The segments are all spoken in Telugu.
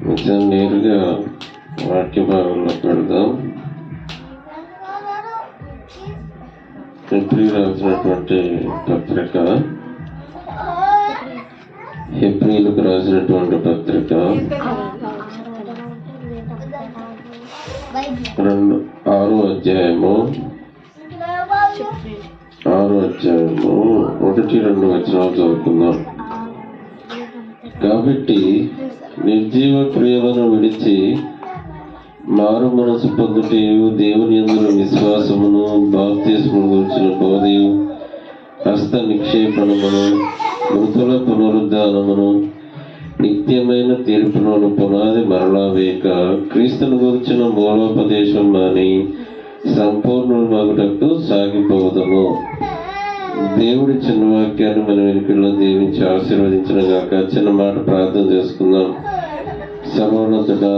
కొంచెం నేరుగా వాక్య భాగంలో పెడదాం. హెబ్రీ రాసినటువంటి పత్రిక, హెబ్రీలకు రాసినటువంటి పత్రిక 6వ అధ్యాయము 1-2 వచనాలు చదువుకుందాం. కాబట్టి నిర్జీవ క్రియలను విడిచి మారు మనసు పొందుటయు, దేవుని యందు విశ్వాసమును, బాప్తిస్మము గురించిన బోధయు, హస్త నిక్షేపణమును, మృతుల పునరుద్ధానమును, నిత్యమైన తీర్పును పునాది మరలా వేక, క్రీస్తును గురించిన మూలోపదేశం అని సంపూర్ణమగుటకు సాగిపోదము. దేవుడి చిన్న వాక్యాన్ని మన వెనుకల్లో దీవించి ఆశీర్వదించిన గాక. చిన్న మాట ప్రార్థన చేసుకుందాం. సర్వోన్నతుడా,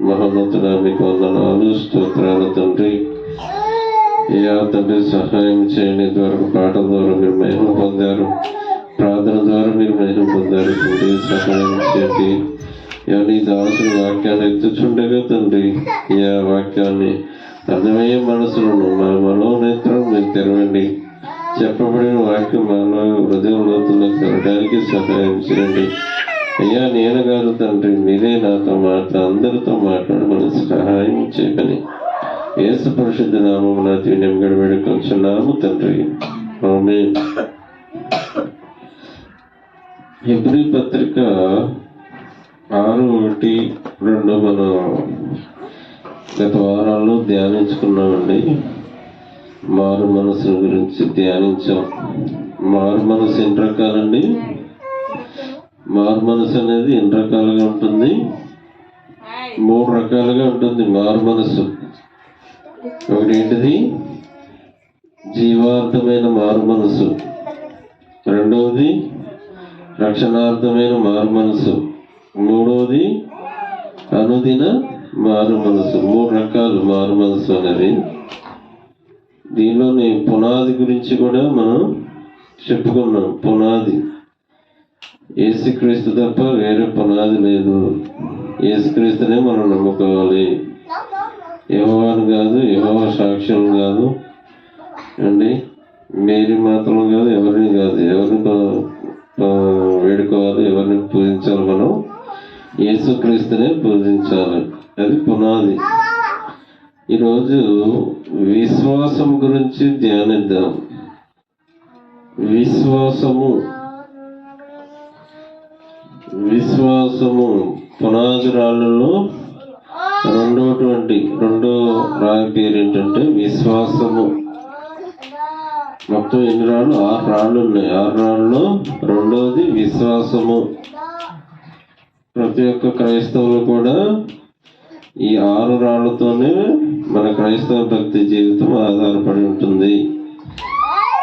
మహోన్నతుడా, మీకు వందనాలు, స్తోత్రాలు తండ్రి. తండ్రి సహాయం చేయండి. ఇదివరకు పాటల ద్వారా మీరు మహిమ పొందారు, ప్రార్థన ద్వారా మీరు మహిమ పొందారు తండ్రి. సహాయం చేయండి. నీ దాసుని వాక్యాన్ని ఎత్తుచుండగా తండ్రి, వాక్యాన్ని అర్థమయ్యే మనసులను మన మనోనేత్రం మీరు తెరవండి. చెప్పబడిన వాక్యం మనలో హృదయంలోతుల్లో తెరవడానికి సహాయం చేయండి. నేను కాదు తండ్రి, మీరే నాతో అందరితో మాట్లాడమని సహాయం చేయని యేసు పరిశుద్ధ నామమున వినయంగా వేడుకొంచున్నాము తండ్రి. ఆమేన్. హెబ్రీ పత్రిక 6:1-2 మనం గత వారాల్లో ధ్యానించుకున్నామండి. మారు మనసు గురించి ధ్యానించాం. మారు మనసు ఎన్ని రకాలండి? మారు మనసు అనేది ఎన్ని రకాలుగా ఉంటుంది? 3 రకాలుగా ఉంటుంది మారు మనసు. ఒకటి ఏంటిది? జీవార్థమైన మారు మనసు. రెండవది రక్షణార్థమైన మారు మనసు. మూడవది అనుదిన మారు మనసు. 3 రకాలు మారు మనసు అనేది. దీనిలోని పునాది గురించి కూడా మనం చెప్పుకున్నాం. పునాది యేసుక్రీస్తు తప్ప వేరే పునాది లేదు. యేసుక్రీస్తునే మనం నమ్ముకోవాలి. యెహోవాను కాదు, యెహోవా సాక్ష్యం కాదు అండి, మేరీ మాత్రం కాదు, ఎవరిని కాదు. ఎవరిని వేడుకోవాలి, ఎవరిని పూజించాలి? మనం యేసుక్రీస్తునే పూజించాలి. అది పునాది. ఈరోజు విశ్వాసం గురించి ధ్యానిద్దాం. విశ్వాసము పునాది రాళ్ళలో రెండో రాయి పేరు ఏంటంటే విశ్వాసము. మొత్తం ఎన్ని రాళ్ళు? 6 రాళ్ళు ఉన్నాయి. 6 రాళ్ళలో రెండోది విశ్వాసము. ప్రతి ఒక్క క్రైస్తవులు కూడా ఈ 6 రాళ్లతోనే మన క్రైస్తవ భక్తి జీవితం ఆధారపడి ఉంటుంది.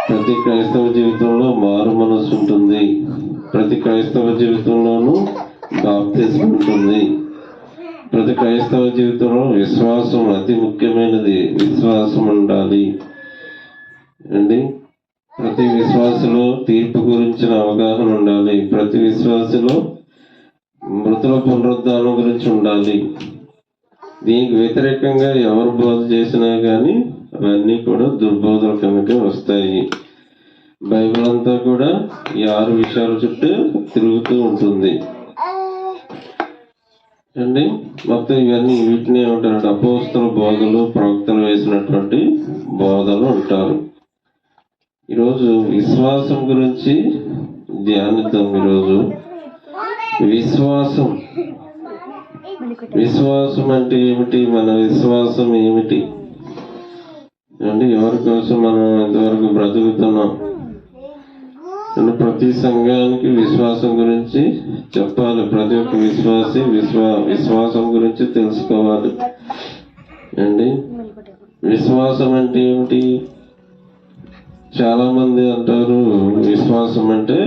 ప్రతి క్రైస్తవ జీవితంలో మారు మనసు ఉంటుంది. ప్రతి క్రైస్తవ జీవితంలోనూ బాప్తిస్మం ఉంటుంది. ప్రతి క్రైస్తవ జీవితంలో విశ్వాసం అతి ముఖ్యమైనది. విశ్వాసం ఉండాలి అండి. ప్రతి విశ్వాసలో తీర్పు గురించిన అవగాహన ఉండాలి. ప్రతి విశ్వాసలో మృతుల పునరుద్ధానం గురించి ఉండాలి. దీనికి వ్యతిరేకంగా ఎవరు బోధ చేసినా కానీ అవన్నీ కూడా దుర్బోధల కిందకే వస్తాయి. బైబిల్ అంతా కూడా ఈ 6 విషయాల చుట్టూ తిరుగుతూ ఉంటుంది అండి. మొత్తం ఇవన్నీ వీటిని ఏమంటారు? అపోస్తల బోధలు, ప్రవక్తలు వేసినటువంటి బోధలు అంటారు. ఈరోజు విశ్వాసం గురించి ధ్యానిద్దాం. ఈరోజు విశ్వాసం అంటే ఏమిటి? మన విశ్వాసం ఏమిటి అండి? ఎవరి కోసం మనం ఎంతవరకు బ్రతుకుతున్నాం? ప్రతి సంఘానికి విశ్వాసం గురించి చెప్పాలి. ప్రతి ఒక్క విశ్వాసి విశ్వాసం గురించి తెలుసుకోవాలి అండి. విశ్వాసం అంటే ఏమిటి? చాలా మంది అంటారు విశ్వాసం అంటే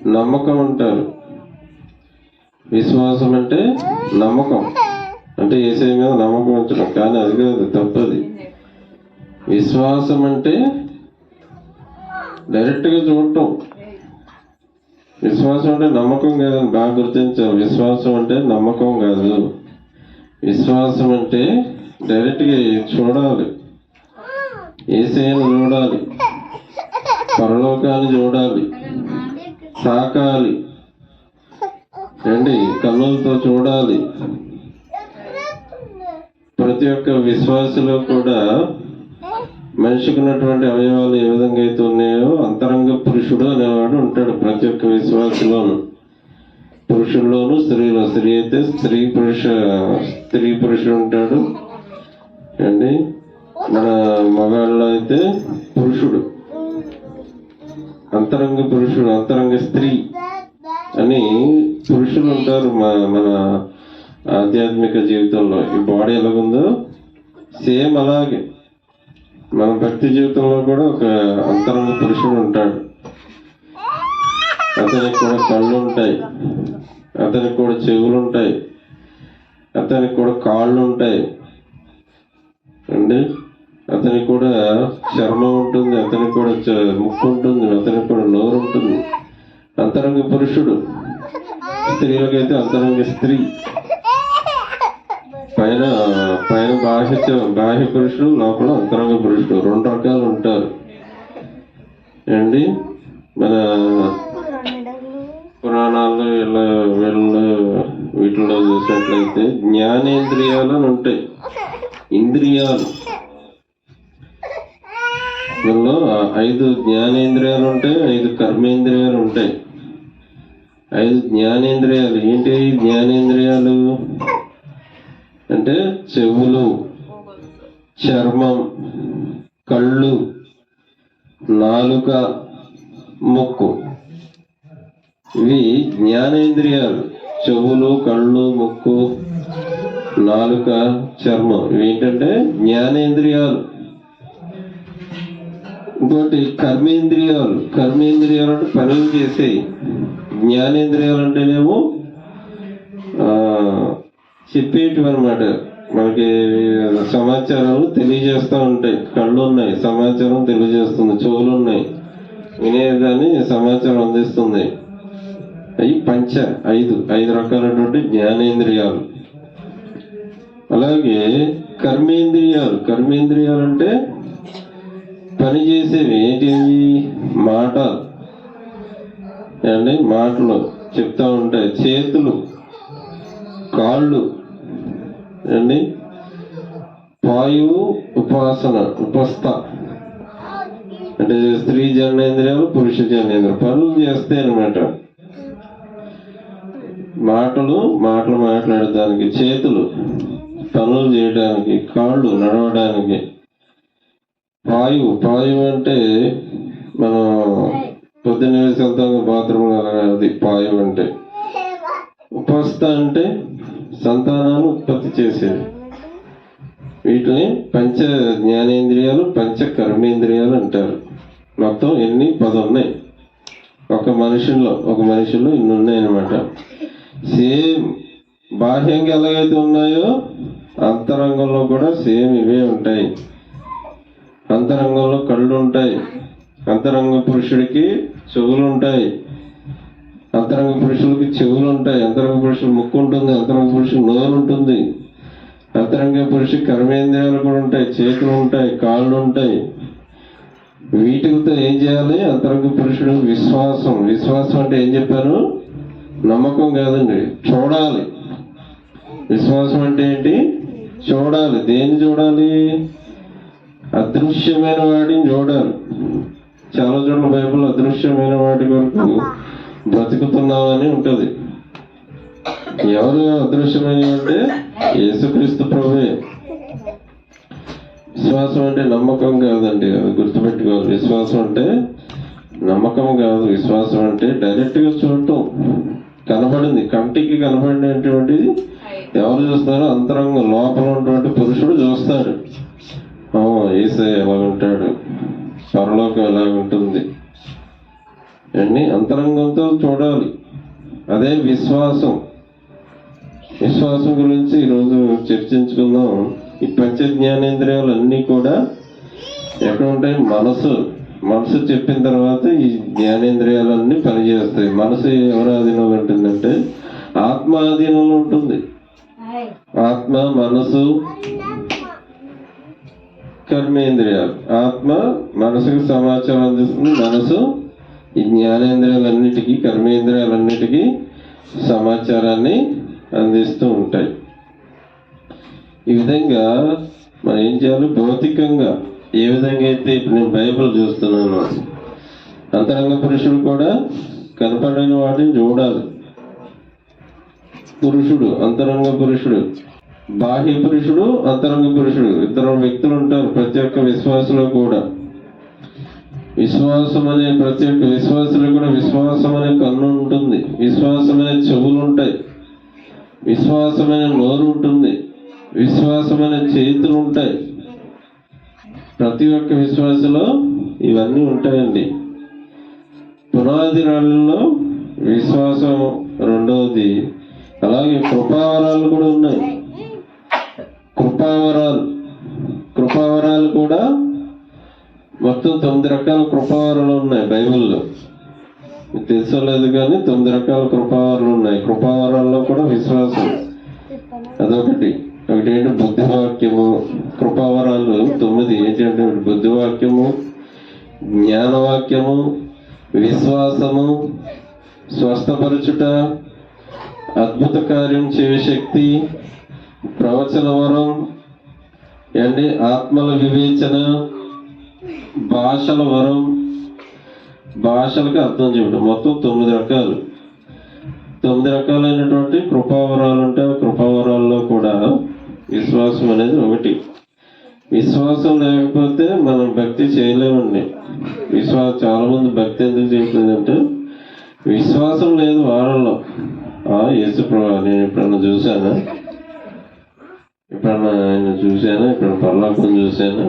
నమ్మకం అంటారు. విశ్వాసం అంటే నమ్మకం, అంటే యేసయ్య మీద నమ్మకం ఉంచడం. కానీ అది కాదు, తప్పది. విశ్వాసం అంటే డైరెక్ట్గా చూడటం. విశ్వాసం అంటే నమ్మకం కాదని బాగా గుర్తించాలి. విశ్వాసం అంటే నమ్మకం కాదు. విశ్వాసం అంటే డైరెక్ట్గా చూడాలి, యేసయ్యను చూడాలి, పరలోకాన్ని చూడాలి, తాకాలి, అండి కన్నులతో చూడాలి. ప్రతి ఒక్క విశ్వాసలో కూడా మనిషికి ఉన్నటువంటి అవయవాలు ఏ విధంగా అయితే ఉన్నాయో అంతరంగ పురుషుడు అనేవాడు ఉంటాడు ప్రతి ఒక్క విశ్వాసలోను. పురుషుల్లోను స్త్రీలో, స్త్రీ అయితే స్త్రీ పురుషుడు ఉంటాడు అండి. మన మగాళ్ళలో అయితే పురుషుడు, అంతరంగ పురుషుడు, అంతరంగ స్త్రీ అని పురుషులు ఉంటారు. మన ఆధ్యాత్మిక జీవితంలో ఈ బాడీ ఎలాగుందో సేమ్ అలాగే మన భక్తి జీవితంలో కూడా ఒక అంతరంగ పురుషుడు ఉంటాడు. అతనికి కూడా కళ్ళు ఉంటాయి, అతనికి కూడా చెవులు ఉంటాయి, అతనికి కూడా కాళ్ళు ఉంటాయి అండి. అతనికి కూడా చర్మం ఉంటుంది, అతనికి కూడా ముక్కు ఉంటుంది, అతనికి కూడా నోరు ఉంటుంది. అంతరంగ పురుషుడు. స్త్రీలకైతే అంతరంగ స్త్రీ. పైన బాహ్య పురుషుడు, లోపల అంతరంగ పురుషుడు, రెండు రకాలు ఉంటారు అండి. మన పురాణాల్లో వీటిలో చూసినట్లయితే జ్ఞానేంద్రియాలు అని ఉంటాయి, ఇంద్రియాలు. వీళ్ళలో 5 జ్ఞానేంద్రియాలు ఉంటాయి, 5 కర్మేంద్రియాలు ఉంటాయి. 5 జ్ఞానేంద్రియాలు. ఏంటి జ్ఞానేంద్రియాలు అంటే చెవులు, చర్మం, కళ్ళు, నాలుక, ముక్కు. ఇవి జ్ఞానేంద్రియాలు. చెవులు, కళ్ళు, ముక్కు, నాలుక, చర్మం ఇవి ఏంటంటే జ్ఞానేంద్రియాలు. ఇంకోటి కర్మేంద్రియాలు. కర్మేంద్రియాలు అంటే పనులు చేసేవి. జ్ఞానేంద్రియాలు అంటేనేమో చెప్పేటివి అనమాట. మనకి సమాచారాలు తెలియజేస్తూ ఉంటాయి. కళ్ళు ఉన్నాయి, సమాచారం తెలియజేస్తుంది. చెవులు ఉన్నాయి, వినేదాన్ని సమాచారం అందిస్తుంది. అవి ఐదు రకాలైనటువంటి జ్ఞానేంద్రియాలు. అలాగే కర్మేంద్రియాలు. కర్మేంద్రియాలు అంటే పని చేసేవి. ఏంటి? మాట అండి, మాటలు చెప్తా ఉంటాయి. చేతులు, కాళ్ళు అండి, వాయువు, ఉపస్థ అంటే స్త్రీ జననేంద్రియాలు, పురుష జననేంద్రియాలు పనులు చేస్తాయి అన్నమాట. మాటలు మాట్లాడడానికి, చేతులు పనులు చేయడానికి, కాళ్ళు నడవడానికి. పాయువు అంటే మనం పొద్దున్న వేసి వెళ్తాం బాత్రూమ్, అది పాయువు అంటే. ఉపస్థ అంటే సంతానాన్ని ఉత్పత్తి చేసేది. వీటిని పంచ జ్ఞానేంద్రియాలు, పంచ కర్మేంద్రియాలు అంటారు. మొత్తం 10 ఉన్నాయి. ఒక మనిషిలో ఇన్ని ఉన్నాయన్నమాట. సేమ్ బాహ్యంగా ఎలాగైతే ఉన్నాయో అంతరంగంలో కూడా సేమ్ ఇవే ఉంటాయి. అంతరంగంలో కళ్ళు ఉంటాయి, అంతరంగ పురుషుడికి చెవులు ఉంటాయి, అంతరంగ పురుషులకి చెవులు ఉంటాయి, అంతరంగ పురుషుడు ముక్కు ఉంటుంది, అంతరంగ పురుషుడు నోరు ఉంటుంది, అంతరంగ పురుషుడి కర్మేంద్రియాలు కూడా ఉంటాయి, చేతులు ఉంటాయి, కాళ్ళు ఉంటాయి. వీటితో ఏం చేయాలి? అంతరంగ పురుషుడు విశ్వాసం అంటే ఏం చెప్పాను? నమ్మకం కాదండి, చూడాలి. విశ్వాసం అంటే ఏంటి? చూడాలి. దేన్ని చూడాలి? అదృశ్యమైన వాటిని చూడాలి. చాలా చోట్ల బైబిల్ అదృశ్యమైన వాటి వరకు బ్రతుకుతున్నామని ఉంటుంది. ఎవరు అదృశ్యమైన అంటే యేసుక్రీస్తు ప్రభువే. విశ్వాసం అంటే నమ్మకం కాదండి, అది గుర్తుపెట్టుకోవాలి. విశ్వాసం అంటే నమ్మకం కాదు. విశ్వాసం అంటే డైరెక్ట్గా చూడటం, కనబడింది, కంటికి కనబడినటువంటిది ఎవరు చూస్తారో అంతరంగ లోపల ఉన్నటువంటి పురుషుడు చూస్తాడు. యేసయ్య ఎలాగుంటాడు, పరలోకం ఎలాగుంటుంది అన్ని అంతరంగంతో చూడాలి. అదే విశ్వాసం గురించి ఈరోజు చర్చించుకుందాం. ఈ పంచ జ్ఞానేంద్రియాలు అన్నీ కూడా ఎక్కడ ఉంటాయి? మనసు చెప్పిన తర్వాత ఈ జ్ఞానేంద్రియాలన్నీ పనిచేస్తాయి. మనసు ఎవరి ఆధీనంలో ఉంటుందంటే ఆత్మ ఆధీనంలో ఉంటుంది. ఆత్మ, మనసు, కర్మేంద్రియాలు. ఆత్మ మనసుకు సమాచారం అందిస్తుంది. మనసు ఈ జ్ఞానేంద్రియాలన్నిటికీ, కర్మేంద్రియాలన్నిటికీ సమాచారాన్ని అందిస్తూ ఉంటాయి. ఈ విధంగా మనం ఏం చేయాలి? భౌతికంగా ఏ విధంగా అయితే ఇప్పుడు నేను బైబిల్ చూస్తున్నాను, అంతరంగ పురుషుడు కూడా కనపడని వాటిని చూడాలి. పురుషుడు, అంతరంగ పురుషుడు, బాహ్య పురుషుడు, అంతరంగ పురుషుడు, ఇద్దరు వ్యక్తులు ఉంటారు ప్రతి ఒక్క విశ్వాసలో కూడా. విశ్వాసం అనే ప్రతి ఒక్క విశ్వాసంలో కూడా విశ్వాసం అనే కన్ను ఉంటుంది, విశ్వాసమైన చెవులు ఉంటాయి, విశ్వాసమైన నోరు ఉంటుంది, విశ్వాసమైన చేతులు ఉంటాయి. ప్రతి ఒక్క విశ్వాసలో ఇవన్నీ ఉంటాయండి. పునాది రాళ్ళలో విశ్వాసం రెండవది. అలాగే కృపావరాలు కూడా ఉన్నాయి. కృపావరాలు కూడా మొత్తం 9 రకాల కృపావరాలు ఉన్నాయి బైబిల్లో. మీకు తెలుసో లేదు కానీ 9 రకాల కృపావరాలు ఉన్నాయి. కృపావరాల్లో కూడా విశ్వాసం అదొకటి. ఒకటేంటి? బుద్ధివాక్యము. కృపావరాలు 9 ఏంటంటే బుద్ధివాక్యము, జ్ఞానవాక్యము, విశ్వాసము, స్వస్థపరచుట, అద్భుత కార్యం చేయ శక్తి, ప్రవచన వరం, ఏంటి? ఆత్మల వివేచన, భాషల వరం, భాషలకు అర్థం చెప్పడం. మొత్తం 9 రకాలు. 9 రకాలైనటువంటి కృపావరాలు ఉంటాయి. కృపావరాల్లో కూడా విశ్వాసం అనేది ఒకటి. విశ్వాసం లేకపోతే మనం భక్తి చేయలేమండి. చాలా మంది భక్తి ఎందుకు చేయట్లేదంటే విశ్వాసం లేదు వాళ్ళలో. యేసు ప్రభు నేను ఎప్పుడన్నా చూశానా? ఆయన ఇప్పుడు పరలోకం చూశాను.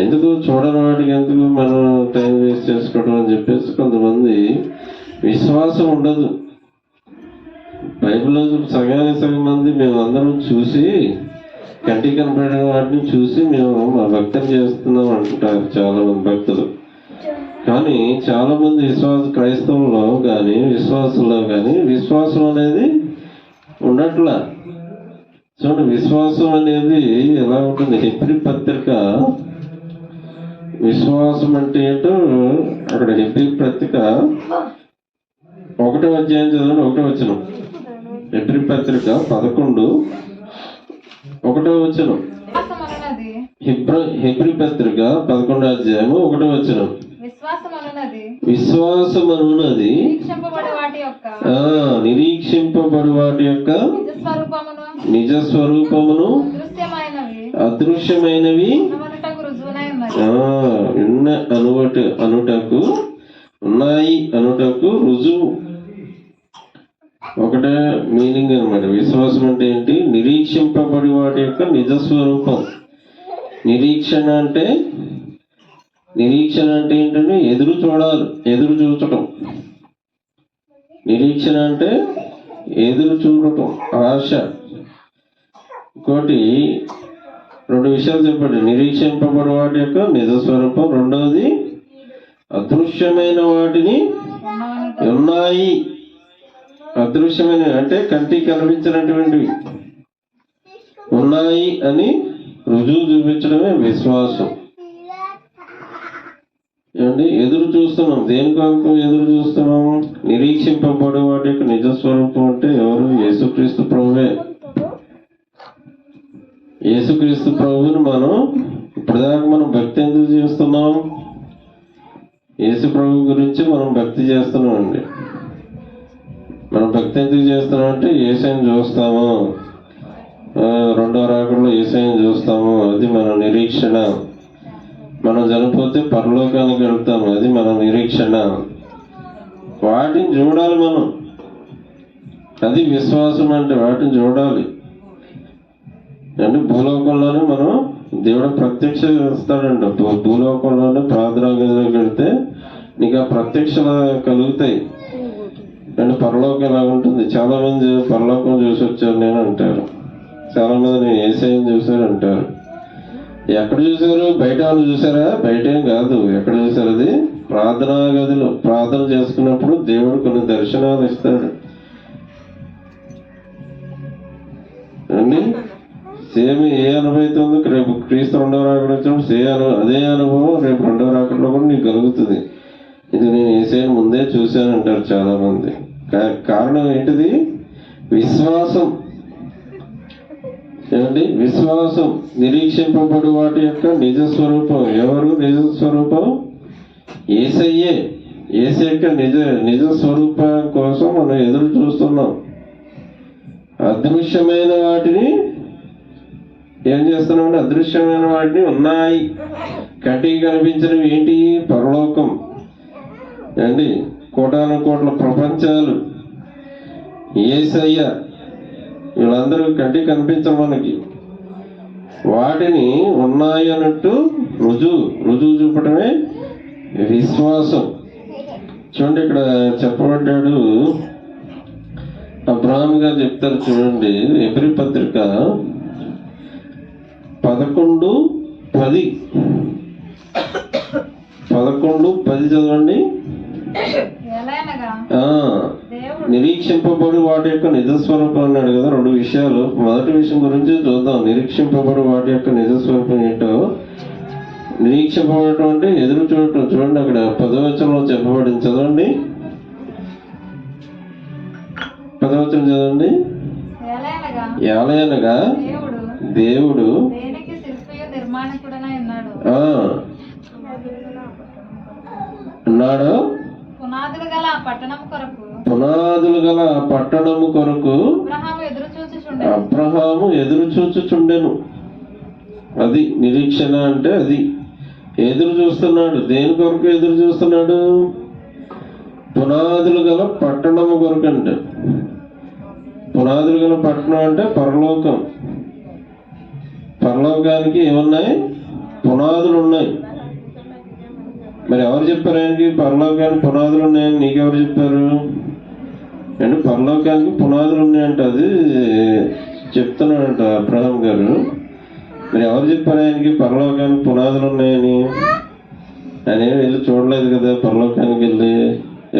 ఎందుకు చూడని వాటికి ఎందుకు మనం టైం వేస్ట్ చేసుకోవడం అని చెప్పేసి కొంతమంది విశ్వాసం ఉండదు. బైబిల్లో సగం మంది మేము అందరం చూసి కంటికి కనపడిన వాటిని చూసి మేము మా భక్తిని చేస్తున్నాం అంటుంటారు చాలా మంది భక్తులు. కానీ చాలా మంది క్రైస్తవుల్లో కానీ విశ్వాసంలో కానీ విశ్వాసం అనేది ఉండట్లా. చూడండి, విశ్వాసం అనేది ఎలా ఉంటుంది? హెబ్రీ పత్రిక విశ్వాసం అంటే ఏంటో అక్కడ హెబ్రీ పత్రిక 1వ అధ్యాయం చదవండి. 1వ వచనం. హెబ్రీ పత్రిక 11:1 వచనం. హెబ్రీ పత్రిక 11వ అధ్యాయము 1వ వచనం. విశ్వాసమనున్నది నిరీక్షింపబడు వాటి యొక్క నిజ స్వరూపమును అదృశ్యమైనవి ఉన్నాయి అనుటకు రుజువు. ఒకటే మీనింగ్ అనమాట. విశ్వాసం అంటే ఏంటి? నిరీక్షింపబడి వాటి యొక్క నిజ స్వరూపం. నిరీక్షణ అంటే ఏంటంటే ఎదురు చూడటం. నిరీక్షణ అంటే ఎదురు చూడటం, ఆశ. ఇంకోటి 2 విషయాలు చెప్పండి. నిరీక్షింపబడి వాటి యొక్క నిజ స్వరూపం. రెండవది అదృశ్యమైన వాటిని ఉన్నాయి. అదృశ్యమైన అంటే కంటికి కనిపించినటువంటివి ఉన్నాయి అని రుజువు చూపించడమే విశ్వాసం. ఏమండి? ఎదురు చూస్తున్నాం. దేనికోసం ఎదురు చూస్తున్నాం? నిరీక్షింపబడే వాటి యొక్క నిజ స్వరూపం అంటే ఎవరు? యేసుక్రీస్తు ప్రభువే. యేసుక్రీస్తు ప్రభువుని మనం ఇప్పటిదాకా మనం భక్తి ఎందుకు చేస్తున్నాం? యేసు ప్రభు గురించి మనం భక్తి చేస్తున్నాం అండి. మనం భక్తి ఎందుకు చేస్తున్నాం అంటే యేసయ్యను చూస్తాము, 2వ రాకడలో యేసయ్యను చూస్తాము, అది మన నిరీక్షణ. మనం చనిపోతే పరలోకానికి వెళ్తాము, అది మన నిరీక్షణ. వాటిని చూడాలి మనం. అది విశ్వాసం అంటే. వాటిని చూడాలి అంటే భూలోకంలోనే మనం దేవుడు ప్రత్యక్ష ఇస్తాడంట. భూలోకంలోనే ప్రార్థనా గదిలోకి వెళ్తే నీకు ఆ ప్రత్యక్షలు కలుగుతాయి. అంటే పరలోకం ఎలా ఉంటుంది? చాలా మంది పరలోకం చూసి వచ్చారు నేను అంటారు. చాలా మంది నేను యేసయ్యను చూశాను అంటారు. ఎక్కడ చూసారు? బయట వాళ్ళు చూసారా? బయట ఏం కాదు. ఎక్కడ చూసారు? అది ప్రార్థనా గదిలో ప్రార్థన చేసుకున్నప్పుడు దేవుడు కొన్ని దర్శనాలు ఇస్తాడు అండి. సేమ్ ఏ అనుభవం ఉందో రేపు క్రీస్తు రెండవ రాకడ వచ్చినప్పుడు అదే అనుభవం రేపు రెండవ రాకడలో కూడా నీకు కలుగుతుంది. ఇది నేను యేసయ్యను ముందే చూశానంటారు చాలా మంది. కారణం ఏంటిది? విశ్వాసం. ఏమండి? విశ్వాసం. నిరీక్షింపబడు వాటి యొక్క నిజ స్వరూపం. ఎవరు నిజ స్వరూపం? యేసయ్యే. యేసు యొక్క నిజ స్వరూపం కోసం మనం ఎదురు చూస్తున్నాం. అదృశ్యమైన వాటిని ఏం చేస్తున్నామంటే, అదృశ్యమైన వాటిని ఉన్నాయి. కంటికి కనిపించినవి ఏంటి? పరలోకం అండి, కోటాను కోట్ల ప్రపంచాలు, యేసయ్య, వీళ్ళందరూ కంటికి కనిపించరు మనకి. వాటిని ఉన్నాయి అన్నట్టు రుజువు చూపటమే విశ్వాసం. చూడండి, ఇక్కడ చెప్పబడ్డాడు. అబ్రహాం గారు చెప్తారు చూడండి, హెబ్రీ పత్రిక 11:10 చదవండి. నిరీక్షింపబడి వాటి యొక్క నిజస్వరూపం అన్నాడు కదా. రెండు విషయాలు. మొదటి విషయం గురించి చూద్దాం. నిరీక్షింపబడి వాటి యొక్క నిజస్వరూపం ఏంటో. నిరీక్షింపబడటం అంటే ఎదురు చూడటం. చూడండి, అక్కడ 10వ వచనంలో చెప్పబడింది. చదవండి, 10వ వచనం చదవండి. ఏలయనగా దేవుడు అన్నాడు, పునాదులు గల పట్టణము కొరకు అబ్రహాము ఎదురు చూచుచుండెను. అది నిరీక్షణ అంటే. అది ఎదురు చూస్తున్నాడు. దేని కొరకు ఎదురు చూస్తున్నాడు? పునాదులు గల పట్టణము కొరకు. అంటే పునాదులు గల పట్టణం అంటే పరలోకం. పరలోకానికి ఏమున్నాయి? పునాదులు ఉన్నాయి. మరి ఎవరు చెప్పారు ఆయనకి పరలోకానికి పునాదులు ఉన్నాయని? నీకెవరు చెప్పారు? అంటే పరలోకానికి పునాదులు ఉన్నాయంట. అది చెప్తున్నాడంట అబ్రహాం గారు. మరి ఎవరు చెప్పారు ఆయనకి పరలోకానికి పునాదులు ఉన్నాయని? ఆయన ఏమి వెళ్ళి చూడలేదు కదా పరలోకానికి వెళ్ళి.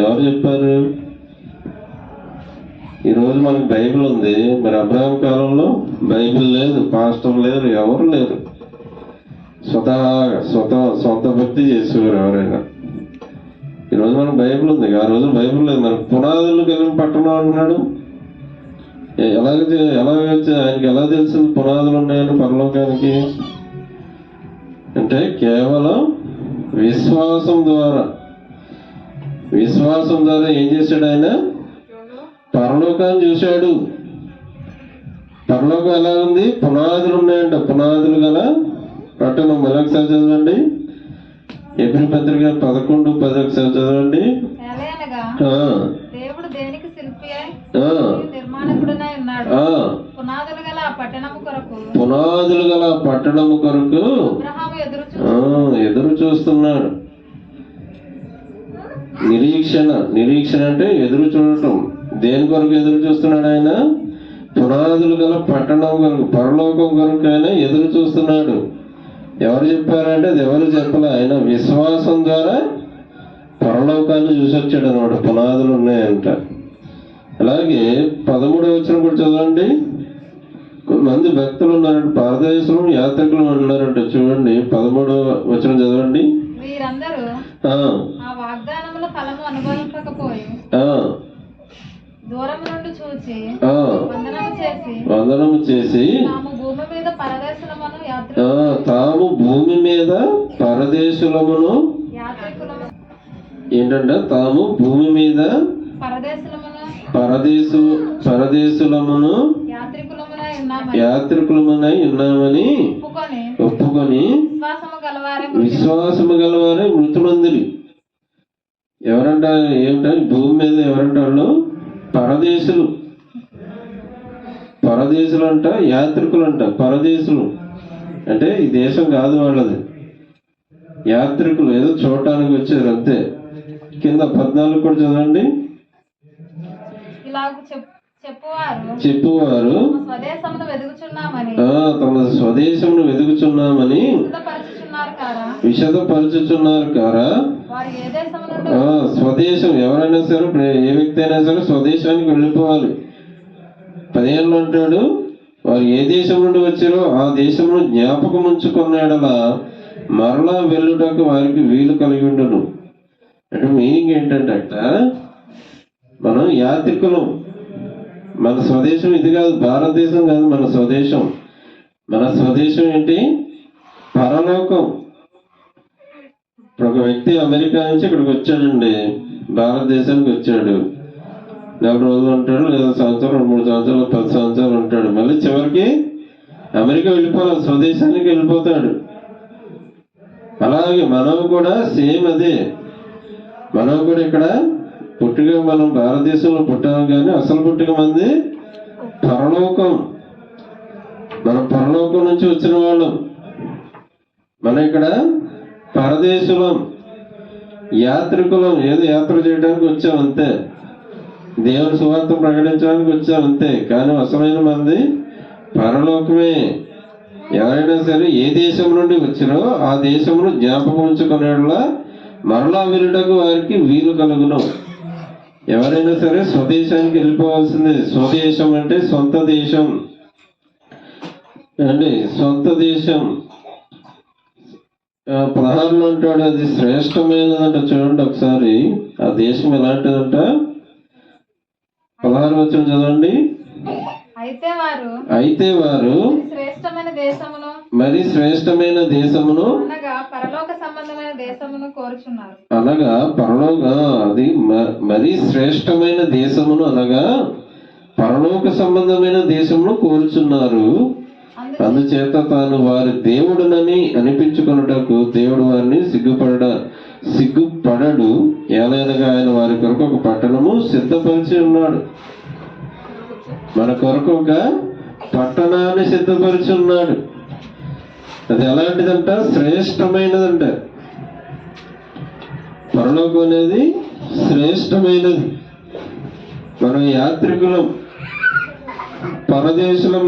ఎవరు చెప్పారు? ఈరోజు మనకు బైబిల్ ఉంది. మరి అబ్రహాం కాలంలో బైబిల్ లేదు, పాస్టర్ లేరు, ఎవరు లేరు. సొంత భక్తి చేసేవారు ఎవరైనా. ఈరోజు మనకు బైబిల్ ఉంది, ఆ రోజు బైబిల్ లేదు. మరి పునాదులు కలిగిన పట్టణం అంటున్నాడు. ఆయనకి ఎలా తెలిసింది పునాదులు ఉన్నాయని పరలోకానికి? అంటే కేవలం విశ్వాసం ద్వారా ఏం చేశాడు ఆయన? పరలోకాన్ని చూశాడు. పరలోకం ఎలా ఉంది? పునాదులు ఉన్నాయంట. పునాదులు గల పట్టణం. మరొకసారి చదవండి, హెబ్రీ పత్రిక 11:10 ఒకసారి చదవండి. పునాదులు గల పట్టణము కొరకు ఎదురు చూస్తున్నాడు. నిరీక్షణ అంటే ఎదురు చూడటం. దేని కొరకు ఎదురు చూస్తున్నాడు ఆయన? పునాదులు గల పట్టణం కొరకు, పరలోకం కొరకు ఆయన ఎదురు చూస్తున్నాడు. ఎవరు చెప్పారంటే అది ఎవరు చెప్పలే. ఆయన విశ్వాసం ద్వారా పరలోకాన్ని చూసొచ్చాడు అనమాట. పునాదులు ఉన్నాయంట. అలాగే 13వ వచనం కూడా చదవండి. కొంతమంది భక్తులు ఉన్నారంట, పరదేశులు, యాత్రికులు ఉన్నారంట. చూడండి, 13వ వచనం చదవండి. వందనము చేసి తాము భూమి మీద పరదేశులమును ఏంటంటే తాము భూమి మీద పరదేశులమును యాత్రికులమునై ఉన్నామని ఒప్పుకొని విశ్వాసము గలవారే మృతులందరి. ఎవరంటారు? ఏమిటంటే భూమి మీద ఎవరంటారు? పరదేశులు అంట, యాత్రికులు అంట. పరదేశులు అంటే ఈ దేశం కాదు వాళ్ళది. యాత్రికులు ఏదో చూడటానికి వచ్చారు అంతే. కింద 14 కూడా చదవండి. చెప్పువారు తమ స్వదేశమును వెదుగుచున్నామని విషదపరచుచున్నారు కారా. స్వదేశం ఎవరైనా సరే, ఏ వ్యక్తి అయినా సరే స్వదేశానికి వెళ్ళిపోవాలి. 15 అంటాడు, వారు ఏ దేశం నుండి వచ్చారో ఆ దేశమును జ్ఞాపకం ఉంచుకున్నాడలా మరలా వెళ్ళుటకు వారికి వీలు కలిగి ఉండను. అంటే మీనింగ్ ఏంటంటే మనం యాత్రికులం. మన స్వదేశం ఇది కాదు, భారతదేశం కాదు మన స్వదేశం. మన స్వదేశం ఏంటి? పరలోకం. ఇప్పుడు ఒక వ్యక్తి అమెరికా నుంచి ఇక్కడికి వచ్చాడండి, భారతదేశానికి వచ్చాడు. 4 రోజులు ఉంటాడు, లేదా సంవత్సరం, 3 సంవత్సరాలు, 10 సంవత్సరాలు ఉంటాడు. మళ్ళీ చివరికి అమెరికా వెళ్ళిపోవాలి, స్వదేశానికి వెళ్ళిపోతాడు. అలాగే మనం కూడా సేమ్ అదే. మనం కూడా ఇక్కడ పుట్టిక మనం భారతదేశంలో పుట్టాము, కానీ అసలు పుట్టిక మంది పరలోకం. మనం పరలోకం నుంచి వచ్చిన వాళ్ళం. మనం ఇక్కడ పరదేశులం, యాత్రికులం. ఏదో యాత్ర చేయడానికి వచ్చాం అంతే, దేవుని సువార్త ప్రకటించడానికి వచ్చాం అంతే. కానీ అసలైన మంది పరలోకమే. ఎవరైనా సరే ఏ దేశం నుండి వచ్చినో ఆ దేశమును జ్ఞాపకం ఉంచుకునేలా మరలా వెళ్ళటకు వారికి వీలు కలుగును. ఎవరైనా సరే స్వదేశానికి వెళ్ళిపోవాల్సిందే. స్వదేశం అంటే సొంత దేశం అండి, సొంత దేశం. 16 అంటాడు, అది శ్రేష్టమైనదంట. చూడండి ఒకసారి ఆ దేశం ఎలాంటిదంట. 16 వచనం చదవండి. అయితే వారు మరి శ్రేష్టమైన దేశమును అనగా పరలోక అది మరి శ్రేష్టమైన దేశమును అనగా పరలోక సంబంధమైన దేశమును కోరుచున్నారు. అందుచేత తాను వారి దేవుడునని అనిపించుకొనుటకు దేవుడు వారిని సిగ్గుపడడు. ఏలైనగా ఆయన వారి కొరకు ఒక పట్టణము సిద్ధపరిచి ఉన్నాడు. మన కొరకు ఒక పట్టణాన్ని సిద్ధపరిచి ఉన్నాడు. అది ఎలాంటిదంట? శ్రేష్టమైనదంట. పరలోకం అనేది శ్రేష్టమైనది. మనం యాత్రికులం, పరదేశులం.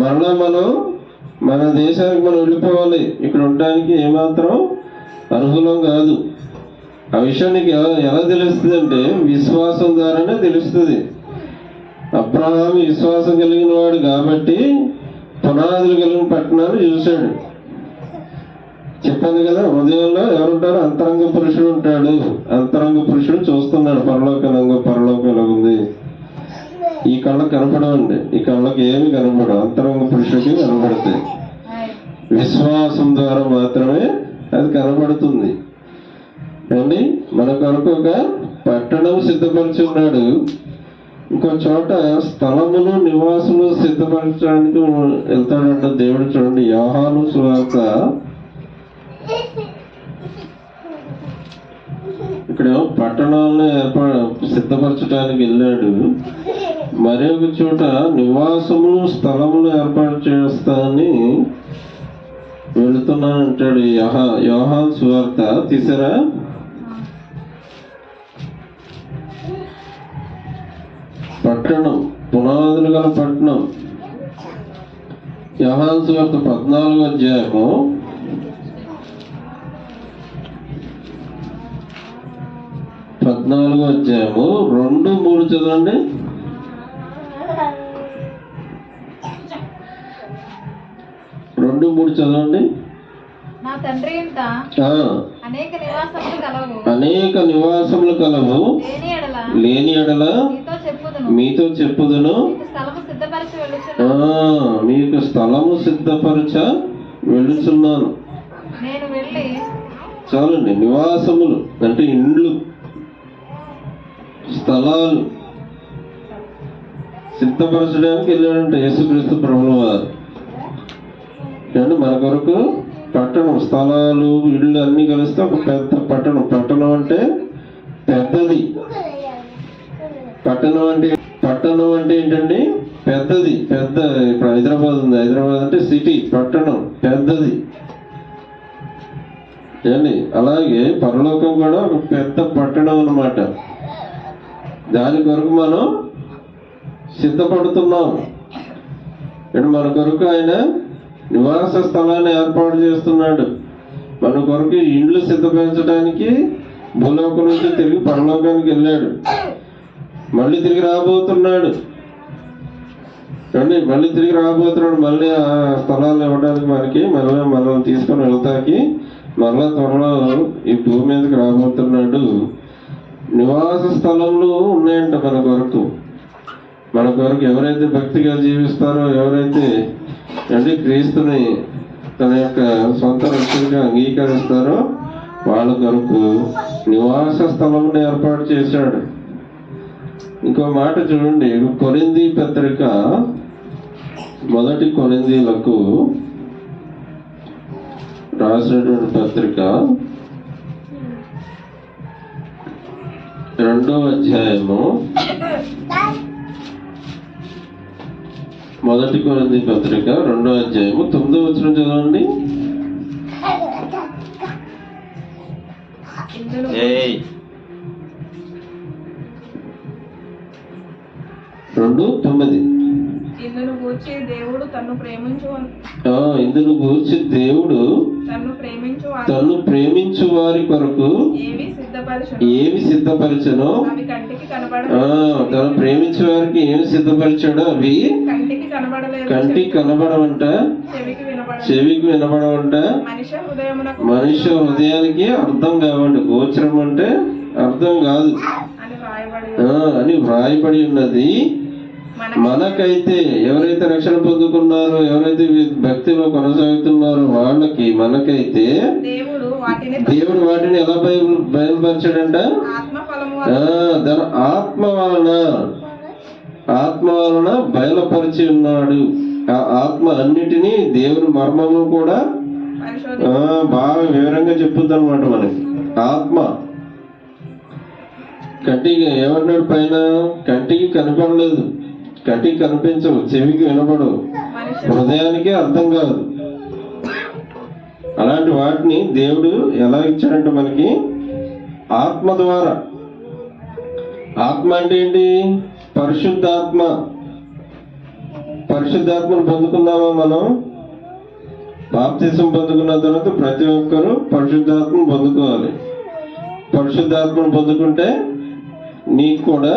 మరలా మనం మన దేశానికి మనం వెళ్ళిపోవాలి. ఇక్కడ ఉండడానికి ఏమాత్రం అర్హులం కాదు. ఆ విషయం నీకు ఎలా తెలుస్తుంది అంటే విశ్వాసం ద్వారానే తెలుస్తుంది. అబ్రహాము విశ్వాసం కలిగిన వాడు కాబట్టి పునాదులు కలిగిన పట్టణాన్ని చూశాడు. చెప్పాను కదా, హృదయంలో ఎవరుంటారు? అంతరంగ పురుషుడు ఉంటాడు. అంతరంగ పురుషుడు చూస్తున్నాడు పరలోకం ఎలాగుంది. ఈ కళ్ళకు కనపడవండి, ఈ కళ్ళకి ఏమి కనపడవు, అంతరంగ పురుషుడికి కనపడతాయి. విశ్వాసం ద్వారా మాత్రమే అది కనబడుతుంది అండి. మన కొరకు ఒక పట్టణం సిద్ధపరిచి ఉన్నాడు. ఇంకో చోట స్థలములు నివాసులు సిద్ధపరచడానికి వెళ్తాడంట దేవుడు. చూడండి, యోహాను సువార్త ఇక్కడ పట్టణాలను సిద్ధపరచడానికి వెళ్ళాడు. మరి ఒక చోట నివాసములు స్థలములు ఏర్పాటు చేస్తానని వెళుతున్నానంటాడు. యోహాను సువార్త తీసారా? పట్టణం, పునాదులు గల పట్టణం. యోహాను సువార్త 14వ అధ్యాయము 2-3 చదవండి. 2-3 చదవండి. నా తండ్రి ఇంట అనేక నివాసములు కలవు, లేని ఎడల మీతో చెప్పుదును, మీకు స్థలము సిద్ధపరచ వెళ్ళుచున్నాను. చాలండి. నివాసములు అంటే ఇండ్లు, స్థలాలు సిద్ధపరచడానికి వెళ్ళాడంటే యేసుక్రీస్తు ప్రభువు వారు. మన కొరకు పట్టణం, స్థలాలు, ఇళ్ళు అన్ని కలిస్తే ఒక పెద్ద పట్టణం. పట్టణం అంటే పెద్దది. పట్టణం అంటే ఏంటండి? పెద్దది. ఇప్పుడు హైదరాబాద్ ఉంది, హైదరాబాద్ అంటే సిటీ. పట్టణం పెద్దది ఏండి. అలాగే పరలోకం కూడా ఒక పెద్ద పట్టణం అన్నమాట. దాని కొరకు మనం సిద్ధపడుతున్నాం. మన కొరకు ఆయన నివాస స్థలాన్ని ఏర్పాటు చేస్తున్నాడు. మన కొరకు ఇండ్లు సిద్ధపరచడానికి భూలోకం నుంచి తిరిగి పరలోకానికి వెళ్ళాడు. మళ్ళీ తిరిగి రాబోతున్నాడు. మళ్ళీ తిరిగి రాబోతున్నాడు. మళ్ళీ ఆ స్థలాలు ఇవ్వడానికి మనల్ని తీసుకొని వెళ్తాకి మళ్ళా త్వరలో ఈ భూమి మీదకి రాబోతున్నాడు. నివాస స్థలంలో ఉన్నాయంట మన కొరకు ఎవరైతే భక్తిగా జీవిస్తారో, ఎవరైతే క్రీస్తుని తన యొక్క సొంత రక్షణగా అంగీకరిస్తారో వాళ్ళ కొరకు నివాస స్థలంను ఏర్పాటు చేశాడు. ఇంకో మాట చూడండి, కొరింథీ పత్రిక 1 కొరింథీలకు రాసినటువంటి పత్రిక 2వ అధ్యాయము 1 కొరింథీ పత్రిక 2వ అధ్యాయము 9వ వచనం చదవండి. 2:9 ఇందును గూర్చి దేవుడు తన్ను ప్రేమించు వారి కొరకు ఏమి సిద్ధపరచనో, తను ప్రేమించే వారికి ఏమి సిద్ధపరిచాడో అవి కంటికి కనబడవంట, చెవికి వినబడవంట, మనుష్య హృదయానికి అర్థం కావండి. గోచరం అంటే అర్థం కాదు అని వ్రాయబడి ఉన్నది. మనకైతే ఎవరైతే రక్షణ పొందుకున్నారో, ఎవరైతే భక్తిలో కొనసాగుతున్నారో వాళ్ళకి, మనకైతే దేవుడు వాటిని ఎలా బయలుపరచాడంట? తన ఆత్మ వలన బయలుపరిచి ఉన్నాడు. ఆ ఆత్మ అన్నిటినీ దేవుని మర్మము కూడా బాగా వివరంగా చెప్పుద్ది అనమాట. మనకి ఆత్మ కంటికి ఏమన్నాడు పైన? కంటికి కనపడలేదు, కంటికి కనిపించవు, చెవికి వినపడవు, హృదయానికి అర్థం కాదు. అలాంటి వాటిని దేవుడు ఎలా ఇచ్చాడంటే మనకి ఆత్మ ద్వారా. ఆత్మ అంటే ఏంటి? పరిశుద్ధాత్మ. పరిశుద్ధాత్మను పొందుకున్నామా మనం? బాప్తిసం పొందుకున్న తర్వాత ప్రతి ఒక్కరూ పరిశుద్ధాత్మను పొందుకోవాలి. పరిశుద్ధాత్మను పొందుకుంటే నీకు కూడా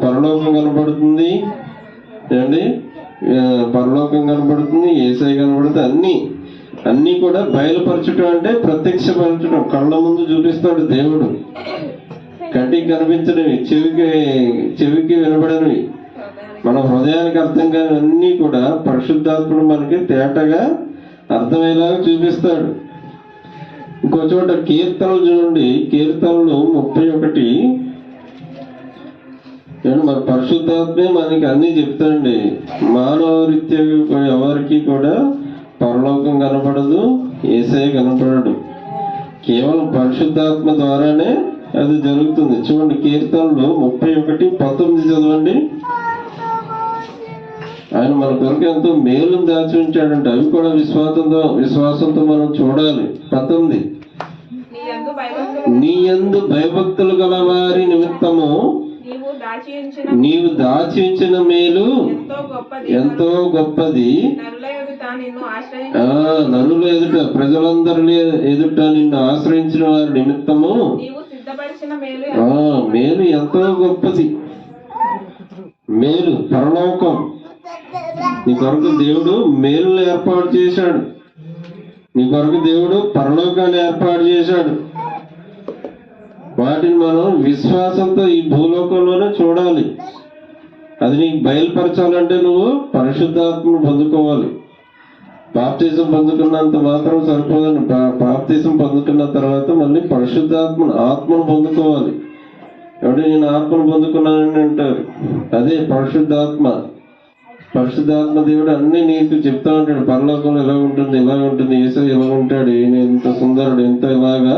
పరలోకం కనబడుతుంది, పరలోకం కనబడుతుంది, యేసయ్య కనబడుతుంది. అన్నీ కూడా బయలుపరచడం అంటే ప్రత్యక్షపరచడం. కళ్ళ ముందు చూపిస్తాడు దేవుడు. కంటికి కనిపించనివి, చెవికి వినబడనివి, మన హృదయానికి అర్థం కాని అన్నీ కూడా పరిశుద్ధాత్ముడు మనకి తేటగా అర్థమయ్యేలాగా చూపిస్తాడు. ఇంకో చోట కీర్తనలు చూడండి, కీర్తనలు 31. మన పరిశుద్ధాత్మే మనకి అన్ని చెప్తాండి. మానవ రీత్యా ఎవరికి కూడా పరలోకం కనపడదు, యేసయ్య కనపడడు. కేవలం పరిశుద్ధాత్మ ద్వారానే అది జరుగుతుంది. చూడండి, కీర్తనలు 31:19 చదవండి. ఆయన మన కొరకు ఎంతో మేలును దాచి ఉంచాడంట. అవి కూడా విశ్వాసంతో మనం చూడాలి. 19, నీ యందు భయభక్తులు గల వారి నిమిత్తము నీవు దాచి ఉంచిన మేలు ఎంతో గొప్పది. నరుల ఎదుట, ప్రజలందరి ఎదుట నిన్ను ఆశ్రయించిన వారి నిమిత్తము మేలు ఎంతో గొప్పది. మేలు పరలోకం. నీ కొరకు దేవుడు మేలును ఏర్పాటు చేశాడు. నీ కొరకు దేవుడు పరలోకాన్ని ఏర్పాటు చేశాడు. వాటిని మనం విశ్వాసంతో ఈ భూలోకంలోనే చూడాలి. అది నీకు బయలుపరచాలంటే నువ్వు పరిశుద్ధాత్మను పొందుకోవాలి. బాప్తిజం పొందుకున్నంత మాత్రం సరిపోదండి. బాప్తిజం పొందుకున్న తర్వాత మళ్ళీ ఆత్మను పొందుకోవాలి. ఎవడు నేను ఆత్మను పొందుకున్నానని అంటారు. అదే పరిశుద్ధాత్మ. పరిశుద్ధాత్మ దేవుడు అన్ని నీకు చెప్తా ఉంటాడు. పరలోకంలో ఎలా ఉంటుంది, ఎలా ఉంటుంది, యేసయ్య ఎలా ఉంటాడు, ఎంత సుందరుడు, ఎంత ఇలాగా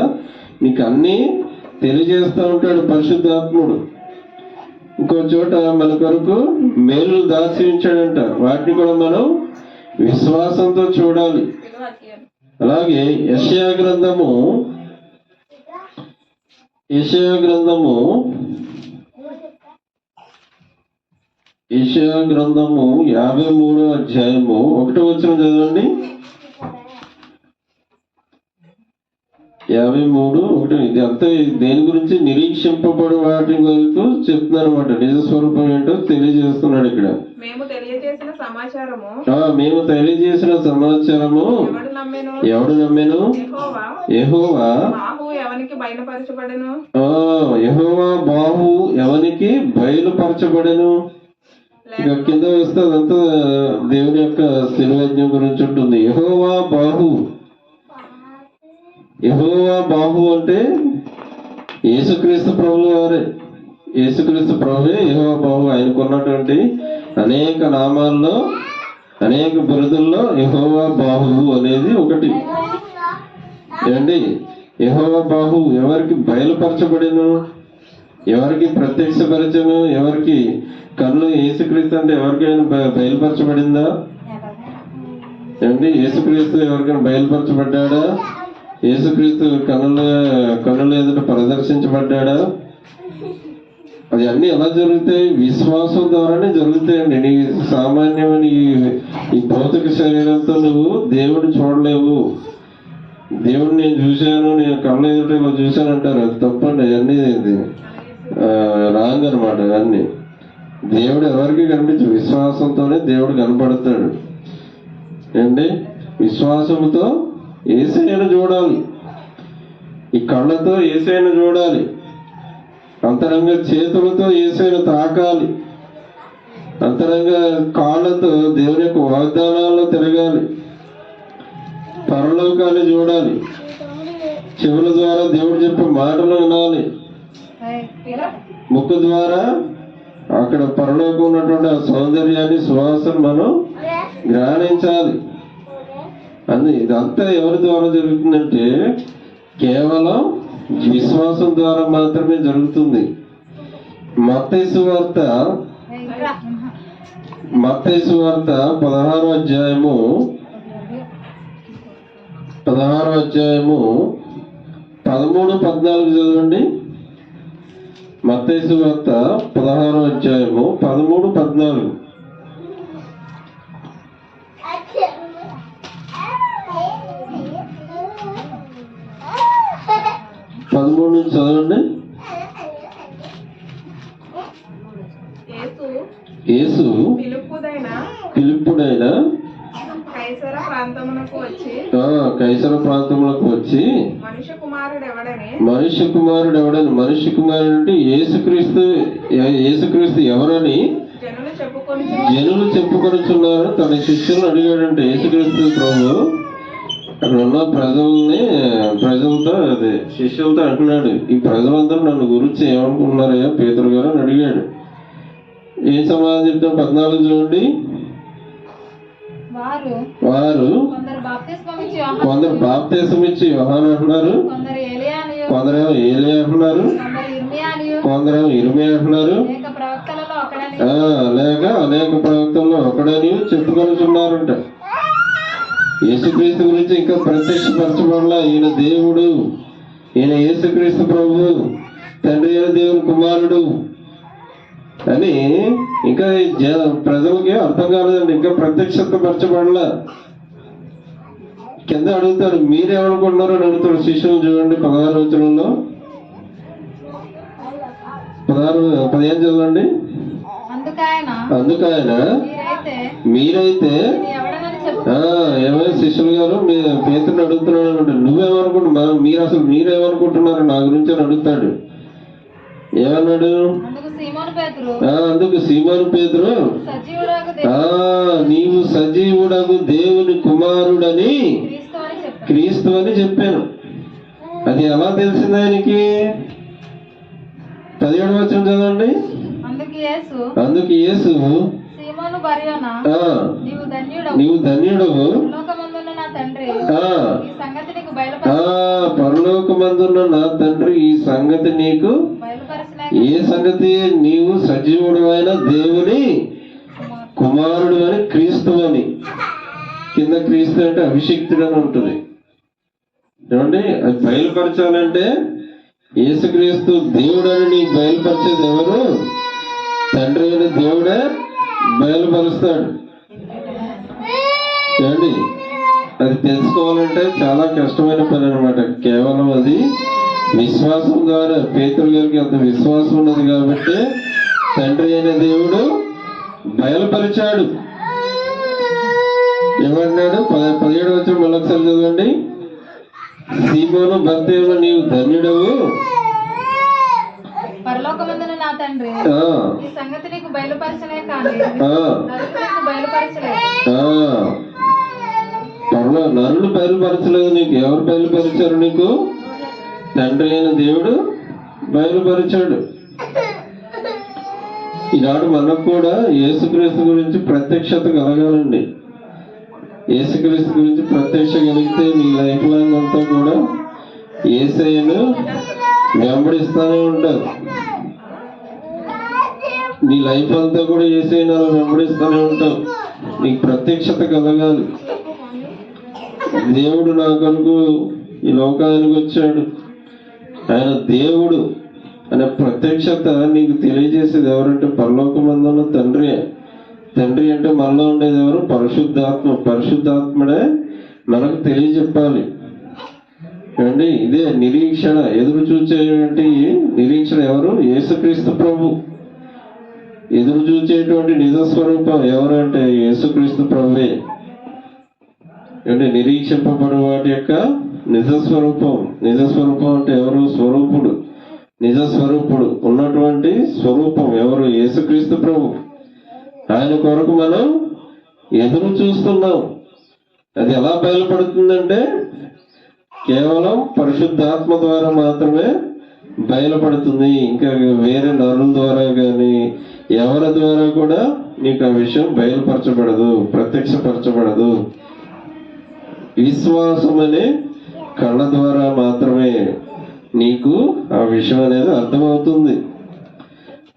నీకు అన్ని తెలియజేస్తూ ఉంటాడు పరిశుద్ధాత్ముడు. ఇంకో చోట మన కొరకు మేలు దాచి ఉంచాడంట. వాటిని కూడా మనం విశ్వాసంతో చూడాలి. అలాగే యెషయా గ్రంథము 58 యెషయా గ్రంథము 53వ అధ్యాయము 1వ వచనం చదవండి. 53:1. ఇది అంతా దేని గురించి? నిరీక్షింపబడి వాటి వరకు చెప్తున్నారు అనమాట. నిజ స్వరూపం ఏంటో తెలియజేస్తున్నాడు ఇక్కడ. మేము తెలియజేసిన సమాచారము ఎవడు నమ్మెను? యెహోవా బాహు ఎవనికి బయలుపరచబడెను. ఇక కింద వస్తే అదంతా దేవుని యొక్క శిలువజ్ఞం గురించి ఉంటుంది. యెహోవా బాహు అంటే యేసుక్రీస్తు ప్రభువు వారే. యేసుక్రీస్తు ప్రభువే యెహోవా బాహు. ఆయనకున్నటువంటి అనేక నామాల్లో, అనేక బిరుదుల్లో యెహోవా బాహు అనేది ఒకటి. ఏమండి, యెహోవా బాహు ఎవరికి బయలుపరచబడిను, ఎవరికి ప్రత్యక్షపరచను, ఎవరికి కన్ను? యేసుక్రీస్తు అంటే ఎవరికైనా బయలుపరచబడిందా? ఏమండి, యేసుక్రీస్తు ఎవరికైనా బయలుపరచబడ్డా? యేసుక్రీస్తు కన్నుల ఎదుట ప్రదర్శించబడ్డా? అది అన్ని ఎలా జరుగుతాయి? విశ్వాసం ద్వారానే జరుగుతాయండి. నీ సామాన్యమైన ఈ భౌతిక శరీరంతో నువ్వు దేవుడిని చూడలేవు. దేవుడిని నేను చూశాను, నేను కళ్ళ ఎదుట ఇలా చూశాను అంటారు. అది తప్పండి. అవన్నీ రాంగ్ అనమాట. అవన్నీ దేవుడు ఎవరికి కనిపించు. విశ్వాసంతోనే దేవుడు కనపడతాడు. ఏంటి? విశ్వాసంతో యేసయ్యను చూడాలి. ఈ కళ్ళతో యేసయ్యను చూడాలి. అంతరంగ చేతులతో యేసయ్యను తాకాలి. అంతరంగ కాళ్ళతో దేవుని యొక్క వాగ్దానాల్లో తిరగాలి. పరలోకాన్ని చూడాలి. చెవుల ద్వారా దేవుడు చెప్పే మాటలు వినాలి. ముక్కు ద్వారా అక్కడ పరలోకం ఉన్నటువంటి ఆ సౌందర్యాన్ని, సువాసన మనం గ్రహణించాలి. ఇదంతా ఎవరి ద్వారా జరుగుతుందంటే కేవలం విశ్వాసం ద్వారా మాత్రమే జరుగుతుంది. మత్తయి సువార్త 16వ అధ్యాయము 13-14 చదవండి. మత్తయి సువార్త 16వ అధ్యాయము 13-14. 13 నుంచి చదవండి. యేసు ఫిలిప్పుడైన కైసర ప్రాంతములకు వచ్చి మనుష్య కుమారుడు ఎవడని, మనుష్య కుమారుడు అంటే యేసుక్రీస్తు ఎవరని జనులు చెప్పుకొనుచున్నారు తన శిష్యులను అడిగాడంటే. యేసుక్రీస్తు ప్రభు అక్కడ ఉన్న ప్రజలతో శిష్యులతో అంటున్నాడు, ఈ ప్రజలందరూ నన్ను గురించి ఏమనుకుంటున్నారయ్యా పేతురు గారు అని అడిగాడు. ఏ సమాధానం చెప్తాం? 14 చూడండి. వారు కొందరు బాప్తిసం ఇచ్చి యోహాను అంటున్నారు, కొందరేమో ఏలియా అంటున్నారు, కొందరేమో ఇర్మియా అంటున్నారు, లేక అనేక ప్రవక్తల్లో ఒకడని చెప్పుకొనిచున్నారంట. యేసుక్రీస్తు గురించి ఇంకా ప్రత్యక్షపరచబడలా. ఈయన దేవుడు, ఈయన యేసుక్రీస్తు ప్రభువు, తండ్రి అయిన దేవుని కుమారుడు అని ఇంకా ప్రజలకి అర్థం కాలేదండి. ఇంకా ప్రత్యక్షత పరచబడలా. కింద అడుగుతాడు, మీరేమనుకుంటున్నారో అని అడుగుతాడు శిష్యులు. చూడండి 16వ వచనంలో 15 చదవండి. అందుకైన మీరైతే ఏమైనా శిష్యులు గారు పేతురుని అడుగుతున్నాడు అంటే నువ్వేమనుకుంటున్నా, మీరేమనుకుంటున్నారు నా గురించి అని అడుగుతాడు. ఏమన్నాడు? అందుకు సీమోను పేతురు, నీవు సజీవుడగు దేవుని కుమారుడని, క్రీస్తు అని చెప్పాను. అది ఎలా తెలిసింది ఆయనకి? 17వ వచనం చదవండి. అందుకు యేసు నీవు ధన్యుడవు, పరలోకమందున్న నా తండ్రి ఈ సంగతి నీకు. ఏ సంగతి? నీవు సజీవుడు అయిన దేవుని కుమారుడు అని, క్రీస్తు అని. కింద క్రీస్తు అంటే అభిషిక్తుడు అని ఉంటుంది. ఏమండి, అది బయలుపరచాలంటే యేసుక్రీస్తు దేవుడు అని నీకు బయలుపరిచేది ఎవరు? తండ్రి అయిన దేవుడే బయలుపరుస్తాడు. ఏమండి, అది తెలుసుకోవాలంటే చాలా కష్టమైన పని అనమాట. కేవలం అది విశ్వాసం ద్వారా పేతురు గారికి అంత విశ్వాసం ఉన్నది కాబట్టి తండ్రి అయిన దేవుడు బయలుపరిచాడు. ఏమన్నాడు? 17 వచ్చిన మళ్ళొకసారి చదవండి. సీమోను బర్తేమో నీవు ధన్యుడవు, పరలోకమందున నా తండ్రి ఈ సంగతి నీకు బయలుపరచనే కానీ నరులు బయలుపరచలేదు నీకు. ఎవరు బయలుపరిచారు నీకు? తండ్రి అయిన దేవుడు బయలుపరిచాడు. ఈనాడు మనకు కూడా యేసుక్రీస్తు గురించి ప్రత్యక్షత కలగాలండి. యేసుక్రీస్తు గురించి ప్రత్యక్ష కలిగితే నీ లైఫ్ లాంగ్ అంతా కూడా యేసయ్యను వెంబడిస్తూనే ఉంటారు. నీ లైఫ్ అంతా కూడా యేసయ్యను అలా వెంబడిస్తూనే ఉంటావు. నీకు ప్రత్యక్షత కలగాలి. దేవుడు నా కొరకు ఈ లోకానికి వచ్చాడు, ఆయన దేవుడు అనే ప్రత్యక్షత నీకు తెలియజేసేది ఎవరంటే పరలోకమందున్న తండ్రి. తండ్రి అంటే మనలో ఉండేది ఎవరు? పరిశుద్ధాత్మ. పరిశుద్ధాత్ముడే మనకు తెలియజెప్పాలి. ఏమండి, ఇదే నిరీక్షణ. ఎదురు చూసేటువంటి నిరీక్షణ ఎవరు? యేసుక్రీస్తు ప్రభు. ఎదురు చూసేటువంటి నిజస్వరూపం ఎవరు అంటే యేసుక్రీస్తు ప్రభువే. అంటే నిరీక్షింపబడు వాటి యొక్క నిజస్వరూపం. నిజస్వరూపం అంటే ఎవరు? స్వరూపుడు. నిజస్వరూపుడు ఉన్నటువంటి స్వరూపం ఎవరు? యేసుక్రీస్తు ప్రభు. ఆయన కొరకు మనం ఎదురు చూస్తున్నాం. అది ఎలా బయలుపడుతుందంటే కేవలం పరిశుద్ధాత్మ ద్వారా మాత్రమే బయలుపడుతుంది. ఇంకా వేరే నరుల ద్వారా కానీ ఎవరి ద్వారా కూడా నీకు ఆ విషయం బయలుపరచబడదు, ప్రత్యక్షపరచబడదు. విశ్వాసం అనే కళ్ళ ద్వారా మాత్రమే నీకు ఆ విషయం అనేది అర్థమవుతుంది.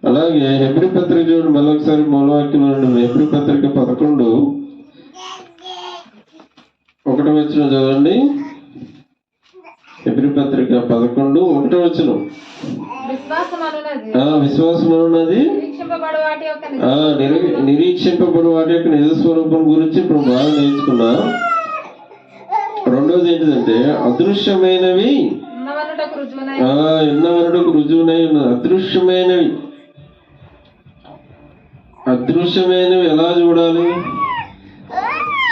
అలాగే హెబ్రీ పత్రిక చూడండి, మళ్ళొకసారి మూలవాక్యం. హెబ్రీ పత్రిక 11:1 చదవండి. హెబ్రీ పత్రిక 11:1 విశ్వాసం అన్నది నిరీక్షింపబడు వాటి యొక్క నిజస్వరూపం గురించి ఇప్పుడు బాగా నేర్చుకున్నా. రెండోది ఏంటిదంటే అదృశ్యమైనవి ఉన్నవనుటకు రుజువునై ఉన్నది. అదృశ్యమైనవి ఎలా చూడాలి?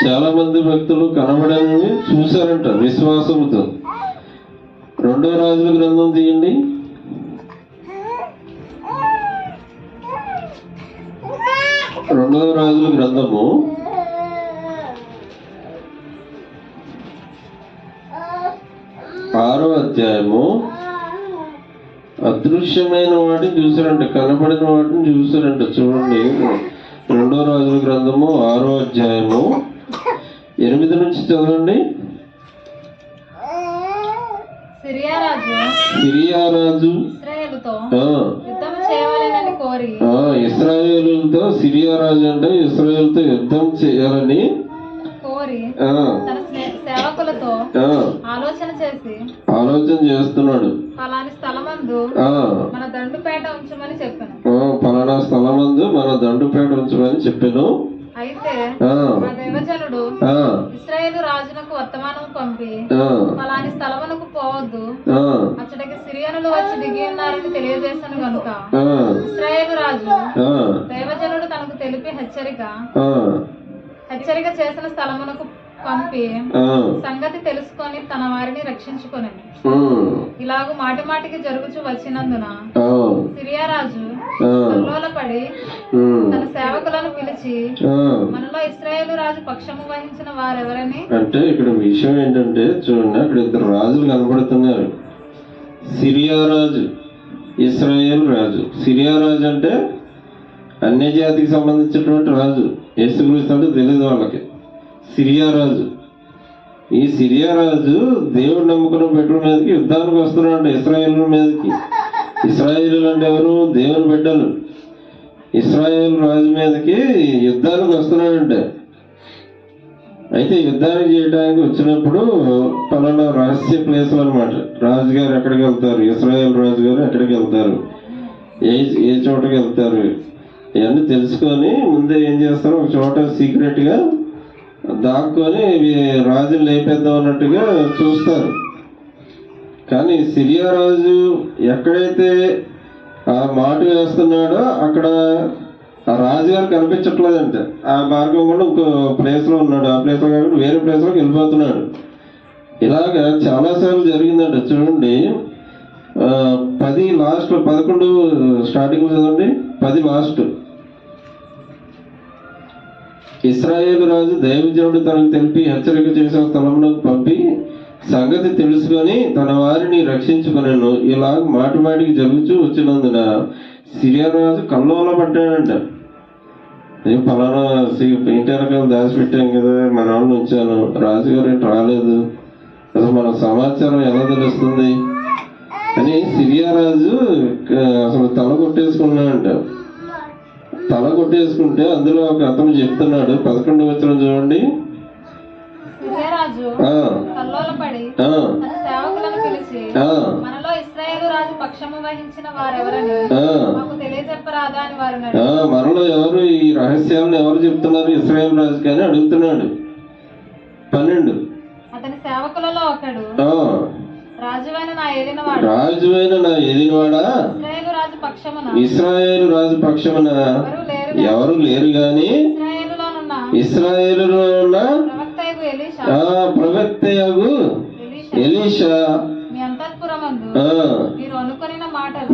చాలా మంది భక్తులు కనబడని చూశారంట విశ్వాసంతో. 2వ రాజుల గ్రంథం తీయండి. 2వ రాజుల గ్రంథము 6వ అధ్యాయము. అదృశ్యమైన వాటిని చూసారంట, కనబడిన వాటిని చూసారంట. చూడండి, 2వ రాజుల గ్రంథము 6వ అధ్యాయము 8 నుంచి చదవండి. సిరియా రాజు ఇశ్రాయేలుతో, సిరియా రాజు అంటే ఇశ్రాయేలుతో యుద్ధం చేయాలని ఆలోచన చేస్తున్నాడు. పలానా స్థలమందు మన దండుపేట ఉంచమని చెప్పాను. అయితే దేవజనుడు ఇశ్రాయేలు రాజునకు వర్తమానం పంపి పలాని స్థలమునకు పోవద్దు, అచ్చటికి సిరియనులు వచ్చి దిగి ఉన్నారని తెలియజేశాను గనుక ఇశ్రాయేలు రాజు దేవజనుడు తనకు తెలిపి హెచ్చరిక చేసిన స్థలమునకు పంపి సంగతి తెలుసుకొని తన వారిని రక్షించుకొని ఇలాగూ మాటి మాటికి జరుగుచూ వచ్చినందున సిరియా రాజు కల్లోలపడి తన సేవకులను పిలిచి మనలో ఇశ్రాయేలు రాజు పక్షము వహించిన వారెవరని. అంటే ఇక్కడ విషయం ఏంటంటే చూడండి, అక్కడ 2 రాజులు కనబడుతున్నారు. సిరియా రాజు, ఇశ్రాయేల్ రాజు. సిరియా రాజు అంటే అన్య జాతికి సంబంధించినటువంటి రాజు. యేసుక్రీస్తు అంటే తెలియదు వాళ్ళకి. సిరియా రాజు, ఈ సిరియా రాజు దేవుడు నమ్ముకున్న బిడ్డల మీదకి యుద్ధానికి వస్తున్నాడు. ఇశ్రాయేల్ మీదకి. ఇశ్రాయేలు అంటే ఎవరు? దేవుని బిడ్డలు. ఇశ్రాయేల్ రాజు మీదకి యుద్ధానికి వస్తున్నాడంటే, అయితే యుద్ధానికి చేయడానికి వచ్చినప్పుడు పలానా రహస్య ప్లేసులు అనమాట. రాజుగారు ఎక్కడికి వెళ్తారు, ఇశ్రాయేల్ రాజు గారు ఎక్కడికి వెళ్తారు, ఏ చోటకి వెళ్తారు, ఇవన్నీ తెలుసుకొని ముందే ఏం చేస్తారు, ఒక చోట సీక్రెట్గా దాక్కొని ఇవి రాజులు లేపేద్దాం అన్నట్టుగా చూస్తారు. కానీ సిరియా రాజు ఎక్కడైతే ఆ మాట వేస్తున్నాడో అక్కడ ఆ రాజుగారు కనిపించట్లేదంటే ఆ మార్గం కూడా ఇంకో ప్లేస్లో ఉన్నాడు. ఆ ప్లేస్లో కాకుండా వేరే ప్లేస్లోకి వెళ్ళిపోతున్నాడు. ఇలాగా చాలాసార్లు జరిగిందంట. చూడండి, 10 లాస్ట్ 11 స్టార్టింగ్ చదవండి. 10 లాస్ట్. ఇశ్రాయేలు రాజు దైవజనుడు తనకు తెలిపి హెచ్చరిక చేసిన స్థలంలోకి పంపి సంగతి తెలుసుకొని తన వారిని రక్షించుకొనెను. ఇలా మాటి మాటికి జరుగుతూ వచ్చినందున సిరియా రాజు కల్లోల పడ్డాడంట. నేను ఫలానా ఇంటి వెనకాల దాచిపెట్టాం కదా, మన వాళ్ళని ఉంచాను, రాజుగారు ఏంటి రాలేదు, అసలు మన సమాచారం ఎలా తెలుస్తుంది అని సిరియా రాజు అసలు తల కొట్టేసుకున్నాడంట. తల కొట్టేసుకుంటే అందులో ఒక అతను చెప్తున్నాడు. 11వ వచనం చూడండి. సిరియరాజు కల్లోలపడి తన సేవకులను పిలిచి, మనలో ఇశ్రాయేలు రాజు పక్షము వహించిన వారెవరని మాకు తెలియజెప్పరాదా అని వారిని అడిగాడు. మనలో ఎవరు ఈ రహస్యాలను ఎవరు చెప్తున్నారు ఇశ్రాయేలు రాజు కానీ అడుగుతున్నాడు. 12 అతని సేవకులలో ఒకడు, రాజువైన నా ఏలినవాడా, ఇశ్రాయేలు రాజు పక్షమున ఎవరు లేరు గాని ఇశ్రాయేలులో ఉన్న ప్రవక్తయగు ఎలీషా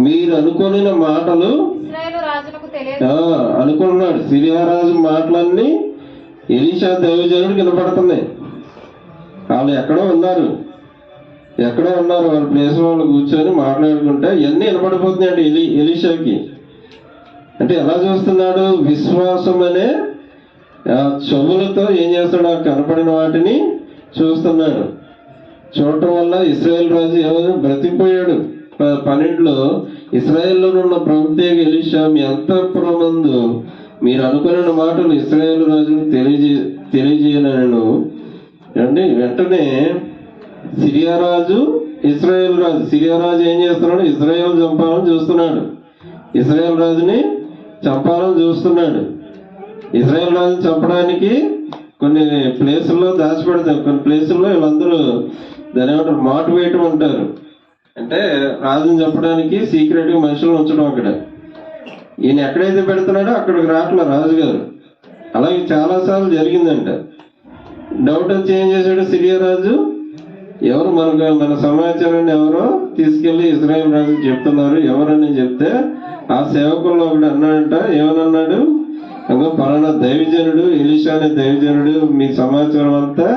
మీరు అనుకొనిన మాటలు అనుకున్నాడు. సిరియా రాజు మాటలన్నీ ఎలీషా దైవజనుడు వినపడుతున్నాయి. వాళ్ళు ఎక్కడో ఉన్నారు వాళ్ళ ప్లేస్ వాళ్ళు కూర్చొని మాట్లాడుకుంటే ఇవన్నీ వినపడిపోతున్నాయండి ఎలీషాకి. అంటే ఎలా చూస్తున్నాడు, విశ్వాసం అనే చెవులతో ఏం చేస్తాడు, కనపడిన వాటిని చూస్తున్నాడు. చూడటం వల్ల ఇశ్రాయేల్ రాజు ఎవరు బ్రతికిపోయాడు. 12లో ఇశ్రాయేల్లో ఉన్న ప్రవక్త ఎలీషా మీ అంతఃపురమందు మీరు అనుకున్న మాటలు ఇశ్రాయేల్ రాజును తెలియజేయనను అండి. వెంటనే సిరియా రాజు సిరియా రాజు ఏం చేస్తున్నాడు, ఇశ్రాయేల్ చంపాలని చూస్తున్నాడు. ఇశ్రాయేల్ రాజుని చంపాలని చూస్తున్నాడు. ఇశ్రాయేల్ రాజుని చంపడానికి కొన్ని ప్లేసుల్లో దాచిపెడతారు. కొన్ని ప్లేసుల్లో వీళ్ళందరూ దాని ఏమంటారు, మాట వేయటం అంటారు. అంటే రాజుని చంపడానికి సీక్రెట్గా మనుషులను ఉంచడం. అక్కడ ఈయన ఎక్కడైతే పెడుతున్నాడో అక్కడికి రావట్లే రాజుగారు. అలాగే చాలాసార్లు జరిగిందంట. డౌట్ వచ్చి ఏం చేశాడు సిరియా రాజు, ఎవరు మన సమాచారాన్ని ఎవరో తీసుకెళ్లి ఇశ్రాయేల్ రాజుకి చెప్తున్నారు. ఎవరని చెప్తే ఆ సేవకుల్లో ఒకటి అన్నాడంట. ఏమన్నాడు, ఇంకా పలానా దైవజనుడు ఎలీషా అనే దైవజనుడు మీ సమాచారం అంతా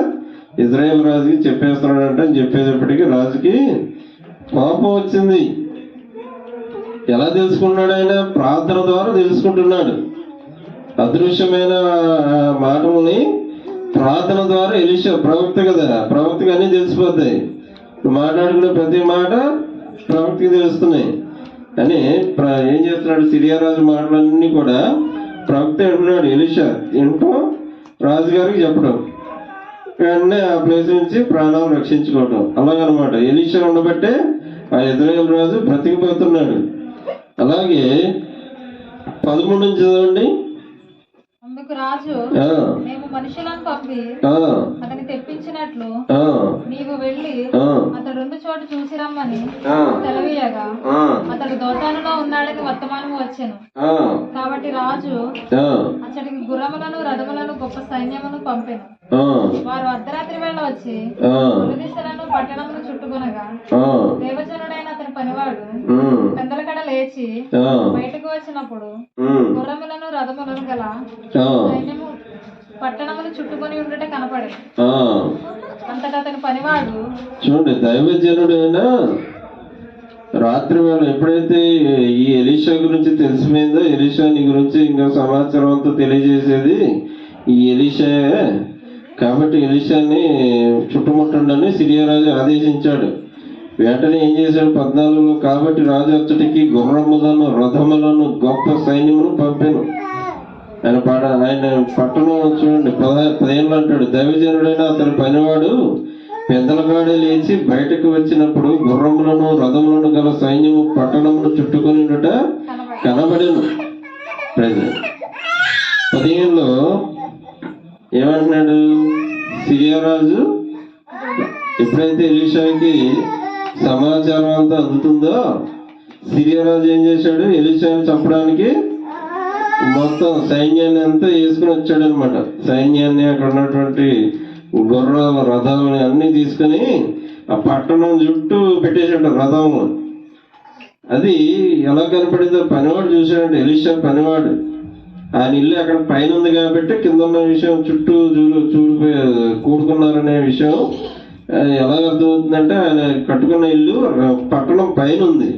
ఇశ్రాయేల్ రాజుకి చెప్పేస్తున్నాడంట అని చెప్పేటప్పటికీ రాజుకి కోపం వచ్చింది. ఎలా తెలుసుకున్నాడు, ఆయన ప్రార్థన ద్వారా తెలుసుకుంటున్నాడు. అదృశ్యమైన మాటల్ని ప్రార్థన ద్వారా ఎలీషా ప్రవక్త కదా, ప్రవక్తకి అన్నీ తెలిసిపోతాయి. మాట్లాడుకునే ప్రతి మాట ప్రవక్తకి తెలుస్తున్నాయి అని ఏం చేస్తున్నాడు, సిరియా రాజు మాటలన్నీ కూడా ప్రవక్త అంటున్నాడు. ఎలీషా ఏంటో రాజుగారికి చెప్పడం, వెంటనే ఆ ప్లేస్ నుంచి ప్రాణాలు రక్షించుకోవడం. అలాగనమాట ఎలీషా ఉండబట్టే ఆ ఇశ్రాయేలు రాజు బ్రతికిపోతున్నాడు. అలాగే 13 నుంచి చదవండి. అందుకు రాజు, మేము మనుషులను పంపి అతని తెప్పించినట్లు నీవు వెళ్ళి అతడు చోటు చూసి రమ్మని సెలవీయగా అతడు దోతానులో ఉన్నాడని వర్తమానము వచ్చెను. కాబట్టి రాజు అతడికి గుర్రములను రథములను గొప్ప సైన్యమును పంపెను. వారు అర్ధరాత్రి వేళ వచ్చి దిశలను పట్టణమును చుట్టుకొనగా దేవజనుడైన అతని పనివాడు పెందలకడ లేచి బయటకు వచ్చినప్పుడు గుర్రములను రథములను గల సైన్యము పట్టణమును చుట్టుకొని ఉండట కనపడే. అంతటా అతని పనివాడు, చూడండి, దైవజనుడైనా రాత్రి వేళ ఎప్పుడైతే ఈ ఎలీషా గురించి తెలిసిపోయిందో, ఎలీషా నీ గురించి ఇంకా సమాచారం అంతా తెలియజేసేది ఈ ఎలీషా కాబట్టి ఎలీషాని చుట్టుముట్టండి సిరియా రాజు ఆదేశించాడు. వెంటనే ఏం చేశాడు, 14లో కాబట్టి రాజు అచ్చటికి గుర్రములను రథములను గొప్ప సైన్యమును పంపాను. ఆయన పట్టణం చూడండి 15 అంటాడు, దైవజనుడైన అతని పనివాడు పెద్దలగాడే లేచి బయటకు వచ్చినప్పుడు గుర్రములను రథములను గల సైన్యము పట్టణమును చుట్టుకొని కనబడేను. 15లో ఏమంటున్నాడు? సిరియా రాజు ఎప్పుడైతే ఎలీషాకి సమాచారం అంతా అందుతుందో, సిరియా రాజు ఏం చేశాడు? ఎలీషాని చంపడానికి మొత్తం సైన్యాన్ని అంతా వేసుకుని వచ్చాడు అనమాట. సైన్యాన్ని, అక్కడ ఉన్నటువంటి గుర్రాలు, రథాలని అన్ని తీసుకుని ఆ పట్టణం చుట్టూ పెట్టేసాడు రథం. అది ఎలా కనపడిందో పనివాడు చూశాడంటే, ఎలీషా పనివాడు. ఆయన ఇల్లు అక్కడ పైన ఉంది కాబట్టి కింద ఉన్న విషయం చుట్టూ కూడుకున్నారనే విషయం ఎలా అర్థమవుతుందంటే, ఆయన కట్టుకున్న ఇల్లు పట్టణం పైన ఉంది.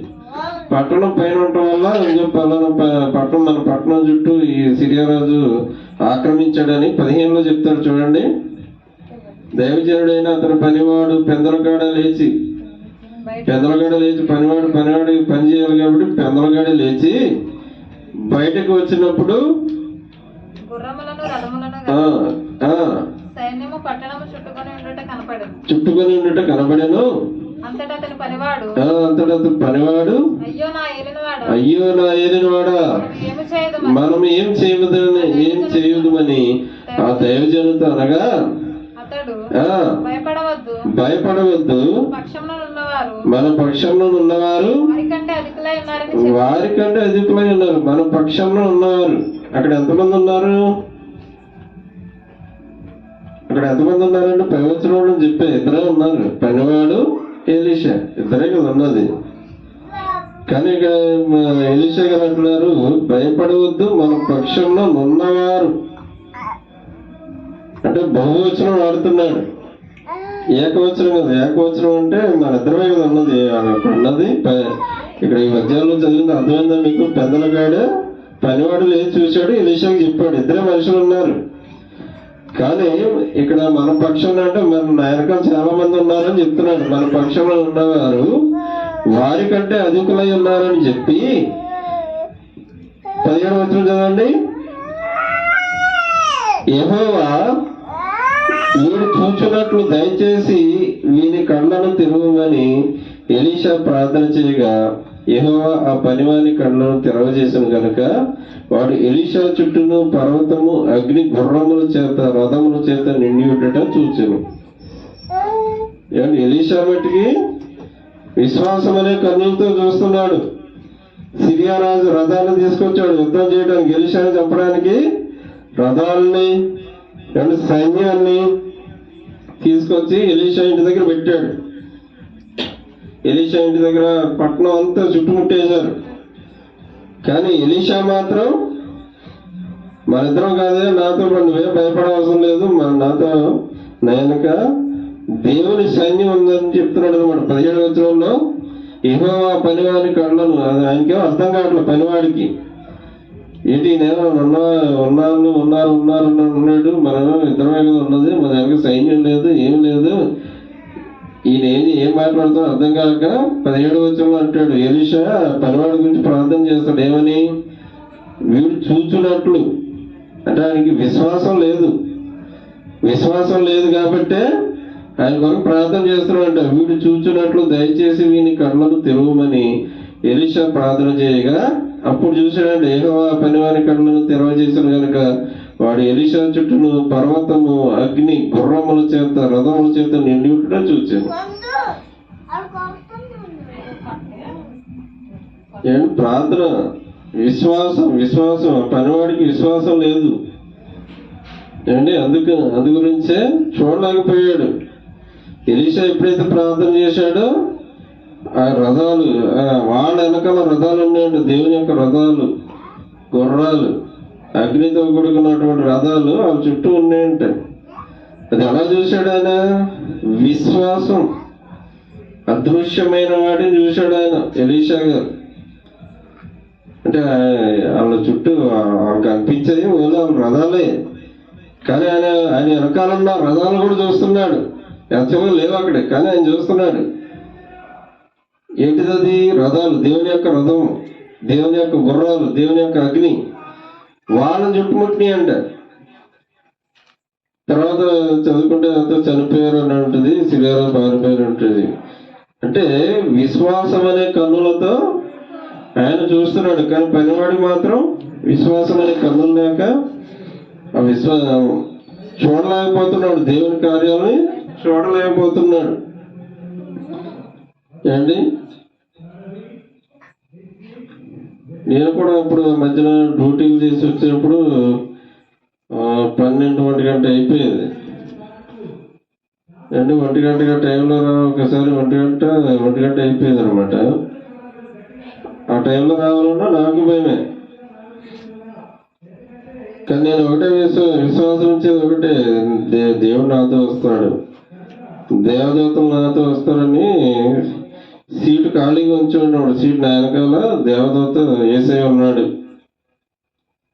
పట్టణం పైన ఉండటం వల్ల పట్టణం, మన పట్టణం చుట్టూ ఈ సిరియా రాజు ఆక్రమించాడని 15లో చెప్తాడు చూడండి. దైవజనుడైన అతని పనివాడు పెందలగాడ లేచి పనివాడికి పని చేయాలి కాబట్టి పెందలగాడ లేచి బయటకు వచ్చినప్పుడు చుట్టుకొని ఉండట కనబడెను. అంతటా అతని పనివాడు అయ్యో నా ఏలినవాడా, మనం ఏం చేయుదుమని ఆ దైవజనుతో అనగా, భయపడవద్దు, మన పక్షంలో ఉన్నవారు వారికంటే అధికులై ఉన్నారు. మన పక్షంలో ఉన్నవారు అక్కడ ఎంతమంది ఉన్నారు? అక్కడ ఎంతమంది ఉన్నారంటే ప్రవచనంలో చెప్పే ఇద్దరే ఉన్నారు, పనివాడు ఎలీషా, ఇద్దరే కదా ఉన్నది. కానీ ఇక్కడ ఎలీషా గారు అంటున్నారు, భయపడవద్దు, మన పక్షంలో ఉన్నవారు. అంటే బహువచనం వాడుతున్నాడు, ఏకవచనం కదా. ఏకవచనం అంటే మన ఇద్దరమే కదా ఉన్నది. ఉన్నది ఇక్కడ ఈ మధ్యాహ్నంలో చదివింది అర్థమైందా మీకు? పెద్దలగాడు పనివాడు లేచి చూశాడు, ఎలీషాకి చెప్పాడు, ఇద్దరే మనుషులు ఉన్నారు. కానీ ఇక్కడ మన పక్షంలో అంటే మన వెనకాల చాలా మంది ఉన్నారని చెప్తున్నాడు. మన పక్షంలో ఉన్నవారు వారికంటే అధికులై ఉన్నారని చెప్పి 17వ వచనం చదవండి. యెహోవా వీడు చూచున్నట్లు దయచేసి వీని కళ్ళను తెరవమని ఎలీషా ప్రార్థన చేయగా, యెహోవా ఆ పనివాని కళ్ళను తెరవజేసాను గనుక వాడు ఎలీషా చుట్టూను పర్వతము, అగ్ని, గుర్రముల చేత, రథముల చేత నిండి ఉండట చూచెను. ఎలీషా మట్టికి విశ్వాసం అనే కన్నులతో చూస్తున్నాడు. సిరియా రాజు రథాలను తీసుకొచ్చాడు యుద్ధం చేయడానికి, ఎలీషాని చంపడానికి రథాలని, సైన్యాన్ని తీసుకొచ్చి ఎలీషా ఇంటి దగ్గర పెట్టాడు. ఎలీషా ఇంటి దగ్గర పట్టణం అంతా చుట్టుముట్టేశారు. కానీ ఎలీషా మాత్రం, మన ఇద్దరం కాదే, నాతో నువ్వే భయపడవలసిన లేదు, నాతో నేనక దేవుని సైన్యం ఉందని చెప్తున్నాడు అనమాట. 17వ వచనంలో యెహోవా పనివాని కళ్ళను, అది ఆయనకేమో అర్థం కావట్లేదు పనివాడికి. ఏంటి నేను ఉన్నాడు, మనం ఇద్దరమే కదా ఉన్నది, మన దగ్గర సైన్యం లేదు, ఏం లేదు, ఈయన ఏం మాట్లాడుతాడో అర్థం కాక 17వ వచనంలో అంటాడు, ఎలీషా పనివాడి గురించి ప్రార్థన చేస్తాడు. ఏమని? వీడు చూచున్నట్లు. అంటే ఆయనకి విశ్వాసం లేదు కాబట్టే ఆయన కొరకు ప్రార్థన చేస్తున్నాడంట. వీడు చూచున్నట్లు దయచేసి వీని కళ్ళను తెరవమని ఎలీషా ప్రార్థన చేయగా, అప్పుడు చూశాడంటే యెహోవా పనివాని కళ్ళను తెరవజేసాను కనుక వాడు ఎలీషా చుట్టూను పర్వతము, అగ్ని, గుర్రముల చేత, రథముల చేత నిండి ఉండటం చూచాను. ప్రార్థన, విశ్వాసం పనివాడికి విశ్వాసం లేదు ఏమండి. అందు గురించే చూడలేకపోయాడు. ఎలీషా ఎప్పుడైతే ప్రార్థన చేశాడో ఆ రథాలు, వాళ్ళ వెనకాల రథాలు ఉన్నాయండి, దేవుని యొక్క రథాలు, గుర్రాలు, అగ్నితో కూడుకున్నటువంటి రథాలు వాళ్ళ చుట్టూ ఉన్నాయంట. అది ఎలా చూశాడు ఆయన? విశ్వాసం, అదృశ్యమైన వాటిని చూశాడు ఆయన ఎలీషా గారు. అంటే వాళ్ళ చుట్టూ వాళ్ళకి అనిపించేది ఓన్లీ వాళ్ళ రథాలే, కానీ ఆయన వెనకాలన్న రథాలు కూడా చూస్తున్నాడు. యాక్చువల్గా లేవు అక్కడే, కానీ ఆయన చూస్తున్నాడు. ఏంటిది? రథాలు, దేవుని యొక్క రథం, దేవుని యొక్క గుర్రాలు, దేవుని యొక్క అగ్ని, వాళ్ళని చుట్టుముట్టినాయి అంట. తర్వాత చదువుకుంటే అంతా చనిపోయారు అని ఉంటుంది, సిరియా పారిపోయారు ఉంటుంది. అంటే విశ్వాసం అనే కన్నులతో ఆయన చూస్తున్నాడు, కానీ పనివాడికి మాత్రం విశ్వాసం అనే కన్నులు లేక ఆ చూడలేకపోతున్నాడు, దేవుని కార్యాలని చూడలేకపోతున్నాడు ఏంటి. నేను కూడా ఇప్పుడు మధ్యన డ్యూటీలు చేసి వచ్చేటప్పుడు 12 గంట అయిపోయేది అంటే 1 గంటగా టైంలో ఒకసారి 1 గంట అయిపోయేది అనమాట. ఆ టైంలో రావాలన్నా నాకు భయమే. కానీ నేను ఒకటే విశ్వాసం ఇచ్చేది ఒకటే, దేవుడు నాతో వస్తాడు, దేవదూతలు నాతో వస్తారని. సీటు ఖాళీగా ఉంచి ఉన్నాడు, సీట్ నా వెనకాల దేవదూత యేసయ్య ఉన్నాడు,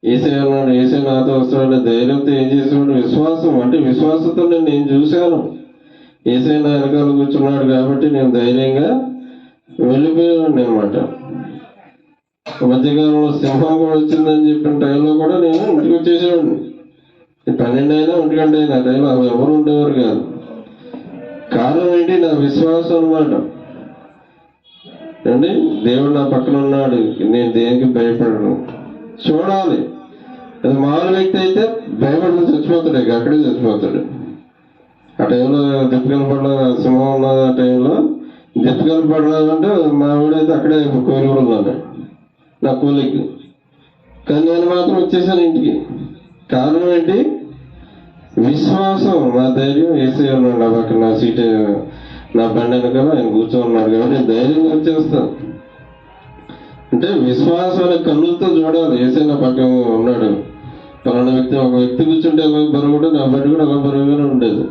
యేసయ్య నాతో వస్తాడని ధైర్యంతో ఏం చేసేవాడు, విశ్వాసం అంటే విశ్వాసంతో నేను చూశాను యేసయ్య నా వెనకాల కూర్చున్నాడు కాబట్టి నేను ధైర్యంగా వెళ్ళిపోయేవాడిని అనమాట. మధ్యకాలంలో సింహం కూడా వచ్చిందని చెప్పిన టైంలో కూడా నేను ఇంటికి వచ్చేసేవాడిని. 12 అయినా 1 గంట అయినా ఆ టైంలో ఎవరు ఉండేవారు కాదు. కారణం ఏంటి, నా విశ్వాసం అనమాట అండి. దేవుడు నా పక్కన ఉన్నాడు, నేను దేనికి భయపడను. చూడాలి. అది మామూలు వ్యక్తి అయితే భయపడిన చచ్చిపోతాడు, అక్కడే చచ్చిపోతాడు. ఆ టైంలో దిప్పకలపడ సింహం ఉన్న టైంలో దిప్పకలపడాలంటే మా ఊడైతే అక్కడే కోరికలున్నాను నా కూలికి. కానీ నేను మాత్రం వచ్చేసాను ఇంటికి. కారణం ఏంటి, విశ్వాసం. నా ధైర్యం యేసయ్య ఉన్నాడు నా పక్కన, నా సీటు నా బండి వెనకాల ఆయన కూర్చోన్నాడు కాబట్టి నేను ధైర్యంగా వచ్చేస్తాను. అంటే విశ్వాసం అనే కన్నులతో చూడాలి. యేసయ్య నా పక్కన ఉన్నాడు, పలానా వ్యక్తి, ఒక వ్యక్తి కూర్చుంటే ఎలా బరువు కూడా నా బండి కూడా అలా బరువుగానే ఉండేది.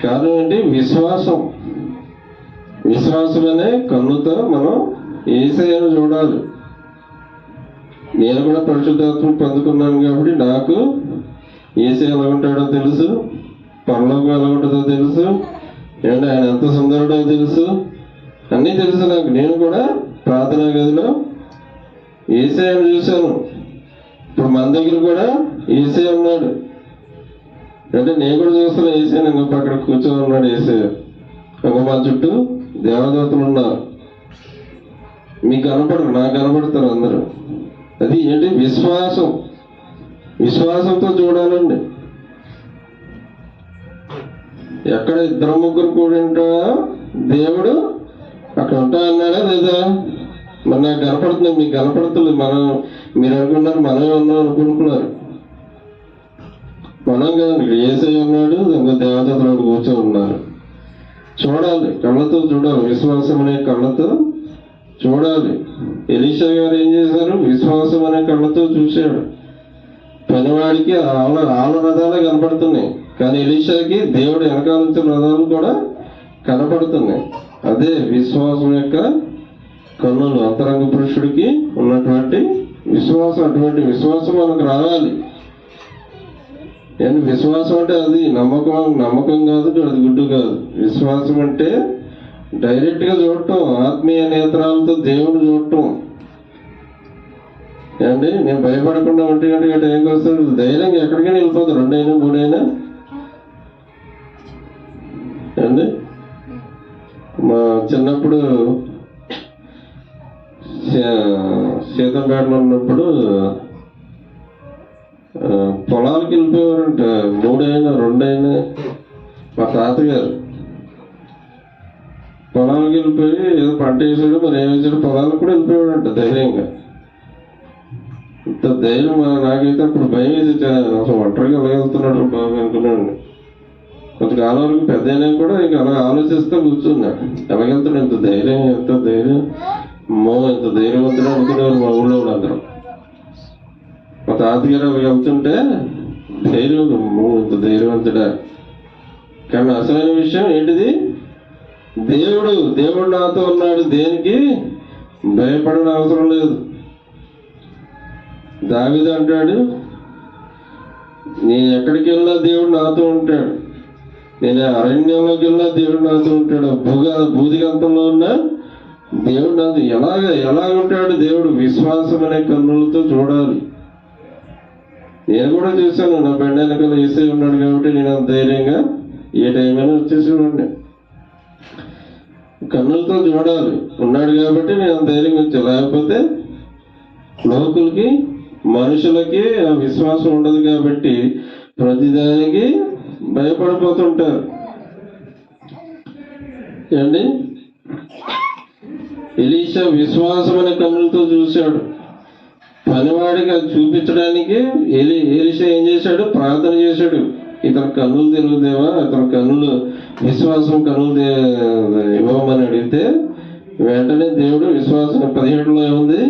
కారణం ఏంటి, విశ్వాసం. విశ్వాసం అనే కన్నుతో మనం యేసయ్యను చూడాలి. నేను కూడా పరిశుద్ధాత్మ పొందుకున్నాను కాబట్టి నాకు యేసయ్య ఎలా ఉంటాడో తెలుసు, పరలోకం ఎలా ఉంటుందో తెలుసు, ఏమంటే ఆయన ఎంత సుందరుడో తెలుసు, అన్నీ తెలుసు నాకు. నేను కూడా ప్రార్థనా గదిలో యేసయ్యను చూశాను. ఇప్పుడు మన దగ్గర కూడా యేసయ్య ఉన్నాడు అంటే నేను కూడా చూస్తున్నా యేసయ్య. ఇంకొక అక్కడ కూర్చొని ఉన్నాడు యేసయ్య. ఇంకో మా చుట్టూ దేవదూతలు ఉన్నారు. మీకు కనపడరు, నాకు కనపడతారు అందరూ. అది ఏంటి, విశ్వాసం. విశ్వాసంతో చూడాలండి. ఎక్కడ 2-3 కూడి ఉంటాడో దేవుడు అక్కడ ఉంటా అన్నాడా లేదా? మరి నాకు కనపడుతుంది, మీకు కనపడుతుంది. మీరు అనుకున్నారు మనమే ఉన్నాం అనుకుంటున్నారు. మనం కదండి, ఇక్కడ యేసయ్య ఉన్నాడు, ఇంకా దేవదూతలు కూర్చొని ఉన్నారు. చూడాలి, కళ్ళతో చూడాలి. విశ్వాసం అనే కళ్ళతో చూడాలి. ఎలీషా గారు ఏం చేశారు, విశ్వాసం అనే కళ్ళతో చూశాడు. పనివాడికి ఆళ్ళ రథాలే కనపడుతున్నాయి, కానీ ఎలీషాకి దేవుడు వెనకాల రథాలు కూడా కనపడుతున్నాయి. అదే విశ్వాసం యొక్క కన్నులు. అంతరంగ పురుషుడికి ఉన్నటువంటి విశ్వాసం. అటువంటి విశ్వాసం మనకు రావాలి. విశ్వాసం అంటే అది నమ్మకం కాదు, అది గుడ్డు కాదు. విశ్వాసం అంటే డైరెక్ట్ గా చూడటం, ఆత్మీయ నేత్రాలతో దేవుడు చూడటం. ఏమండి, నేను భయపడకుండా 1 గంట టైంకి వస్తాడు, ధైర్యంగా ఎక్కడికైనా వెళ్ళిపోతాడు. 2 అయినా 3 అయినా. ఏమండి, మా చిన్నప్పుడు సీతంపేటలో ఉన్నప్పుడు పొలాలకు వెళ్ళిపోయేవారంట. 3 అయినా 2 అయినా. మా తాతగారు పొలాలకు వెళ్ళిపోయి ఏదో పంట వేసాడు, మరి ఏం వేసాడు, పొలాలకు కూడా వెళ్ళిపోయాడంట ధైర్యంగా. ఇంత ధైర్యం నాకైతే అప్పుడు భయం వేసి అసలు ఒంటరిగా వెళ్ళగలుగుతున్నాడు బాబు అనుకున్నాడు. కొంతకాలం వరకు పెద్ద అయినా కూడా ఇంకా అలా ఆలోచిస్తూ కూర్చున్నా, ఎలాగెళ్తాడు, ఎంత ధైర్యం ఎంత ధైర్యవంతుడు అనుకునేవారు మా ఊళ్ళో అందరం. మా తాతగారు అలా వెళ్తుంటే ధైర్యం, ఇంత ధైర్యవంతుడా. కానీ అసలైన విషయం ఏంటిది, దేవుడు నాతో ఉన్నాడు, దేనికి భయపడని అవసరం లేదు. దావీదు అంటాడు, నేను ఎక్కడికి వెళ్ళినా దేవుడు నాతో ఉంటాడు, నేను అరణ్యంలోకి వెళ్ళినా దేవుడు నాతో ఉంటాడు, భూదిగంతంలో ఉన్న దేవుడు నాతో. ఎలాగ ఉంటాడు దేవుడు, విశ్వాసం అనే కన్నులతో చూడాలి. నేను కూడా చూశాను, నా బండి వెనకాల యేసయ్య ఉన్నాడు కాబట్టి నేను ధైర్యంగా ఏ టైం అయినా వచ్చేసేవాడిని. కన్నులతో చూడాలి, ఉన్నాడు కాబట్టి నేను ధైర్యంగా వచ్చాను. లేకపోతే లోకులకి మనుషులకి ఆ విశ్వాసం ఉండదు కాబట్టి ప్రతిదానికి భయపడిపోతుంటారు. ఏమండి, ఎలీషా విశ్వాసం అనే కన్నులతో చూశాడు. పనివాడికి అది చూపించడానికి ఎలీషా ఏం చేశాడు? ప్రార్థన చేశాడు. ఇతని కన్నులు తిరుగుదేవా, ఇతని కన్నులు విశ్వాసం కన్నులు ఇవ్వమని అడిగితే వెంటనే దేవుడు విశ్వాసం 17లో ఏముంది?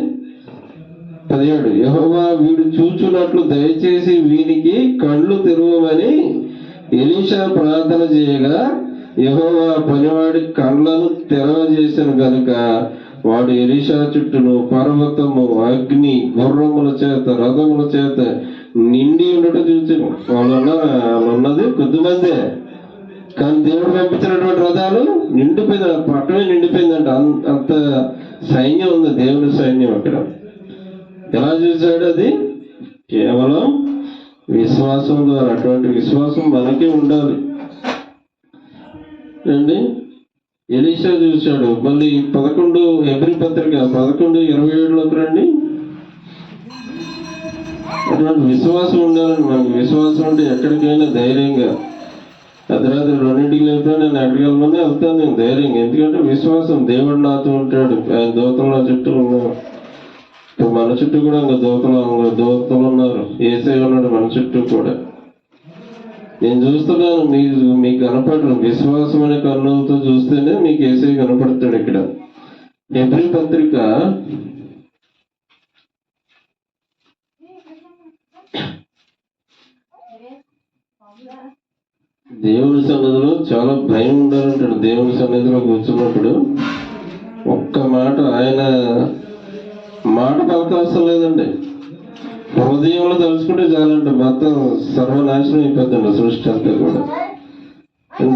17 యెహోవా వీడు చూచున్నట్లు దయచేసి వీనికి కళ్ళు తెరవమని ఎలీషా ప్రార్థన చేయగా యెహోవా పనివాడి కళ్ళను తెరవజేసిన గనుక వాడు ఎలీషా చుట్టూను పర్వతము, అగ్ని, గుర్రముల చేత, రథముల చేత నిండి ఉండటం చూసాను. వాళ్ళు ఉన్నది కొద్దిమందే, కానీ దేవుడు పంపించినటువంటి రథాలు నిండిపోయింది, పట్టణమే నిండిపోయిందంట. అంత సైన్యం ఉంది, దేవుని సైన్యం అక్కడ. ఎలా చూశాడు? అది కేవలం విశ్వాసం ద్వారా. అటువంటి విశ్వాసం మనకే ఉండాలి అండి. ఎలీషా చూశాడు. మళ్ళీ 11 హెబ్రీ పత్రిక 11:27లోకి రండి. అటువంటి విశ్వాసం ఉండాలండి మనకు. విశ్వాసం ఉంటే ఎక్కడికైనా ధైర్యంగా, అర్ధరాత్రి 2ంటికి లేకపోతే నేను ఎక్కడికి వెళ్ళమని వెళ్తాను నేను ధైర్యంగా. ఎందుకంటే విశ్వాసం, దేవుడు నాతో ఉంటాడు, ఆయన దూతలు నా చుట్టూ ఉన్నారు. ఇప్పుడు మన చుట్టూ కూడా ఇంకా దూతలు ఉన్నారు, యేసయ్య ఉన్నాడు మన చుట్టూ కూడా. నేను చూస్తున్నాను, మీకు కనపడరు. విశ్వాసం అనే కన్నులతో చూస్తేనే మీకు యేసయ్య కనపడతాడు. ఇక్కడ హెబ్రీ పత్రిక 10 దేవుని సన్నిధిలో చాలా భయం ఉండాలంటాడు. దేవుని సన్నిధిలో కూర్చున్నప్పుడు ఒక్క మాట, ఆయన మాట పలకవసరం లేదండి. హృదయంలో తలుచుకుంటే చాలంటే మొత్తం సర్వనాశనం అయిపోతుంది సృష్టి అంతా కూడా.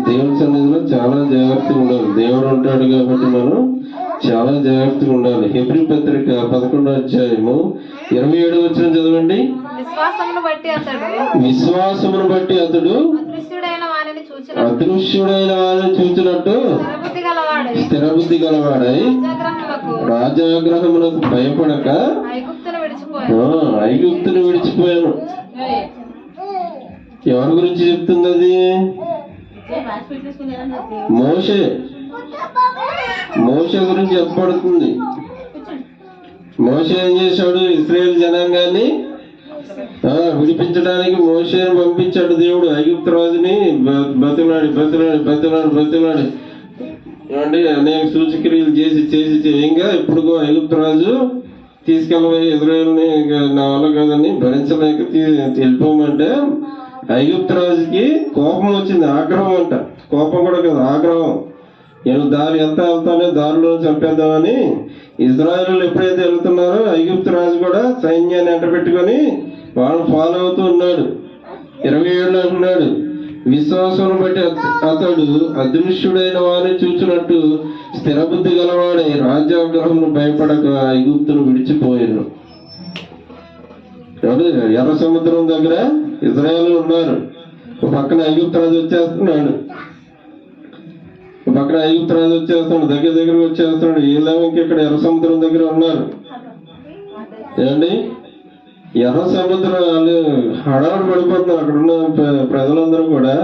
దేవుని సన్నిధిలో చాలా జాగ్రత్తగా ఉండాలి. దేవుడు ఉంటాడు కాబట్టి మనం చాలా జాగ్రత్తగా ఉండాలి. హెబ్రీ పత్రిక 11వ అధ్యాయము 27వ వచనం చదవండి. విశ్వాసమును బట్టి అతడు అదృశ్యుడైన వారిని చూచినట్టు స్థిరబుద్ధి గలవాడై రాజాగ్రహములకు భయపడక ఐగుప్తును విడిచిపోయాను. ఎవరి గురించి చెప్తుంది అది? మోషే గురించి చెప్పబడుతుంది. మోషే ఏం చేశాడు? ఇశ్రాయేల్ జనాంగాన్ని విడిపించడానికి మోషేను పంపించాడు దేవుడు. ఐగుప్తు రాజుని బతిలాడి ఏమండి అనేక సూచక్రియలు చేసి ఇంకా ఇప్పుడుగో ఐగుప్తు రాజు తీసుకెళ్ళబోయి ఇజ్రాయేల్ని నా వల్ల కాదని భరించలేక వెళ్ళిపోమంటే ఐగుప్తు రాజుకి కోపం వచ్చింది. ఆగ్రహం అంట, కోపం కూడా కదా, ఆగ్రహం. నేను దారి వెళ్తానే దారిలో చంపేద్దామని ఇజ్రాయేలు ఎప్పుడైతే వెళ్తున్నారో ఐగుప్తు రాజు కూడా సైన్యాన్ని ఎంట పెట్టుకొని వాళ్ళు ఫాలో అవుతూ ఉన్నాడు. 27లో అంటున్నాడు, విశ్వాసం బట్టి అతడు అదృశ్యుడైన వారిని చూచినట్టు స్థిరబుద్ధి గలవాడై రాజ్యాగ్రహమును భయపడక ఐగుప్తును విడిచిపోయాను. ఎర్ర సముద్రం దగ్గర ఇజ్రాయేలు ఉన్నారు. ఒక పక్కన ఐగుప్తు రాజు వచ్చేస్తున్నాడు, దగ్గరికి వచ్చేస్తున్నాడు. వీళ్ళేమో ఇంకెక్కడ ఎర్ర సముద్రం దగ్గర ఉన్నారు. ఏమండి, ఎర్ర సముద్రం వాళ్ళు హడావుడు పడిపోతున్నారు. అక్కడ ఉన్న ప్రజలందరూ కూడా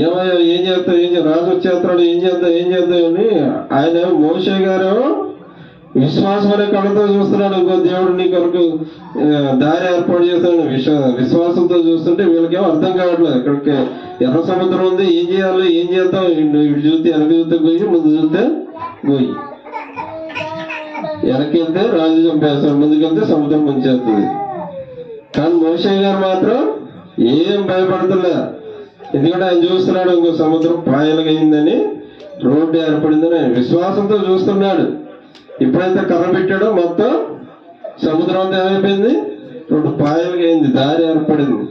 ఏమయ్యా ఏం చేస్తావు, రాజు వచ్చేస్తున్నాడు, ఏం చేద్దాం అని. ఆయన మోషే గారేమో విశ్వాసం అనే కళ్ళతో చూస్తున్నాడు. ఇంకో దేవుడు నీ కొరకు దారి ఏర్పాటు చేస్తాడు. విశ్వాసంతో చూస్తుంటే వీళ్ళకేమో అర్థం కావట్లేదు. ఇక్కడికి ఎర్ర సముద్రం ఉంది, ఏం చేద్దాం, ఇటు చూస్తే వెనక చూస్తే గొయ్యి, ముందు చూస్తే గొయ్యి. వెనకెళ్తే రాజు చంపేస్తాడు, ముందుకెళ్తే సముద్రం ముంచేస్తుంది. కానీ మోషే గారు మాత్రం ఏం భయపడతలే. ఎందుకంటే ఆయన చూస్తున్నాడు, ఇంకో సముద్రం పాయలుగా అయిందని, రోడ్డు ఏర్పడిందని ఆయన విశ్వాసంతో చూస్తున్నాడు. ఎప్పుడైతే కర్ర పెట్టాడో మొత్తం సముద్రం అంతా ఏమైపోయింది? 2 పాయలుగా అయింది, దారి ఏర్పడింది.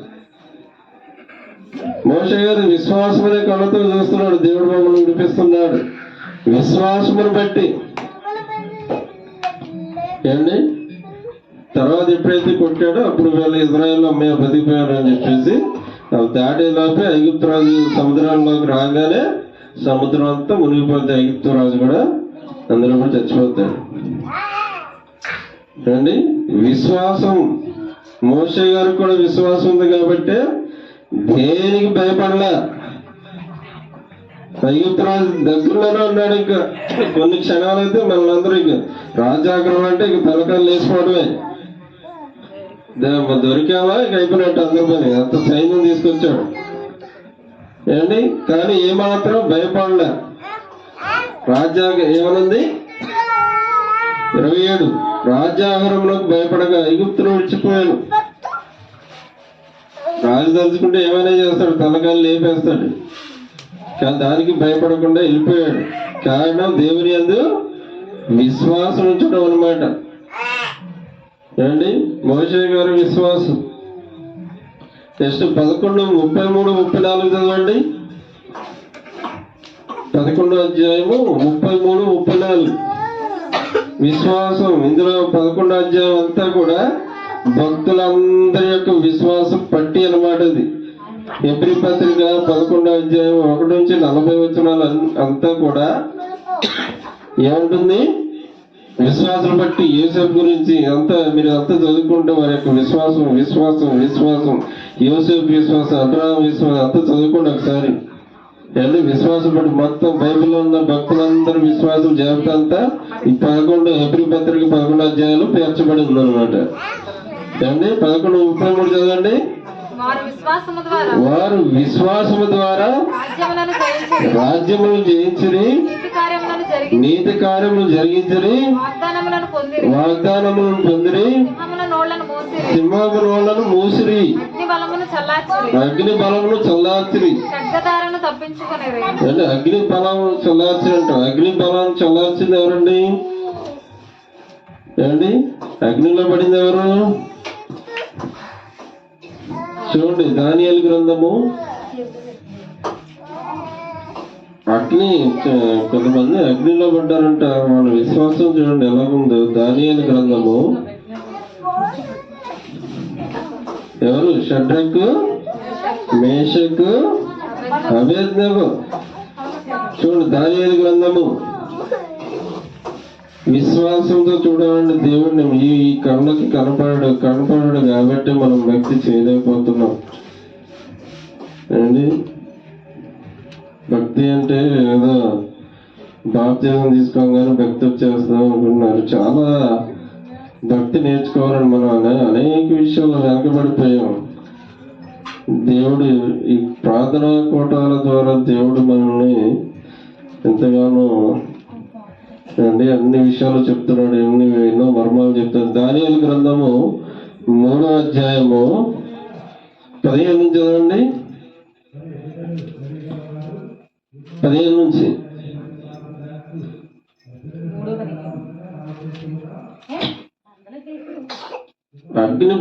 మోషే గారు విశ్వాసమనే కళ్ళతో చూస్తున్నాడు. దేవుడు మమ్మల్ని విడిపిస్తున్నాడు విశ్వాసమును బట్టి. ఏండి, తర్వాత ఎప్పుడైతే కొట్టాడో అప్పుడు వీళ్ళు ఇజ్రాయేల్ అమ్మాయి బతికిపోయాడు అని చెప్పేసి వాళ్ళు దాటేలోపే ఐగుప్తు రాజు సముద్రంలోకి రాగానే సముద్రం అంతా మునిగిపోతే ఐగుప్తు రాజు కూడా అందరూ కూడా చచ్చిపోతాడు. అండి, విశ్వాసం మోషే గారికి కూడా విశ్వాసం ఉంది కాబట్టి దేనికి భయపడలే. ఐగుప్తు రాజు దగ్గరలోనే ఉన్నాడు. ఇంకా కొన్ని క్షణాలైతే మనందరూ ఇక రాజాగ్రహం అంటే ఇక తలకాయలు లేచిపోవడమే. దొరికావా ఇక అయిపోయినట్టు అందరి పని. అంత సైన్యం తీసుకొచ్చాడు ఏంటి, కానీ ఏమాత్రం భయపడలే. ఏమనుంది 27, రాజ్యాహారంలోకి భయపడక ఐగుప్తును విడిచిపోయాను. రాజు తలుచుకుంటే ఏమైనా చేస్తాడు, తలకాయలు లేపేస్తాడు. కానీ దానికి భయపడకుండా వెళ్ళిపోయాడు. కారణం దేవుని యందు విశ్వాసం ఉంచడం అన్నమాట. ఏమండి, మోషే గారి విశ్వాసం. నెక్స్ట్ 11:33-34 చదవండి. 11వ అధ్యాయము 33-34 విశ్వాసం. ఇందులో 11వ అధ్యాయం అంతా కూడా భక్తులందరి యొక్క విశ్వాసం పట్టి అన్నమాట. ఇది హెబ్రీ పత్రిక 11వ అధ్యాయం 1-40 వచనాలు అంతా కూడా ఏముంటుంది, విశ్వాసం బట్టి యోసేపు గురించి అంతా మీరు అంతా చదువుకుంటే వారి యొక్క విశ్వాసం విశ్వాసం విశ్వాసం యోసేపు విశ్వాసం, అబ్రహాం విశ్వాసం అంతా చదువుకోండి ఒకసారి. అంటే విశ్వాసం బట్టి మొత్తం బైబిల్లో ఉన్న భక్తులందరూ విశ్వాసం జాబితా అంతా ఈ 11 హెబ్రీ పత్రిక 11 అధ్యాయాలు పేర్చబడి ఉందన్నమాట. ఏమండి 11:33 చదవండి. వారు విశ్వాసము ద్వారా రాజ్యములను జయించిరి, నీతి కార్యములు జరిగించిరి, వాగ్దానములను పొందిరి, సింహపు నోళ్లను మూసిరి, అగ్ని బలమును చల్లార్చిరి. అంటే అగ్ని బలం చల్లార్చినట్టు. అగ్ని బలం చల్లార్చింది ఎవరండి? ఏమండి, అగ్నిలో పడింది ఎవరు? చూడండి, దానియేలు గ్రంథము. కొంతమంది అగ్నిలో పడ్డారంట. వాళ్ళ విశ్వాసం చూడండి ఎలాగుందో. దానియేలు గ్రంథము. ఎవరు? షడ్రకు, మేషకు, అబేద్నెగో. చూడండి దానియేలు గ్రంథము. విశ్వాసంతో చూడాలండి దేవుడిని. ఈ కళ్ళకి కనపడడు కాబట్టి మనం భక్తి చేయలేకపోతున్నాం. ఏంటి భక్తి అంటే ఏదో బాప్తిజం తీసుకోగానే భక్తి వచ్చేస్తాం అనుకున్నారు. చాలా భక్తి నేర్చుకోవాలని మనం అనేక విషయాలు వెనకబడిపోయాం. దేవుడు ఈ ప్రార్థనా కోటాల ద్వారా దేవుడు మనల్ని ఎంతగానో అన్ని విషయాలు చెప్తున్నాడు. ఎన్నో మర్మాలు చెప్తున్నాడు. దానియేలు గ్రంథము 3వ అధ్యాయము 15 నుంచి చదవండి. 15 నుంచి. అగ్నిని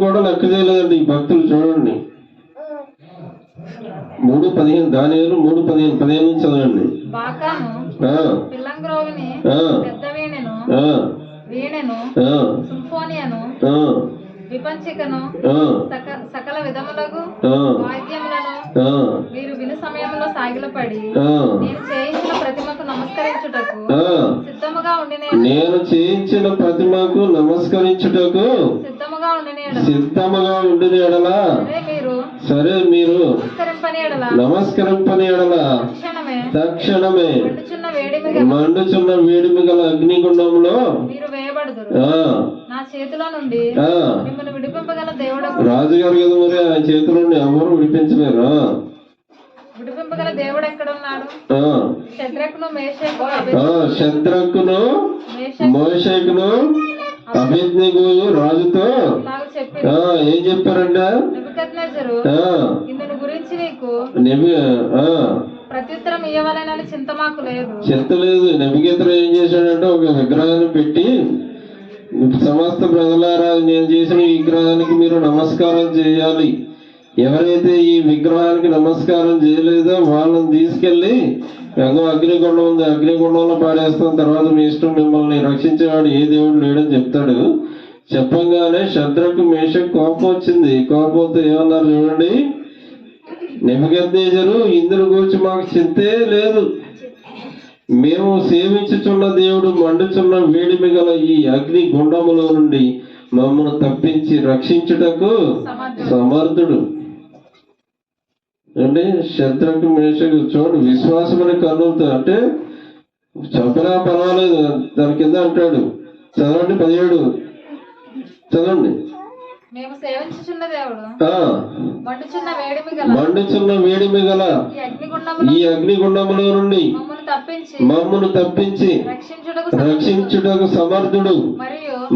కూడా లెక్క చేయలేదండి ఈ భక్తులు. చూడండి 3:15 దానియేలు 3:15 నుంచి చదవండి. విపంచికను సకల విధములకు వాద్యములను మీరు విను సమయంలో సాగిలపడి నేను చేయించిన ప్రతిమకు నమస్కరించుటకు సిద్ధముగా ఉండిన ఎడల సరే మీరు నమస్కరింపని ఎడల తక్షణమే మండుచున్న వేడిమి గల అగ్నిగుండంలో నా చేతిలో నుండి మిమ్మల్ని విడిపింపగల దేవుడు. రాజుగారు కదా మరి, ఆయన చేతిలో నుండి ఎవరు విడిపించలేరు. విడిపింపగల దేవుడు ఎక్కడ ఉన్నాడు? శద్రకును మోషేకును అబేద్నెగో రాజుతో ఏం చెప్పారంట? ఇందుని గురించి నీకు ప్రత్యుత్తరం ఇవ్వాలని చింత మాకు లేదు. చింత లేదు. నెబుకద్నెజరు ఏం చేశాడంటే ఒక విగ్రహాన్ని పెట్టి, సమస్త ప్రజలారా నేను చేసిన ఈ విగ్రహానికి మీరు నమస్కారం చేయాలి. ఎవరైతే ఈ విగ్రహానికి నమస్కారం చేయలేదో వాళ్ళని తీసుకెళ్లి అగ్నిగుండం ఉంది, అగ్నిగుండంలో పాడేస్తాం, తర్వాత మీ ఇష్టం, మిమ్మల్ని రక్షించేవాడు ఏ దేవుడు లేడని చెప్తాడు. చెప్పంగానే శద్రకు మేషకు కోపం వచ్చింది. కోపంతో ఏమన్నారు చూడండి, నెబుకద్నెజరు ఇందుని గురించి మాకు చింతే లేదు. మేము సేవించుచున్న దేవుడు మండుచున్న వేడిమి గల ఈ అగ్ని గుండములో నుండి మమ్మను తప్పించి రక్షించుటకు సమర్థుడు. సమర్థుడు. అంటే శత్రుకు మేషకు చూడండి, విశ్వాసమని కన్నులతో అంటే చంపినా పర్వాలేదు, దాని కింద అంటాడు. చదవండి 17 చదవండి. మేము సేవించుచున్న దేవుడు ఆ, మండుచున్న వేడిమి గల మండుచున్న వేడిమి గల ఈ అగ్నిగుండమును ఈ అగ్నిగుండములో నుండి మమ్మను తప్పించి రక్షించుటకు రక్షించుటకు సమర్థుడు.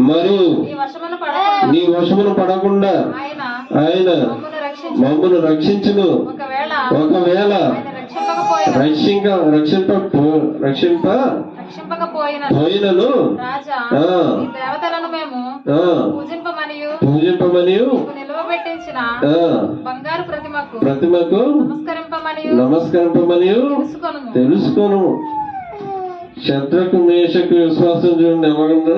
మరియు ఈ వశమున పడకుండా నీ వశమున పడకుండా ఆయన ఆయన మమ్మను రక్షించును. ఒకవేళ ఒకవేళ ఆయన రక్షింపకపోయినను రాజా ఆ, ఈ దేవతలను మేము ఆ, పూజింపమని నిలువబెట్టించిన బంగారు ప్రతిమకు నమస్కరింపమని తెలుసుకొను. శత్రుకు మేషకు విశ్వాసం చూడండి, ఎవరన్నా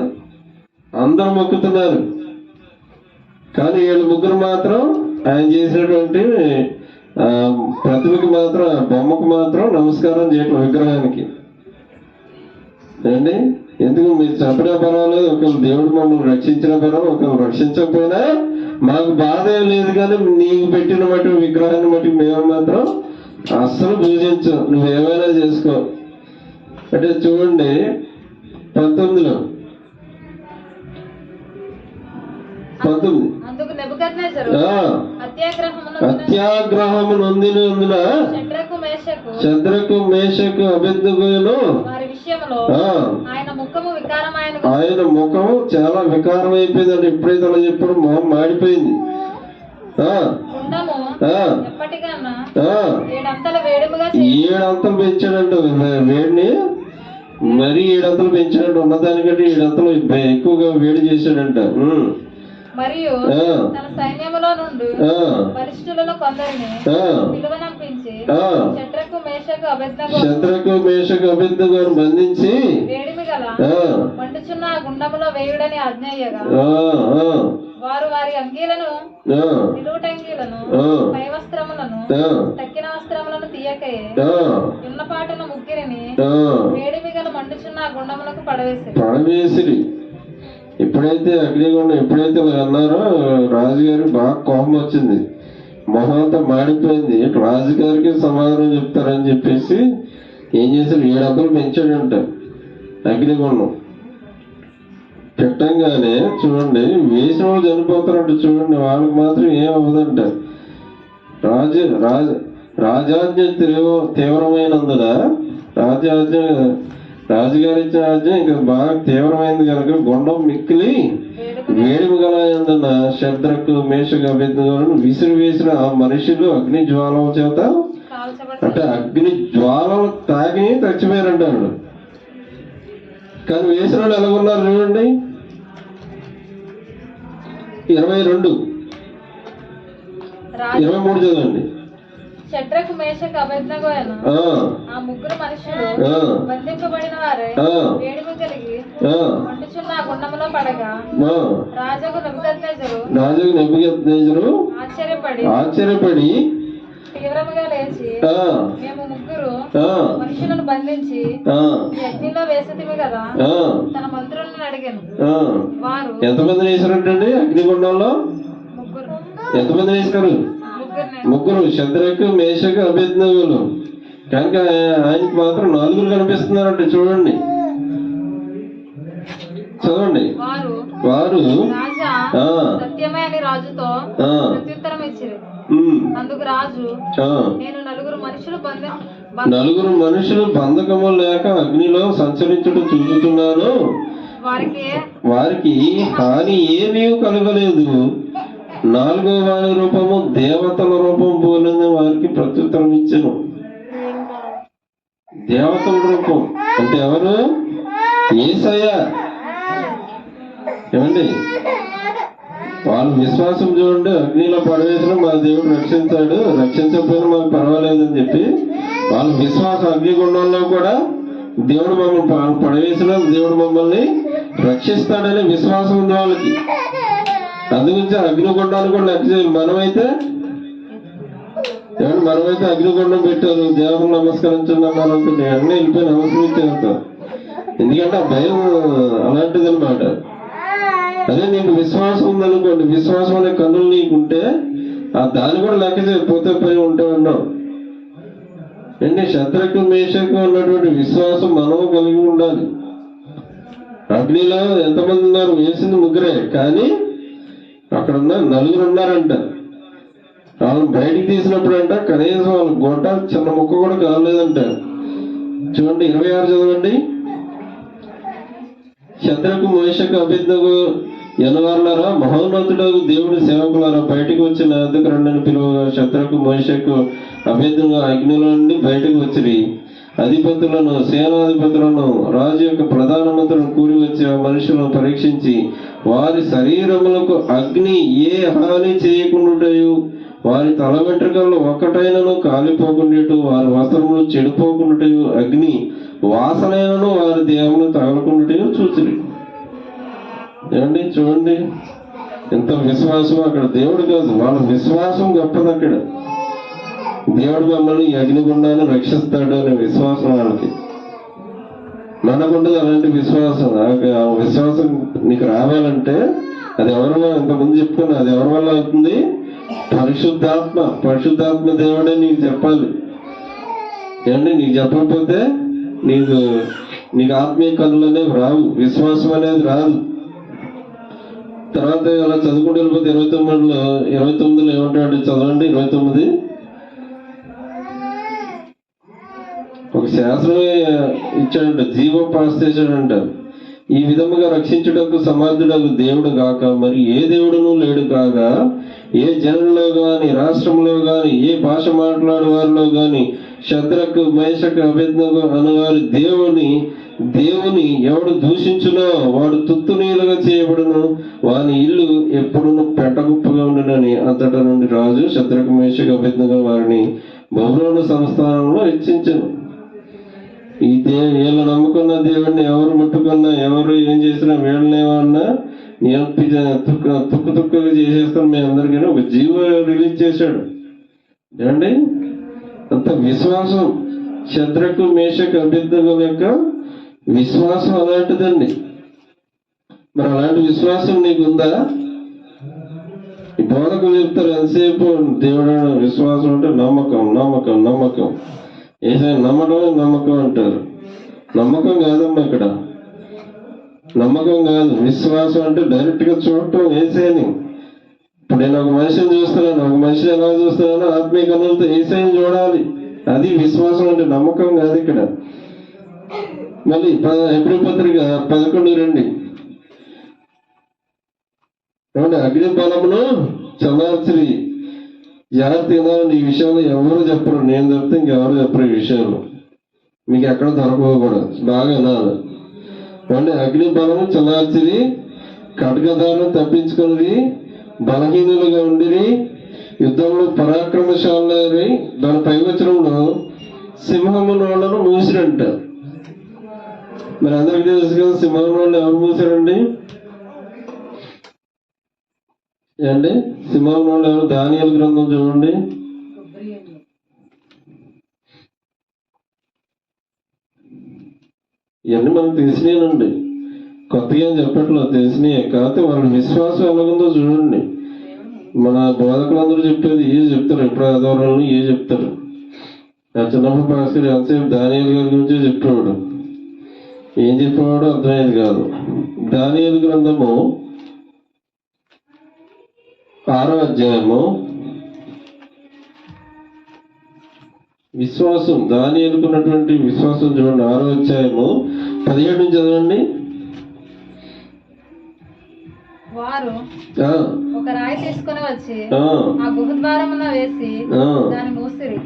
అందరూ మొక్కుతున్నారు, కానీ వీళ్ళు ముగ్గురు మాత్రం ఆయన చేసినటువంటి ప్రతిమకి మాత్రం, బొమ్మకు మాత్రం నమస్కారం చేయటం, విగ్రహానికి. అండి ఎందుకు మీరు చంపినా పర్వాలేదు, ఒకళ్ళు దేవుడు మమ్మల్ని రక్షించినా పర్వాలేదు, ఒకళ్ళు రక్షించకపోయినా మాకు బాధ ఏం లేదు, కానీ నీకు పెట్టిన మట్టి విగ్రహాన్ని బట్టి మేము మాత్రం అస్సలు పూజించు, నువ్వేమైనా చేసుకో అంటే. చూడండి 19 అత్యాగ్రహము నొందినందున శద్రకు మేషకు అబేద్నెగోను ఆయన ముఖము చాలా వికారం అయిపోయిందండి. ఎప్పుడైతే అలా చెప్పాడు మొహం మాడిపోయింది. ఏడంతలు పెంచాడంట వేడిని, మరీ 7 అంతలు పెంచాడంట, ఉన్నదానికంటే 7 అంతలు ఎక్కువగా వేడి చేశాడంట. మరియు తన సైన్యములో నుండి బలిష్ఠులను కొందరిని పిలువనంపించి శత్రుకు మేషకు అబేద్నెగోను బంధించి వేడిమి గల మండుచున్న గుండములో వేయుడని ఆజ్ఞయ్యగా వారు వారి అంగీలను నిలువుటంగీలను పై వస్త్రములను తక్కిన వస్త్రములను తీయకయే ఉన్నపాటున ముగ్గురిని వేడిమి గల మండుచున్న గుండములకు పడవేసిరి. ఎప్పుడైతే అగ్నిగుండం ఎప్పుడైతే అన్నారో రాజుగారికి బాగా కోపం వచ్చింది, మొహంతో మాడిపోయింది. రాజుగారికి సమాధానం చెప్తారని చెప్పేసి ఏం చేశారు, 7 అంతలు పెంచాడంట అగ్నిగుండం. పెట్టంగానే చూడండి, వేసిన వాళ్ళు చనిపోతారంట. చూడండి, వాళ్ళకి మాత్రం ఏం అవ్వదంట. రాజాజ్ఞ తీవ్రమైనందున రాజుగారి ఇచ్చిన ఆజ్ఞ ఇంకా బాగా తీవ్రమైంది కనుక గుండం మిక్కిలి వేడిమి గలయందున శద్రకు మేషకు అబేద్నెగోను విసిరి వేసిన ఆ మనుషులు అగ్ని జ్వాలల చేత, అంటే అగ్ని జ్వాలలు తాగి చచ్చిపోయారంటాడు. కానీ వేసిన వాళ్ళు ఎలాగున్నారు చూడండి. 22 23 చదవండి. శద్రకు మేషకు అబేద్నెగోను ఆ ముగ్గురు మనుషులు బంధింపబడిన వారే వేడిమి కలిగి మండుచున్న గుండములో పడగా రాజుకు నెబుకద్నెజరు ఆశ్చర్యపడి తీవ్రముగా లేచి మేము ముగ్గురు మనుషులను బంధించి అగ్నిలో వేసితిమి కదా తన మంత్రులను అడిగాను. వారు ఎంతమంది వేసారంటండి అగ్నిగుండంలో? ఎంతమంది వేసారు? ముగ్గురు, శద్రకు మేషకు అబేద్నెగోలు. కనుక ఆయనకి మాత్రం 4 కనిపిస్తున్నారంట. చూడండి, చదవండి. వారు సత్యమైన రాజుతో ప్రత్యుత్తరం ఇచ్చిరి. అందుకు రాజు, నేను నలుగురు మనుషులు బంధకము లేక అగ్నిలో సంచరించడం చూస్తున్నాను, వారికి హాని ఏమీ కలగలేదు. 4వ వారి రూపము దేవతల రూపం పోలింది వారికి ప్రత్యుత్తరం ఇచ్చాను. దేవతల రూపం అంటే ఎవరు? యేసయ్య. ఏమండి, వాళ్ళ విశ్వాసం చూడండి, అగ్నిలో పడవేసిన మా దేవుడు రక్షించాడు, రక్షించకపోయినా మాకు పర్వాలేదని చెప్పి వాళ్ళ విశ్వాసం. అగ్నిగుండంలో కూడా దేవుడు మమ్మల్ని పడవేసిన దేవుడు మమ్మల్ని రక్షిస్తాడనే విశ్వాసం ఉంది వాళ్ళకి. అందుగురించి అగ్నిగుండాన్ని కూడా లెక్క చేయాలి. మనమైతే అగ్నిగుండం పెట్టారు, దేవుడు నమస్కరించున్నాను అనుకుంటే అన్నీ వెళ్ళిపోయి నమస్కరించేస్తాం. ఎందుకంటే ఆ భయం అలాంటిది అనమాట. అదే నీకు విశ్వాసం ఉందనుకోండి, విశ్వాసం అనే కన్నులు నీకుంటే దాన్ని కూడా లెక్క చేయకపోతే పోయి ఉంటే ఉన్నాం ఏంటి. శత్రుకు మేషకు ఉన్నటువంటి విశ్వాసం మనము కలిగి ఉండాలి. అగ్నిలో ఎంతమంది ఉన్నారు? వేసింది ముగ్గురే, కానీ అక్కడ ఉన్న 4 ఉన్నారంట. వాళ్ళని బయటికి తీసినప్పుడు అంట కనీసం వాళ్ళ గొడ్డ చిన్న ముక్క కూడా కాలేదంట. చూడండి 26 చదవండి. శత్రుకు మేషకు అబేద్నెగో ఎనవారులారా, మహోన్నతుడు దేవుడి సేవకులారా, బయటకు వచ్చిన ఎందుకు రండని పిలువగా శత్రుకు మేషకు అబేద్నెగో అగ్నిలో నుండి బయటకు వచ్చి అధిపతులను, సేనాధిపతులను, రాజు యొక్క ప్రధానమంత్రులను కూడి వచ్చి ఆ మనుషులను పరీక్షించి వారి శరీరములకు అగ్ని ఏ హాని చేయకుండాయు, వారి తల వెంట్రుకల్లో ఒక్కటైనను కాలిపోకుండాటు, వారి వస్త్రములు చెడిపోకుండాటయు, అగ్ని వాసనైనను వారి దేహమును తగలకుండాటయు చూచిరి. ఏమండి చూడండి ఎంత విశ్వాసం. అక్కడ దేవుడు కాదు, వాళ్ళ విశ్వాసం గొప్పది. అక్కడ దేవుడు మమ్మల్ని ఈ అగ్నిగుండాన్ని రక్షిస్తాడు అనే విశ్వాసం వాళ్ళకి. మనకుండదు అలాంటి విశ్వాసం. ఆ విశ్వాసం నీకు రావాలంటే అది ఎవరి వల్ల, ఇంతకుముందు చెప్పుకున్నా, అది ఎవరి వల్ల అవుతుంది? పరిశుద్ధాత్మ దేవుడే నీకు చెప్పాలి. ఏమండి నీకు చెప్పకపోతే నీకు ఆత్మీయ కన్నులు అనేవి రావు, విశ్వాసం అనేది రాదు. తర్వాత అలా చదువుకుంటూ వెళ్ళిపోతే 29లో ఏమంటాడు చదవండి. 29 ఒక శాస్త్రమే ఇచ్చాడంట, జీవోపాస చేశాడంట. ఈ విధముగా రక్షించుటకు సమర్థుడకు దేవుడు గాక మరి ఏ దేవుడును లేడు కాగా, ఏ జనంలో గాని, రాష్ట్రంలో గాని, ఏ భాష మాట్లాడే వారిలో గాని శత్రుకు మేషకు అబేద్నెగో అనువారి దేవుని ఎవడు దూషించునో వాడు తుత్తునీలుగా చేయబడును, వాని ఇల్లు ఎప్పుడును పెట్టగుప్పగా ఉండునని అంతటా నుండి రాజు శత్రుకు మేషకు అబేద్నెగో వారిని బబులోను సంస్థానంలో హెచ్చించను. వీళ్ళు నమ్ముకున్న దేవుడిని ఎవరు ముట్టుకున్నా, ఎవరు ఏం చేసినా, వీళ్ళని ఏమన్నా తుక్కుగా చేసేస్తాను మీ అందరికీ ఒక జీవ రిలీజ్ చేశాడు. ఏమండి అంత విశ్వాసం. శత్రుకు మేషకు అబేద్నెగో యొక్క విశ్వాసం అలాంటిదండి. మరి అలాంటి విశ్వాసం నీకుందా? ఈ బోధకులు చెప్తారు ఎంతసేపు దేవుడు విశ్వాసం అంటే నమ్మకం ఏసైనా నమ్మకం అంటారు. నమ్మకం కాదమ్మా ఇక్కడ, నమ్మకం కాదు. విశ్వాసం అంటే డైరెక్ట్ గా చూడటం ఏసైని. ఇప్పుడు నేను ఒక మనిషిని చూస్తున్నాను, ఒక మనిషిని ఎలా చూస్తున్నానో ఆత్మీయ కన్నులతో ఏసైని చూడాలి. అది విశ్వాసం అంటే, నమ్మకం కాదు ఇక్కడ. మళ్ళీ హెబ్రీ పత్రిక 11:2 ఏమంటే అగ్ని బలమును చల్లార్చిరి. జాగ్రత్త వినాలని. ఈ విషయాలు ఎవరు చెప్పరు, నేను చెప్తే ఇంకెవరు చెప్పరు. ఈ విషయాలు మీకు ఎక్కడ దొరకవు కూడా, బాగా వినాలి. ఏమంటే అగ్ని బలము చల్లార్చిరి, ఖడ్గదారులను తప్పించుకుని బలహీనులుగా ఉండిరి, యుద్ధంలో పరాక్రమశాలి. దాని పైవచనంలో సింహము నోళ్లను మూసిరంట. మరి అందరికీ తెలుసు కదా సింహం నోళ్ళు ఎవరు మూసారండి? ఏమండి సింహం నోళ్ళు ఎవరు? దానియేలు గ్రంథం చూడండి. ఇవన్నీ మనకు తెలిసినాయండి, కొత్తగా ఏం చెప్పట్లేదు, తెలిసినాయే. కాకపోతే వాళ్ళ విశ్వాసం ఎలాగుందో చూడండి. మన బోధకులందరూ చెప్పేది ఏ చెప్తారు, ఎప్పుడు ఆధారాలను ఏ చెప్తారు. ఆ చిన్నప్పుడు పాస్టర్ ఎంతసేపు దానియేలు గారి గురించే చెప్పేవాడు. ఏం చెప్పేవాడో అర్థమయ్యేది కాదు. దానియేలు గ్రంథము 6వ అధ్యాయము విశ్వాసం, దానియేలుకున్నటువంటి విశ్వాసం చూడండి. 6వ అధ్యాయము 17 నుంచి చదవండి. వారు ఒక రాయి తీసుకుని వచ్చి ఆ గుహ ద్వారమున వేసి దాన్ని మూసిరి.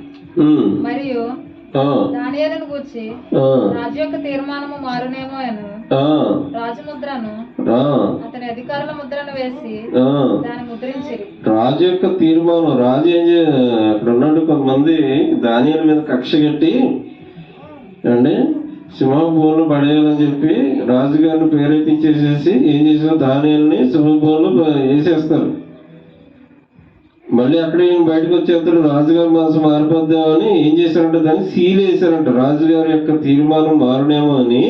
మరియు దానియేలును గూర్చి రాజు యొక్క తీర్మానము మారునేమో అని రాజు ముద్రను, అతని అధికారుల ముద్రను వేసి దాన్ని ముద్రించిరి. రాజు యొక్క తీర్మానం. రాజు ఏం అక్కడ ఉన్నట్టు కొంతమంది దానియేలు మీద కక్ష కట్టి అండి సింహభూములు పడేయాలని చెప్పి రాజుగారిని ప్రేరేపించేసేసి ఏం చేసిన దానియేలుని సింహభూములు వేసేస్తారు. మళ్ళీ అక్కడ ఈయన బయటకు వచ్చేస్తాడు, రాజుగారి మనసు మారిపోద్దామని ఏం చేశారంటే దాన్ని సీల్ వేశారంట. రాజుగారి యొక్క తీర్మానం మారునేమో అని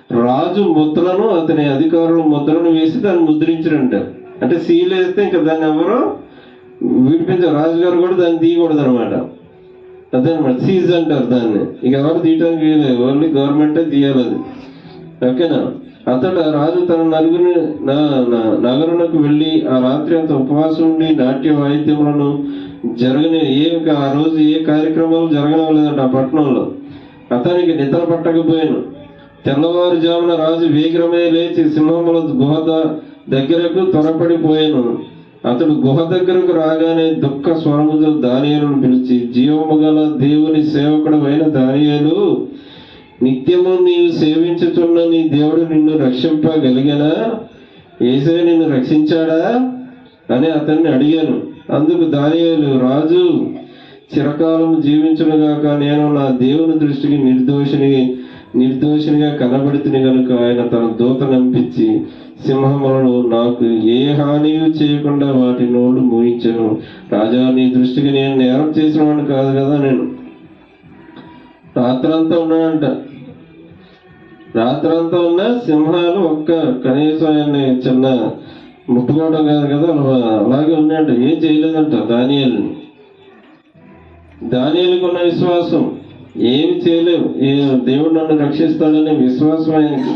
రాజు ముద్రను అతని అధికారుల ముద్రను వేసి దాన్ని ముద్రించారంట. అంటే సీల్ వేస్తే ఇంకా దాన్ని ఎవరు విడిపించారు, రాజుగారు కూడా దాన్ని తీయకూడదు అనమాట. అదనమాట సీజ్ అంటారు దాన్ని. ఇక ఎవరు తీయటానికి ఓన్లీ గవర్నమెంటే తీయాలి అది. ఓకేనా? అతడు రాజు తన నగరునకు వెళ్ళి ఆ రాత్రి అంత ఉపవాసం ఉండి నాట్య వాయిద్యములను ఆ రోజు ఏ కార్యక్రమాలు జరగలేదంట ఆ పట్టణంలో. అతనికి నిద్ర పట్టకపోయాను. తెల్లవారుజామున రాజు వేగరమే లేచి సింహముల గుహ దగ్గరకు త్వరపడిపోయాను. అతడు గుహ దగ్గరకు రాగానే దుఃఖ స్వరముతో దానియేలును పిలిచి, జీవము గల దేవుని సేవకుడు అయిన దానియేలు, నిత్యము నీవు సేవించుతున్న నీ దేవుడు నిన్ను రక్షింపగలిగినా? యేసే నిన్ను రక్షించాడా అని అతన్ని అడిగాను. అందుకు దానియేలు, రాజు చిరకాలం జీవించునుగాక, నేను నా దేవుని దృష్టికి నిర్దోషినిగా కనబడితిని కనుక ఆయన తన దూత నంపించి సింహములను నాకు ఏ హానియు చేయకుండా వాటి నోళ్ళు మూయించను. రాజా, నీ దృష్టికి నేను నేరం చేసిన వాడిని కాదు కదా. నేను రాత్రంతా ఉన్నానంట. రాత్రంతా ఉన్నా సింహాలు కనీసం ఆయన్ని చిన్న ముట్టుకోవడం కాదు కదా, అలాగే ఉన్నాయంట. ఏం చేయలేదంట దానియేలుకు ఉన్న విశ్వాసం. ఏమి చేయలేవు, దేవుడు నన్ను రక్షిస్తాడనే విశ్వాసం ఆయనకి.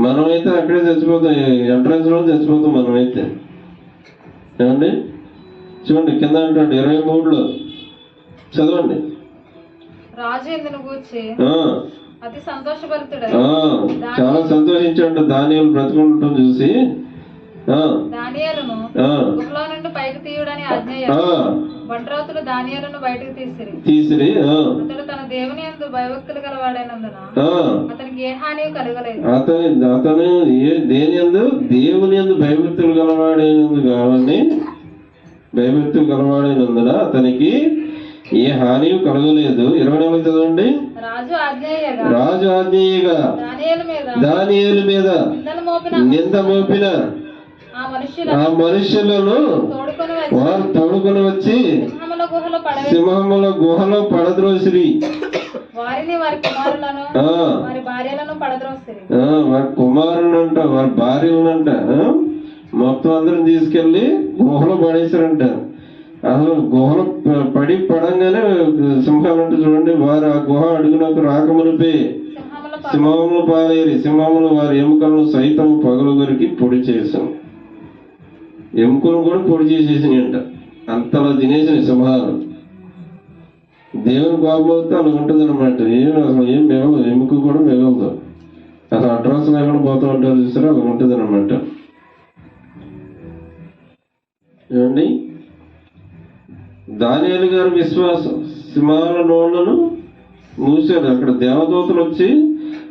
మనమైతే అక్కడే చచ్చిపోతాం, ఎంట్రన్స్ లో చచ్చిపోతాం మనమైతే. ఏమండి చూడండి, కింద అంటాడు 23లో చదవండి. రాజు ఇందును గూర్చి అతి సంతోషభరితుడై చాలా సంతోషించాడు దానియేలు బ్రతుకుండటం చూసి. దానియేలును గుహలో నుండి పైకి తీయుడని ఆజ్ఞ. బంట్రోతులు దానియేలును బయటకు తీసిరి. అతడు తన దేవుని యందు భయభక్తులు గలవాడైనందున అతనికి ఏ హాని కలగలేదు. అతను దేవుని యందు భయభక్తులు గలవాడైనందున అతనికి ఏ హాని కలగలేదు. 24 చదవండి. రాజు ఆజ్ఞేయగా దానియేలు మీద నింద మోపిన ఆ మనుషులను వారు తోడుకొని వచ్చి సింహముల గుహలో పడద్రోసిరి. వారి కుమారులంట, వారి భార్యలనంట మొత్తం అందరం తీసుకెళ్లి గుహలో పడేసారంట. అసలు గుహలో పడంగానే సింహాలంటే చూడండి, వారు ఆ గుహ అడుగునకు రాకమునిపే సింహములు పాలేరి. సింహములు వారి ఎముకలను సైతం పగలగొరికి పొడి చేశాం. ఎముకలను కూడా పొడి చేసేసినాయంట. అంతలా తినేసిన సింహాలు. దేవుని కోపం అవుతే అలా ఉంటుంది అనమాట. అసలు ఏం మిగలదు, ఎముక కూడా మిగలదు. అసలు అడ్రస్ లేకుండా పోతూ ఉంటారు చూసారా, అలా ఉంటుంది అనమాట. ఏమండి, దానియేలు గారి విశ్వాసం. సింహాల నోళ్లను మూసారు. అక్కడ దేవదూతలు వచ్చి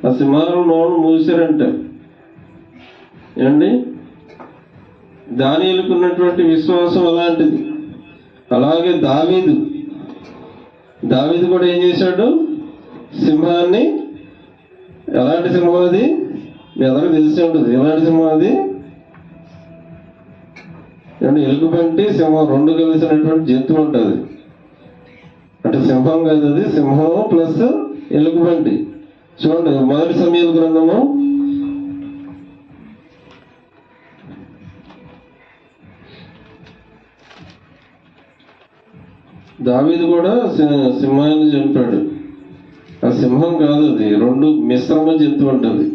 ఆ సింహాల నోళ్లను మూసారంట. ఏమండి, దానియేలుకు ఉన్నటువంటి విశ్వాసం అలాంటిది. అలాగే దావీదు కూడా ఏం చేశాడు? సింహాన్ని, ఎలాంటి సింహం అది మీ అందరికీ తెలిసి ఉంటుంది. ఎలాంటి సింహం అది? ఎలుగుబంటి సింహం రెండు కలిసినటువంటి జంతువు ఉంటుంది. అంటే సింహం కాదు అది, సింహం ప్లస్ ఎలుగుబంటి. చూడండి, 1 సమూయేలు గ్రంథము 1 దావీదు కూడా సింహాన్ని చంపాడు. ఆ సింహం కాదు అది, రెండు మిశ్రమ జంతువు ఉంటుంది.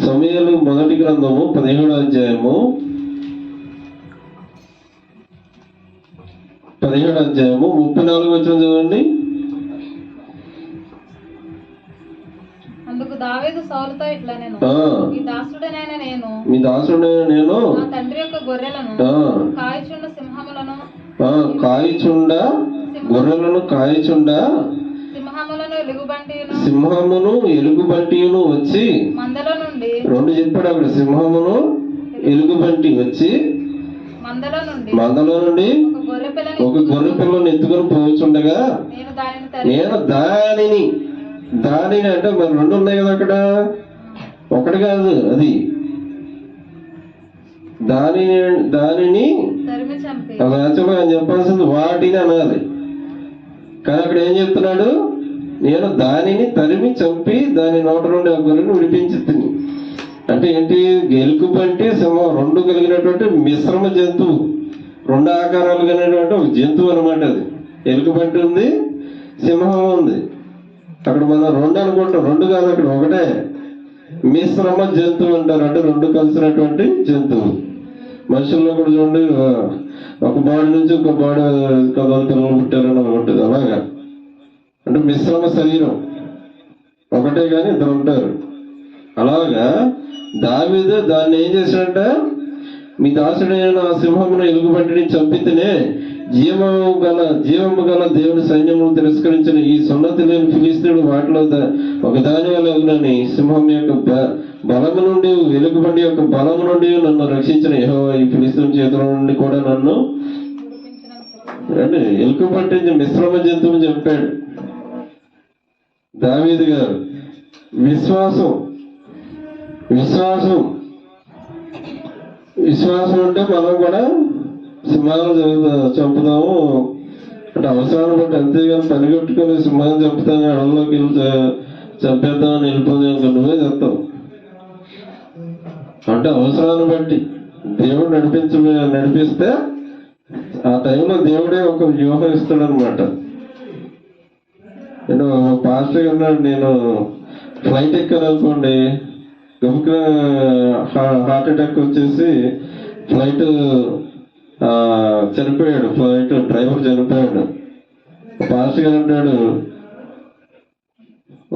సమూయేలు 1 గ్రంథము 17వ అధ్యాయము 34వ వచనం చదవండి. అందుకు దావీదు సౌలుతో ఇట్లా, మీ దాసుడనైన నేను నా తండ్రి యొక్క గొర్రెలను కాయచుండ సింహములను సింహమును ఎలుగుబంటియును వచ్చి మందలో నుండి, రెండు చెప్పాడు అక్కడ, సింహమును ఎలుగుబంటి వచ్చి మందలో నుండి ఒక గొర్రె పిల్లను ఎత్తుకొని పోవచ్చుండగా నేను దానిని అంటే మరి రెండు ఉన్నాయి కదా అక్కడ, ఒకటి కాదు అది, దానిని యాక్చువల్గా ఆయన చెప్పాల్సింది వాటిని అనాలి. కానీ అక్కడ ఏం చెప్తున్నాడు? నేను దానిని తరిమి చంపి దాని నోట నుండి ఆ గొర్రెను విడిపించి తిని. అంటే ఏంటి? ఎలుగుబంటి సింహం రెండు కలిగినటువంటి మిశ్రమ జంతువు, రెండు ఆకారాలు కలిగినటువంటి ఒక జంతువు అనమాట. అది ఎలుగుబంటి ఉంది, సింహం ఉంది. అక్కడ మనం రెండు అనుకుంటాం, రెండు కాదు, అక్కడ ఒకటే. మిశ్రమ జంతువు అంటారు, అంటే రెండు కలిసినటువంటి జంతువు. మనుషుల్లో కూడా చూడండి, ఒక బాడీ నుంచి ఇంకో బాడీ కథలు పిల్లలు పుట్టారని అనుకుంటుంది. అలాగా అంటే మిశ్రమ శరీరం ఒకటే కానీ ఇద్దరు ఉంటారు. అలాగా దావీదు దాన్ని ఏం చేశాడంటే, మీ దాసుడైన ఆ సింహమును ఎలుగుబంటిని చంపితేనే జీవము గల దేవుని సైన్యమును తిరస్కరించిన ఈ సున్నతి లేని ఫిలిస్తీయుడు వాటిలో ఒక దాని వల్ల సింహం యొక్క బలము నుండి, ఎలుగుబంటి యొక్క బలము నుండి నన్ను రక్షించిన యెహోవా ఈ ఫిలిస్తీయుని చేతుల నుండి కూడా నన్ను అంటే ఎలుగుబంటి మిశ్రమ జంతువుని చెప్పాడు దావీదు గారు. విశ్వాసం విశ్వాసం విశ్వాసం అంటే మనం కూడా సింహాలను చంపుతాము అంటే అవసరాన్ని బట్టి, అంతేగాని పనిగొట్టుకొని సింహాన్ని చంపుతాను అడవుల్లోకి వెళ్ళి చంపేద్దామని వెళ్ళిపోతే నువ్వే చెప్తావు. అంటే అవసరాన్ని బట్టి దేవుడు నడిపిస్తే ఆ టైంలో దేవుడే ఒక వ్యూహం ఇస్తాడు అనమాట. నేను పాస్టర్ అన్నాడు, నేను ఫ్లైట్ ఎక్కాను అనుకోండి, గబుక్కున హార్ట్ అటాక్ వచ్చేసి ఫ్లైట్ చనిపోయాడు, ఫ్లైట్ డ్రైవర్ చనిపోయాడు. పాస్టర్ గారు అంటాడు,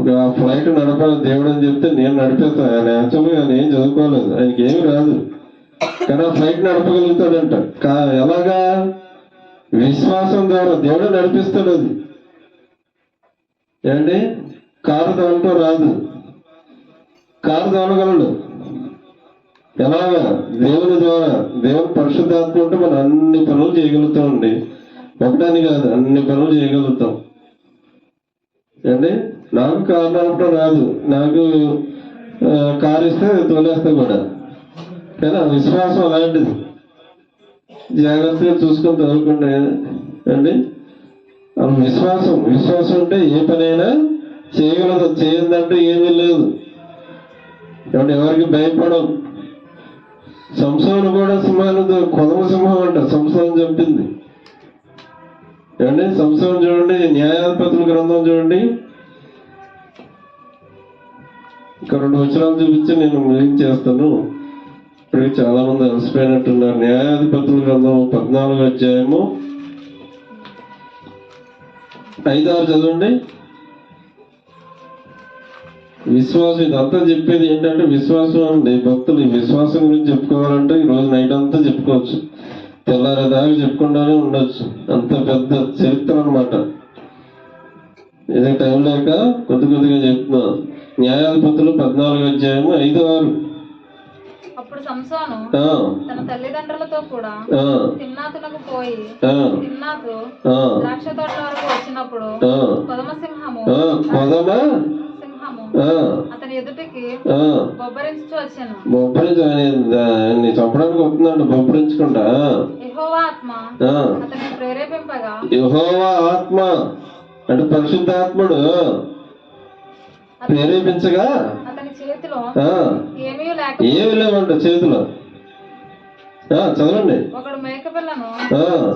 ఒక ఫ్లైట్ నడపాలి దేవుడు అని చెప్తే నేను నడిపేస్తాను. ఆయన యాక్చువల్గా ఆయన ఏం చదువుకోలేదు, ఆయనకి ఏమి రాదు, కానీ ఆ ఫ్లైట్ నడపగలుగుతాడంట. ఎలాగా? విశ్వాసం ద్వారా దేవుడే నడిపిస్తాడు. అది ఏంటి? కారు తోలటం రాదు, కారు తోలగలడు. ఎలాగా? దేవుని ద్వారా, దేవుని పరిశుద్ధాత్మ ఉంటే మనం అన్ని పనులు చేయగలుగుతామండి. ఒకటాని కాదు, అన్ని పనులు చేయగలుగుతాం. ఏంటి? నాకు కారు నడపడం రాదు, నాకు కారు ఇస్తే తోలేస్తా కూడా, కానీ ఆ విశ్వాసం అలాంటిది. జాగ్రత్తగా చూసుకొని తోలుకుంటే అండి విశ్వాసం ఉంటే ఏ పనైనా చేయగలదు, చేయందంటే ఏమీ లేదు. ఎవరికి భయపడం. సంసోను కూడా సింహాన్ని కొదమ సింహం అంట సంసోను చెప్పింది. ఏమండి? సంసోను చూడండి, న్యాయాధిపతుల గ్రంథం చూడండి, ఇంకా 2 వచనాలు చూపించి నేను ముగించేస్తాను. ఇప్పటికి చాలా మంది అలసిపోయినట్టున్నారు. న్యాయాధిపతుల గ్రంథం 14వ అధ్యాయము 5-6 చదవండి. విశ్వాసం, ఇదంతా చెప్పేది ఏంటంటే విశ్వాసం అండి. భక్తులు ఈ విశ్వాసం గురించి చెప్పుకోవాలంటే ఈ రోజు నైట్ అంతా చెప్పుకోవచ్చు, తెల్లారేదాకా చెప్పుకుంటానే ఉండొచ్చు. అంత పెద్ద చరిత్ర అనమాట. ఇదే టైం లేక కొద్దిగా చెప్తున్నా. న్యాయాధిపతులు 14వ అధ్యాయము 5-6. అప్పుడు సంసోను తన తల్లిదండ్రులతో కూడా తిమ్నాతునకు పోయి తిమ్నాతు ద్రాక్ష తోట వరకు వచ్చినప్పుడు కొదమ సింహము అతని ఎదుటికి బొబ్బరించు వచ్చాను. చంపడానికి వస్తుందంట బొబ్బరించుకుంటా. యెహోవా ఆత్మ అతన్ని ప్రేరేపింపగా, యెహోవా ఆత్మ అంటే పరిశుద్ధాత్ముడు ప్రేరేపించగా అతని చేతిలో ఏమీ లేవంట చేతిలో. చదవండి. ఒకడు మేకపిల్లను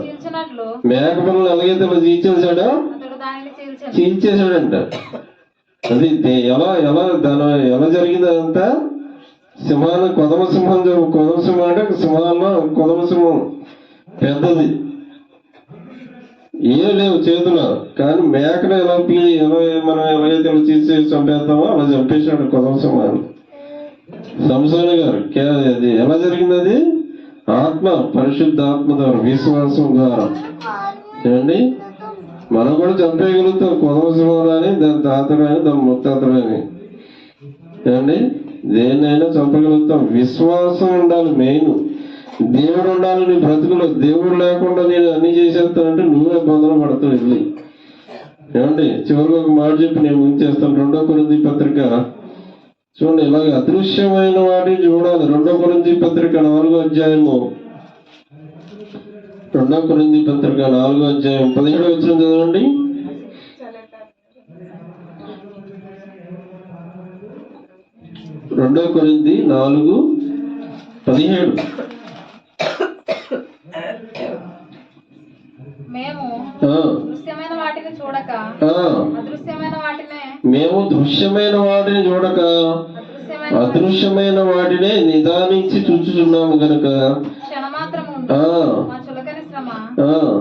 చీల్చినట్లు మేకపిల్లను ఎలాగైతే చీల్చేసాడో చీల్చేసాడంట. అది ఎలా జరిగింది అదంతా? సింహాలు కొదమ సింహం అంటే సింహాల్లో కొదమ సింహం పెద్దది, ఏం లేవు చేతులు, కానీ మేకను ఎలా మనం ఎలాగైతే చీల్చి చంపేస్తామో అలా చంపేశాడు కొదమ సింహాన్ని. సంసోను గారు అది ఎలా జరిగింది? అది ఆత్మ, పరిశుద్ధాత్మ ద్వారా, విశ్వాసం ద్వారా. ఏమండి? మనం కూడా చంపేయగలుగుతాం కొదమ సింహాలని, దాని తాతలని, దాని ముత్తాతలని. ఏమండి? దేన్నైనా చంపగలుగుతాం. విశ్వాసం ఉండాలి మెయిన్. దేవుడు ఉండాలి నీ బ్రతుకులో. దేవుడు లేకుండా నేను అన్ని చేసేస్తానంటే నువ్వే బొందలు పడతావు వెళ్ళి. ఏమండి? చివరికి ఒక మాట చెప్పి నేను ముంచేస్తాను. 2 కొరింథీ పత్రిక చూడండి, ఇలాగ అదృశ్యమైన వాటిని చూడాలి. 2 కొరింథీ పత్రిక 4వ అధ్యాయము 2 కొరింథీ పత్రిక 4వ అధ్యాయం 17వ వచనం చదవండి. 2 కొరింథీ 4:17. మేము దృశ్యమైన వాటిని చూడక అదృశ్యమైన వాటినే అదృశ్యమైన వాటినే నిదానించి చూచుచున్నాము గనుక క్షణమాత్రము మా చులకని శ్రమ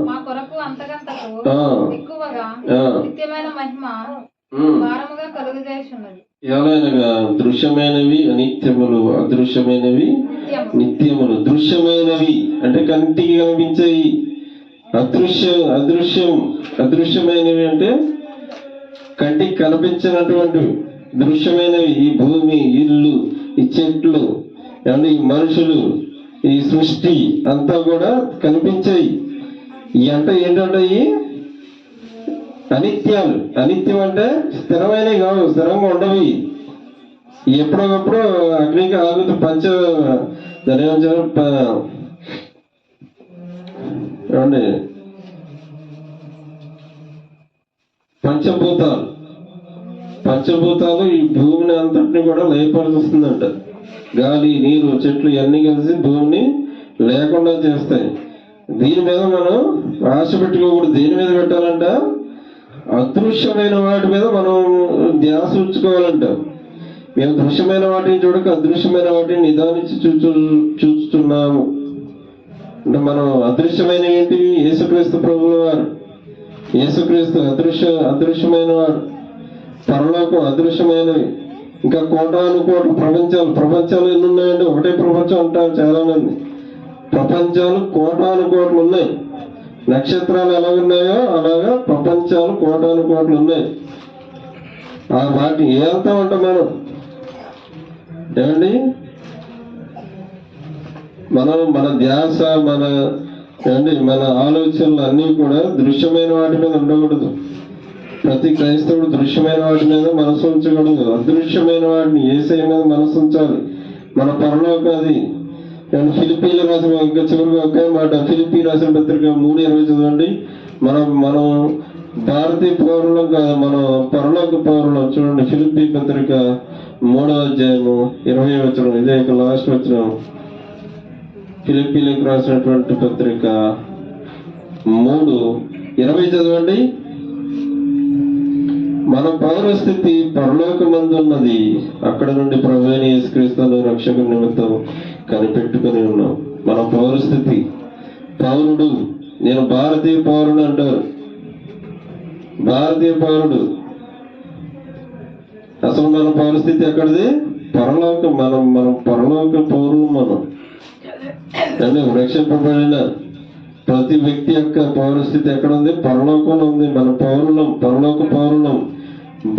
మా కొరకు అంతకంతకు ఎక్కువగా నిత్యమైన మహిమ భారముగా కలుగజేయుచున్నది. ఎవరైనా దృశ్యమైనవి అనిత్యములు, అదృశ్యమైనవి నిత్యములు. దృశ్యమైనవి అంటే కంటికి కనిపించేవి, అదృశ్యమైనవి అంటే కంటికి కనిపించినటువంటివి. దృశ్యమైనవి ఈ భూమి, ఇల్లు, ఈ చెట్లు, ఈ మనుషులు, ఈ సృష్టి అంతా కూడా కనిపించాయి. ఈ అంటే ఏంటంటే ఈ అనిత్యాలు. అనిత్యం అంటే స్థిరమైనవి కావు, స్థిరంగా ఉండవి. ఎప్పుడొకప్పుడు అగ్నికి ఆగుతూ దాని ఏమండి పంచభూతాలు ఈ భూమిని అంతటిని కూడా లయపరుస్తుందంట. గాలి, నీరు, చెట్లు ఇవన్నీ కలిసి భూమిని లేకుండా చేస్తాయి. దీని మీద మనం ఆశ పెట్టుకోకూడదు. దేని మీద పెట్టాలంట? అదృశ్యమైన వాటి మీద మనం ధ్యాస ఉంచుకోవాలంట. మేము దృశ్యమైన వాటిని చూడక అదృశ్యమైన వాటిని నిదానించి చూస్తున్నాము. అంటే మనం అదృశ్యమైన ఏంటివి? యేసుక్రీస్తు ప్రభువుల వారు. యేసుక్రీస్తు అదృశ్యమైన వాడు. పరలోకం అదృశ్యమైనవి. ఇంకా కోటాను కోట్ల ప్రపంచాలు ఎన్ని ఉన్నాయండి? ఒకటే ప్రపంచం అంటారు చాలా మంది. ప్రపంచాలు కోటాను కోట్లు ఉన్నాయి. నక్షత్రాలు ఎలా ఉన్నాయో అలాగా ప్రపంచాలు కోటాను కోట్లు ఉన్నాయి. ఆ వాటిని ఏళ్తా ఉంటాం మనం. ఏమండి, మన ధ్యాస, మన ఆలోచనలు అన్నీ కూడా దృశ్యమైన వాటి మీద ఉండకూడదు. ప్రతి క్రైస్తవుడు దృశ్యమైన వాటి మీద మనసు ఉంచకూడదు. అదృశ్యమైన వాటిని యేసయ్య మీద మనసు ఉంచాలి. మన పరలోకం అది. ఫిలిప్పీలు రాసిన ఇంకా చివరిగా ఒకే మాట, ఫిలిప్పీ రాసిన పత్రిక 3:20 చదవండి. మనం భారతీయ పౌరులం కాదు, మనం పరలోక పౌరులం. చూడండి, ఫిలిప్పీ పత్రిక 3:20 ఇదే ఇక లాస్ట్ వచనం. ఫిలిప్పీలకు రాసినటువంటి పత్రిక 3:20 చదవండి. మన పౌరస్థితి పరలోకమందున్నది, అక్కడ నుండి ప్రభువైన యేసుక్రీస్తును రక్షక నిమిత్తం కనిపెట్టుకుని ఉన్నాం. మన పౌరస్థితి, పౌరుడు. నేను భారతీయ పౌరుడు అంటారు. భారతీయ పౌరుడు. అసలు మన పౌరస్థితి ఎక్కడిది? పరలోకం. మనం పరలోక పౌరులు. మనం అంటే రక్షింపబడిన ప్రతి వ్యక్తి యొక్క పౌరస్థితి ఎక్కడ ఉంది? పరలోకంలో ఉంది. మన పౌరులం, పరలోక పౌరులం,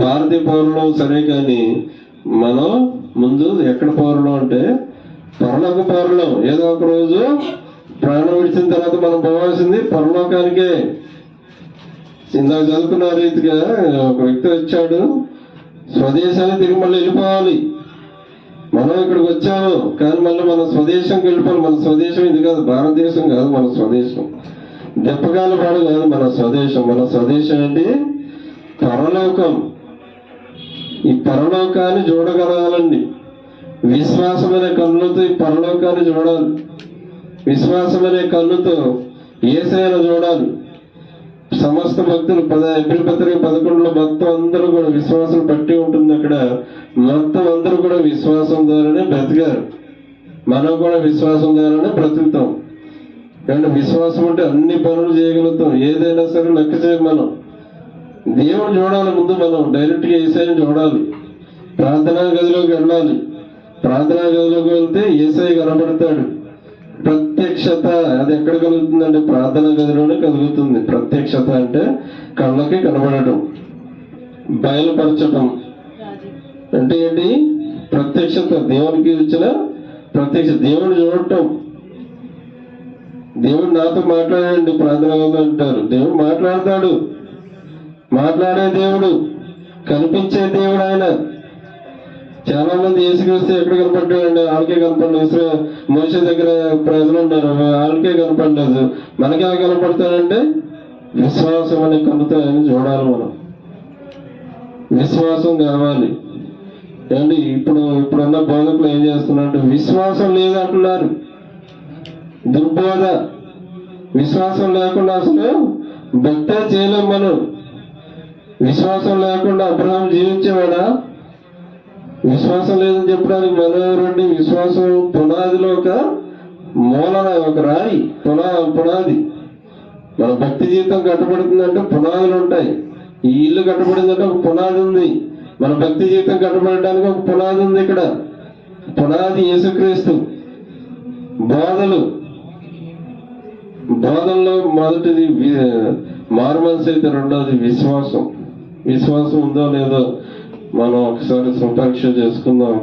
భారతీయ పౌరులం సరే, కానీ మనం ముందు ఎక్కడ పౌరులం అంటే పరలోక పౌరులం. ఏదో ఒక రోజు ప్రాణం విడిచిన తర్వాత మనం పోవాల్సింది పరలోకానికే. ఇందాక చదువుకున్న రీతిగా ఒక వ్యక్తి వచ్చాడు, స్వదేశాన్ని తిరిగి మళ్ళీ వెళ్ళిపోవాలి. మనం ఇక్కడికి వచ్చాము కానీ మళ్ళీ మన స్వదేశంకి వెళ్ళిపోవాలి. మన స్వదేశం ఇది కాదు, భారతదేశం కాదు మన స్వదేశం. దెప్పకాల పాడు కాదు మన స్వదేశం. మన స్వదేశం ఏంటి? పరలోకం. ఈ పరలోకాన్ని చూడగలగాలండి. విశ్వాసమైన కన్నులతో ఈ పరలోకాన్ని చూడాలి. విశ్వాసమైన కన్నుతో యేసయ్యను చూడాలి. సమస్త భక్తులు ఏప్రిల్ పత్రిక 11లో మొత్తం అందరూ కూడా విశ్వాసం పట్టి ఉంటుంది. అక్కడ మొత్తం అందరూ కూడా విశ్వాసం ద్వారానే బ్రతికారు. మనం కూడా విశ్వాసం ద్వారానే బ్రతుకుతాం. కానీ విశ్వాసం అంటే అన్ని పనులు చేయగలుగుతాం. ఏదైనా సరే లెక్క చేయం. మనం దేవుడు చూడాలి. ముందు మనం డైరెక్ట్గా యేసయ్యని చూడాలి. ప్రార్థనా గదిలోకి వెళ్ళాలి. ప్రార్థనా గదిలోకి వెళ్తే యేసయ్య కనబడతాడు. ప్రత్యక్షత అది ఎక్కడ కలుగుతుందంటే ప్రార్థనా గదిలోనే కలుగుతుంది. ప్రత్యక్షత అంటే కళ్ళకి కనబడటం, బయలుపరచటం అంటే ఏంటి? ప్రత్యక్షత. దేవునికి ఇచ్చిన ప్రత్యక్ష. దేవుని చూడటం. దేవుడు నాతో మాట్లాడండి ప్రార్థనా గదిలో అంటారు. దేవుడు మాట్లాడతాడు. మాట్లాడే దేవుడు, కనిపించే దేవుడు ఆయన. చాలా మంది యేసుక్రీస్తు ఎక్కడ కనపడ్డాడండి? వాళ్ళకే కనపడలేదు. మోషే దగ్గర ప్రజలు ఉన్నారు, వాళ్ళకే కనపడలేదు. మనకి ఎలా కనపడతాడంటే విశ్వాసం అనే కన్నుతో ఆయన చూడాలి. మనం విశ్వాసం కావాలి. ఏమండి ఇప్పుడున్న బోధకులు ఏం చేస్తున్నారు? విశ్వాసం లేదంటున్నారు. దుర్బోధ. విశ్వాసం లేకుండా అసలు భక్తే చేయలేం మనం. విశ్వాసం లేకుండా అబ్రహాం జీవించేవాడా? విశ్వాసం లేదని చెప్పడానికి మనం ఎవరండి? విశ్వాసం పునాదిలో ఒక మూలన, ఒక రాయి, పునాది. మన భక్తి జీవితం కట్టబడుతుందంటే పునాదులు ఉంటాయి. ఈ ఇల్లు కట్టబడిందంటే ఒక పునాది ఉంది. మన భక్తి జీవితం కట్టబడటానికి ఒక పునాది ఉంది. ఇక్కడ పునాది యేసుక్రీస్తు. బోధనలో మొదటిది మారుమనసు అయితే రెండోది విశ్వాసం. విశ్వాసం ఉందో లేదో మనం ఒకసారి సంపరీక్ష చేసుకుందాం.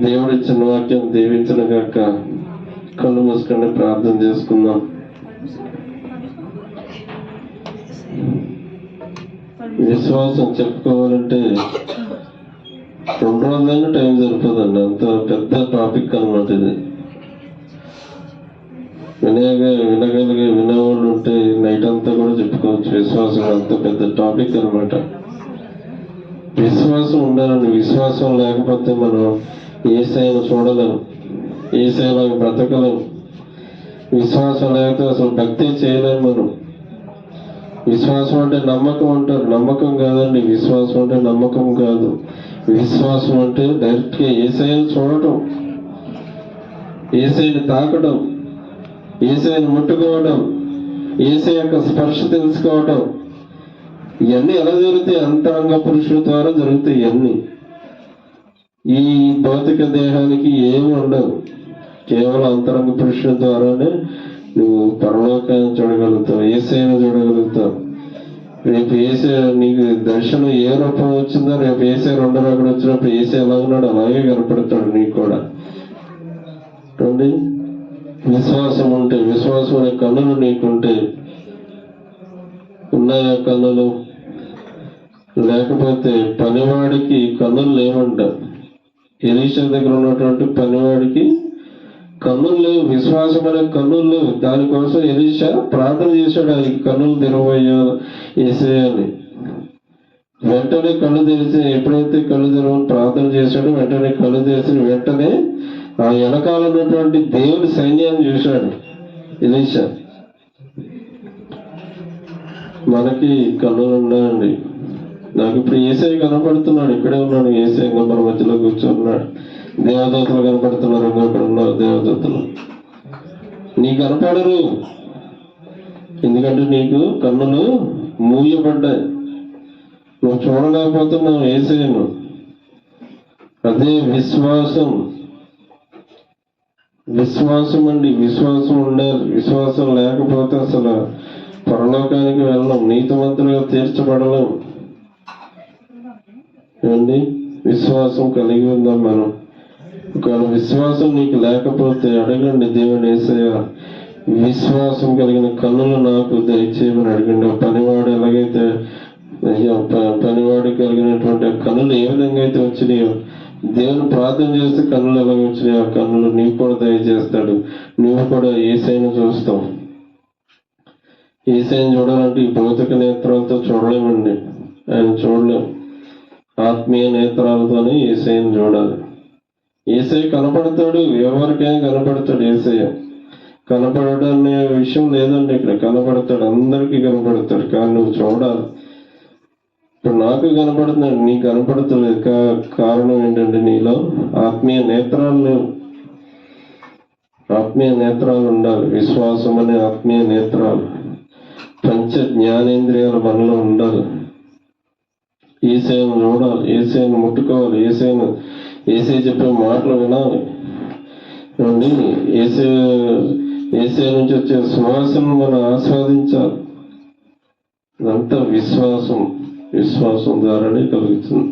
దేవుడిచ్చిన వాక్యం దీవించిన గాక. కళ్ళు మూసుకొని ప్రార్థన చేసుకుందాం. విశ్వాసం చెప్పుకోవాలంటే 2 రోజులైనా టైం సరిపోదండి. అంత పెద్ద టాపిక్ అనమాట ఇది. వినగలిగే వినేవాళ్ళు ఉంటే నైట్ అంతా కూడా చెప్పుకోవచ్చు. విశ్వాసం అంత పెద్ద టాపిక్ అనమాట. విశ్వాసం ఉండాలని. విశ్వాసం లేకపోతే మనం యేసయ్యను చూడలేము, యేసయ్యలో బ్రతకలేము. విశ్వాసం లేకపోతే అసలు భక్తి చేయలేము మనం. విశ్వాసం అంటే నమ్మకం అంటారు. నమ్మకం కాదండి. విశ్వాసం అంటే నమ్మకం కాదు. విశ్వాసం అంటే డైరెక్ట్గా యేసయ్యను చూడటం, యేసయ్యను తాకడం, యేసయ్యను ముట్టుకోవడం, యేసయ్య యొక్క స్పర్శ తెలుసుకోవటం. ఇవన్నీ ఎలా జరుగుతాయి? అంతరంగ పురుషుల ద్వారా జరుగుతాయి. ఇవన్నీ ఈ భౌతిక దేహానికి ఏమి ఉండవు. కేవలం అంతరంగ పురుషుల ద్వారానే నువ్వు పరలోకాన్ని చూడగలుగుతావు, యేసయ్యను చూడగలుగుతావు. రేపు యేసయ్య నీకు దర్శనం ఏ రూపం వచ్చిందో, రేపు యేసయ్య 2 రాకడ వచ్చినప్పుడు యేసయ్య ఎలా ఉన్నాడు అలాగే కనపడతాడు నీకు కూడా. విశ్వాసం ఉంటే, విశ్వాసం అనే కన్నులు నీకుంటే, ఉన్నాయా కన్నులు? లేకపోతే పనివాడికి కన్నులు లేవంట. ఎలీషా దగ్గర ఉన్నటువంటి పనివాడికి కన్నులు లేవు. విశ్వాసం అనే కన్నులు లేవు. దానికోసం ఎలీషా ప్రార్థన చేశాడు, ఆయనకి కన్నులు తెరవయ్యా యేసయ్యని. వెంటనే కళ్ళు తెరిచి, ఎప్పుడైతే కళ్ళు తెరవని ప్రార్థన చేశాడో వెంటనే కళ్ళు తెరిచిన వెంటనే ఆ వెనకాల ఉన్నటువంటి దేవుని సైన్యాన్ని చూశాడు ఎలీషా. మనకి కన్నులు ఉన్నాయండి. నాకు ఇప్పుడు యేసయ్య కనపడుతున్నాడు, ఇక్కడే ఉన్నాడు. యేసయ్య మన మధ్యలో కూర్చున్నాడు. దేవదూతలు కనపడుతున్నారు. ఇక్కడ ఉన్నారు దేవదూతలు. నీకు కనపడరు, ఎందుకంటే నీకు కన్నులు మూయబడ్డాయి. నువ్వు చూడలేకపోతున్నావు యేసయ్యను. అదే విశ్వాసం. విశ్వాసం అండి. విశ్వాసం ఉండాలి. విశ్వాసం లేకపోతే అసలు పరలోకానికి వెళ్ళం, నీతిమంతులుగా తీర్చబడలేం. ఏమండి? విశ్వాసం కలిగి ఉందాం మనం. ఒకవేళ విశ్వాసం నీకు లేకపోతే అడగండి దేవుని యేసయ్య విశ్వాసం కలిగిన కన్నులు నాకు దయచేయమని అడగండి. పనివాడు ఎలాగైతే పనివాడు కలిగినటువంటి కన్నులు ఏ విధంగా అయితే వచ్చినాయో, దేవుని ప్రార్థన చేస్తే కన్నులు ఎలాగ వచ్చినాయో ఆ కన్నులు నీకు కూడా దయచేస్తాడు. నువ్వు కూడా యేసయ్యను చూస్తావు. యేసయ్యను చూడాలంటే ఈ భౌతిక నేత్రాలతో చూడలేమండి. ఆయన చూడలేం. ఆత్మీయ నేత్రాలతోనే యేసయ్యను చూడాలి. యేసయ్య కనపడతాడు, ఎవరికైనా కనపడతాడు. యేసయ్య కనపడడం అనే విషయం లేదండి. ఇక్కడ కనపడతాడు, అందరికీ కనపడతాడు. కానీ నువ్వు చూడాలి. ఇప్పుడు నాకు కనపడుతున్నాడు, నీకు కనపడతలేదు. కారణం ఏంటంటే నీలో ఆత్మీయ నేత్రాలు లేవు. ఆత్మీయ నేత్రాలు ఉండాలి. విశ్వాసం అనే ఆత్మీయ నేత్రాలు, పంచ జ్ఞానేంద్రియాలు మనలో ఉండాలి. యేసయ్యను చూడాలి, యేసయ్యను ముట్టుకోవాలి, యేసయ్య చెప్పే మాటలు వినాలి. యేసయ్య నుంచి వచ్చే సువాసనను మనం ఆస్వాదించాలి. ఇదంతా విశ్వాసం ద్వారానే కలుగుతుంది.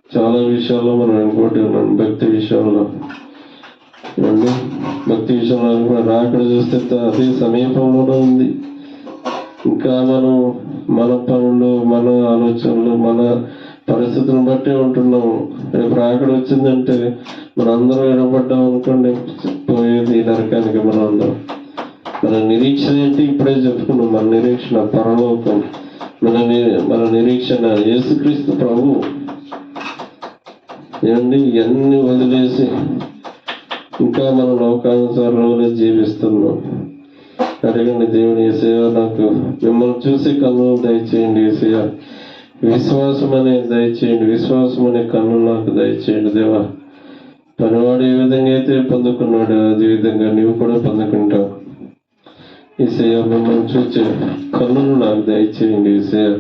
చాలా విషయాల్లో మనం ఇంకోటి ఉన్నాం. భక్తి విషయంలో రాకడ చూస్తే అదే సమీపంలోనే ఉంది. ఇంకా మనం మన పనులు, మన ఆలోచనలు, మన పరిస్థితులను బట్టి ఉంటున్నాము. రేపు రాకడ వచ్చిందంటే మనందరం వినపడ్డాం అనుకోండి, పోయేది నరకానికి. మన నిరీక్షణ ఏంటి? ఇప్పుడే చెప్పుకున్నాం. మన నిరీక్షణ పరలోకం. మన నిరీక్షణ యేసుక్రీస్తు ప్రభు. ఏమండి ఇవన్నీ వదిలేసి ఇంకా మన లోకానుసారంలో జీవిస్తున్నాం. అడగండి దేవుని యేసయ్యా, నాకు మిమ్మల్ని చూసి కన్నులు దయచేయండి యేసయ్యా, విశ్వాసం అనేది దయచేయండి, విశ్వాసం అనే కన్నులు నాకు దయచేయండి దేవా. పనివాడు ఏ విధంగా అయితే పొందుకున్నాడు అదే విధంగా నీవు కూడా పొందుకుంటావు యేసయ్యా. మిమ్మల్ని చూసే కన్నులు నాకు దయచేయండి యేసయ్యా.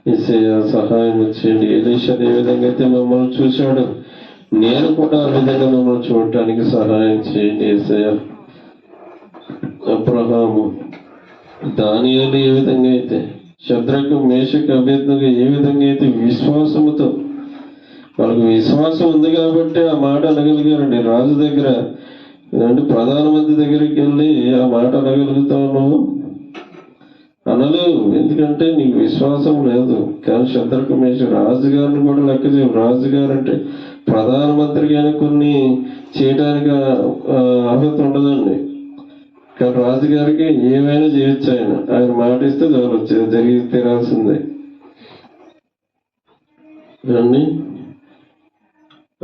యేసయ్యా సహాయం చేయండి. ఎలీషా ఏ విధంగా అయితే మమ్మల్ని చూశాడు, నేను కూడా ఆ విధంగా మిమ్మల్ని చూడటానికి సహాయం చేయండి యేసయ్యా. అబ్రహాము, దానియేలు ఏ విధంగా అయితే, శద్రకు, మేషకు, అబేద్నెగో ఏ విధంగా అయితే విశ్వాసముతో, వాళ్ళకు విశ్వాసం ఉంది కాబట్టి ఆ మాట అనగలిగారండి. రాజు దగ్గర అంటే ప్రధానమంత్రి దగ్గరికి వెళ్ళి ఆ మాట అనగలుగుతావు నువ్వు? అనలేవు, ఎందుకంటే నీకు విశ్వాసం లేదు. కానీ శద్రకు, మేషకు రాజుగారిని కూడా లెక్క చేయవు. రాజుగారు అంటే ప్రధానమంత్రికి అయినా కొన్ని చేయడానికి అర్హత ఉండదండి. కానీ రాజుగారికి ఏమైనా చేయొచ్చు. ఆయన మాట ఇస్తే చాలు, జరిగి తీరాల్సిందే అండి.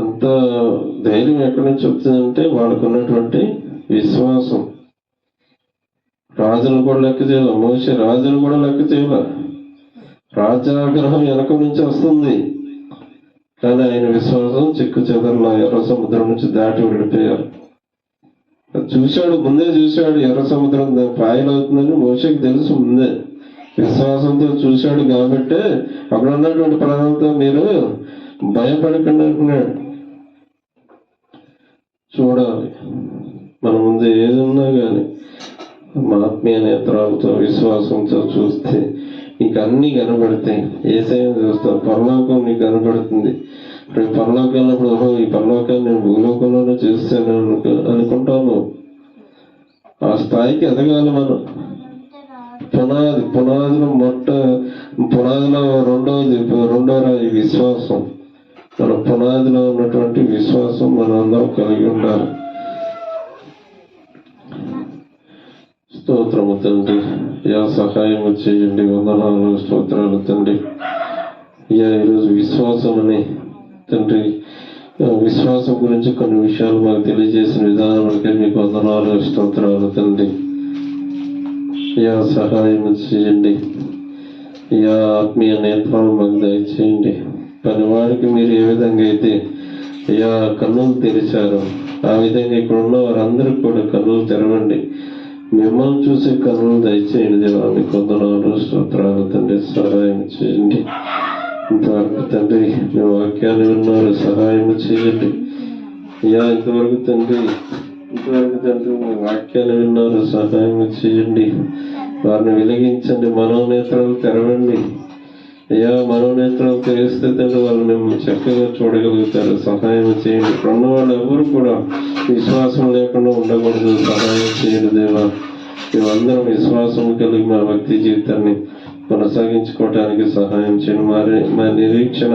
అంత ధైర్యం ఎక్కడి నుంచి వచ్చిందంటే వాళ్ళకు ఉన్నటువంటి విశ్వాసం. రాజును కూడా లెక్క చేయాల, మోషే రాజును కూడా లెక్క చేయాల. రాజాగ్రహం వెనక నుంచి వస్తుంది, కానీ ఆయన విశ్వాసం చిక్కు చెదరలా. ఎర్ర సముద్రం నుంచి దాటి వెళ్ళిపోయారు. చూశాడు, ముందే చూశాడు ఎర్ర సముద్రం పాయలవుతుందని మోషేకి తెలుసు ముందే. విశ్వాసంతో చూశాడు కాబట్టి అక్కడ ఉన్నటువంటి ప్రజలతో మీరు భయపడకండి అంటున్నాడు. చూడాలి, మన ముందు ఏది ఉన్నా కానీ ఆత్మీయ నేత్రాలతో విశ్వాసంతో చూస్తే నీకు అన్ని కనబడతాయి. ఏసైనా చూస్తావు, పరలోకం నీకు కనబడుతుంది. రేపు పరలోకం వెళ్ళినప్పుడు ఈ పరలోకాన్ని నేను భూలోకంలోనే చూస్తాను అనుకుంటాను. ఆ స్థాయికి ఎదగాలి మనం. పునాదిలో పునాదిలో రెండో రాయి విశ్వాసం. మన పునాదిలో ఉన్నటువంటి విశ్వాసం మనం అందరం కలిగి ఉండాలి. స్తోత్రము తండ్రి, యా సహాయం చేయండి. వందనాలు, స్తోత్రాలు తండ్రి. యా ఈరోజు విశ్వాసం అని తండ్రి, విశ్వాసం గురించి కొన్ని విషయాలు మాకు తెలియజేసిన విధానం అంటే మీకు వందనాలు, స్తోత్రాలు తండ్రి. యా సహాయం చేయండి. యా ఆత్మీయ నేత్రాలు మాకు దయచేయండి. పనివాడికి మీరు ఏ విధంగా అయితే యా కన్నులు తెరిచారో ఆ విధంగా ఇక్కడ ఉన్న వారందరికీ కూడా కన్నులు తెరవండి. మిమ్మల్ని చూసే కన్నులు దయచేయండి దేవా. మీకు వందనాలు, స్తోత్రాలు తండ్రి. సహాయం చేయండి. ఇంతవరకు తండ్రి మీ వాక్యాన్ని విన్నారు, సహాయం చేయండి. ఇంతవరకు తండ్రి మీ వాక్యాన్ని విన్నారు, సహాయం చేయండి. వారిని వెలిగించండి, మనోనేత్రాలు తెరవండి. మనోనేత్రాలు తెరిస్తే తండ్రి వాళ్ళు మేము చక్కగా చూడగలుగుతారు. సహాయం చేయండి. ఉన్న వాళ్ళు ఎవరు కూడా విశ్వాసం లేకుండా ఉండకూడదు. సహాయం చేయండి దేవా. మేమందరం విశ్వాసం కలిగి మా భక్తి జీవితాన్ని కొనసాగించుకోవటానికి సహాయం చేయండి. మా నిరీక్షణ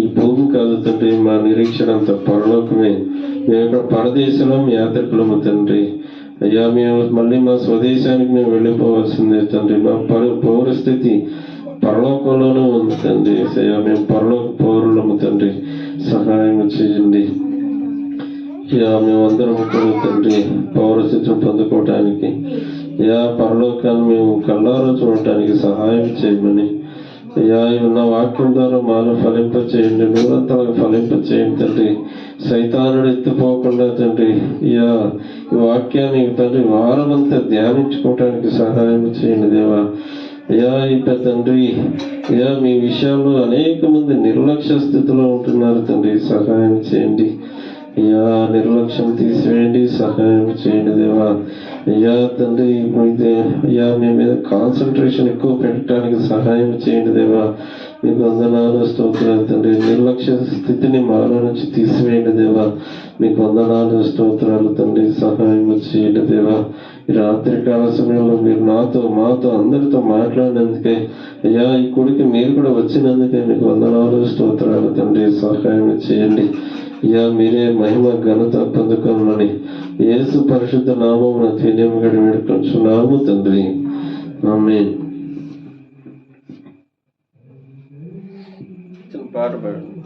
ఈ భూమి కాదు తండ్రి, మా నిరీక్షణ అంత పరలోకమే. మేము ఇక్కడ పరదేశంలో యాత్రికులము తండ్రి. మేము మళ్ళీ మా స్వదేశానికి మేము వెళ్ళిపోవాల్సిందే తండ్రి. మా పౌరస్థితి పరలోకంలోనూ ఉంది తండ్రి. మేము పరలోక పౌరులము తండ్రి. సహాయం చేయండి. మేమందరం కూడా తండ్రి పౌరస్థితిని పొందుకోవటానికి పరలోకాన్ని మేము కళ్ళారో చూడటానికి సహాయం చేయమని ఉన్న వాక్యం ద్వారా మాలో ఫలింప చేయండి. నూరంతగా ఫలింప చేయండి తండ్రి. సైతానుడు ఎత్తిపోకుండా తండ్రి ఈ వాక్యాన్ని తండ్రి వారమంతా ధ్యానించుకోవటానికి సహాయం చేయండి దేవా. ఇక తండ్రి మీ విషయాల్లో అనేక మంది నిర్లక్ష్య స్థితిలో ఉంటున్నారు తండ్రి. సహాయం చేయండి. నిర్లక్ష్యం తీసివేయండి, సహాయం చేయండి దేవా. తండ్రి మీ మీద కాన్సన్ట్రేషన్ ఎక్కువ పెట్టడానికి సహాయం చేయండి దేవా. మీకు వందనాలు, స్తోత్రాలు తండ్రి. నిర్లక్ష్య స్థితిని మాలో నుంచి తీసివేయండి దేవా. మీకు వందనాలు, స్తోత్రాలు తండ్రి. సహాయం చేయండి దేవా. ఈ రాత్రికాల సమయంలో మీరు మాతో అందరితో మాట్లాడినందుకే ఈ కొడుకు మీరు కూడా వచ్చినందుకే మీకు వందనాలు, స్తోత్రాలు తండ్రి. సహాయం చేయండి. మీరే మహిమ ఘనత పొందుకోమని యేసు పరిశుద్ధ నామమున వినయముగా వేడుకొంచున్నాము తండ్రి. ఆమేన్. పాట పాడండి.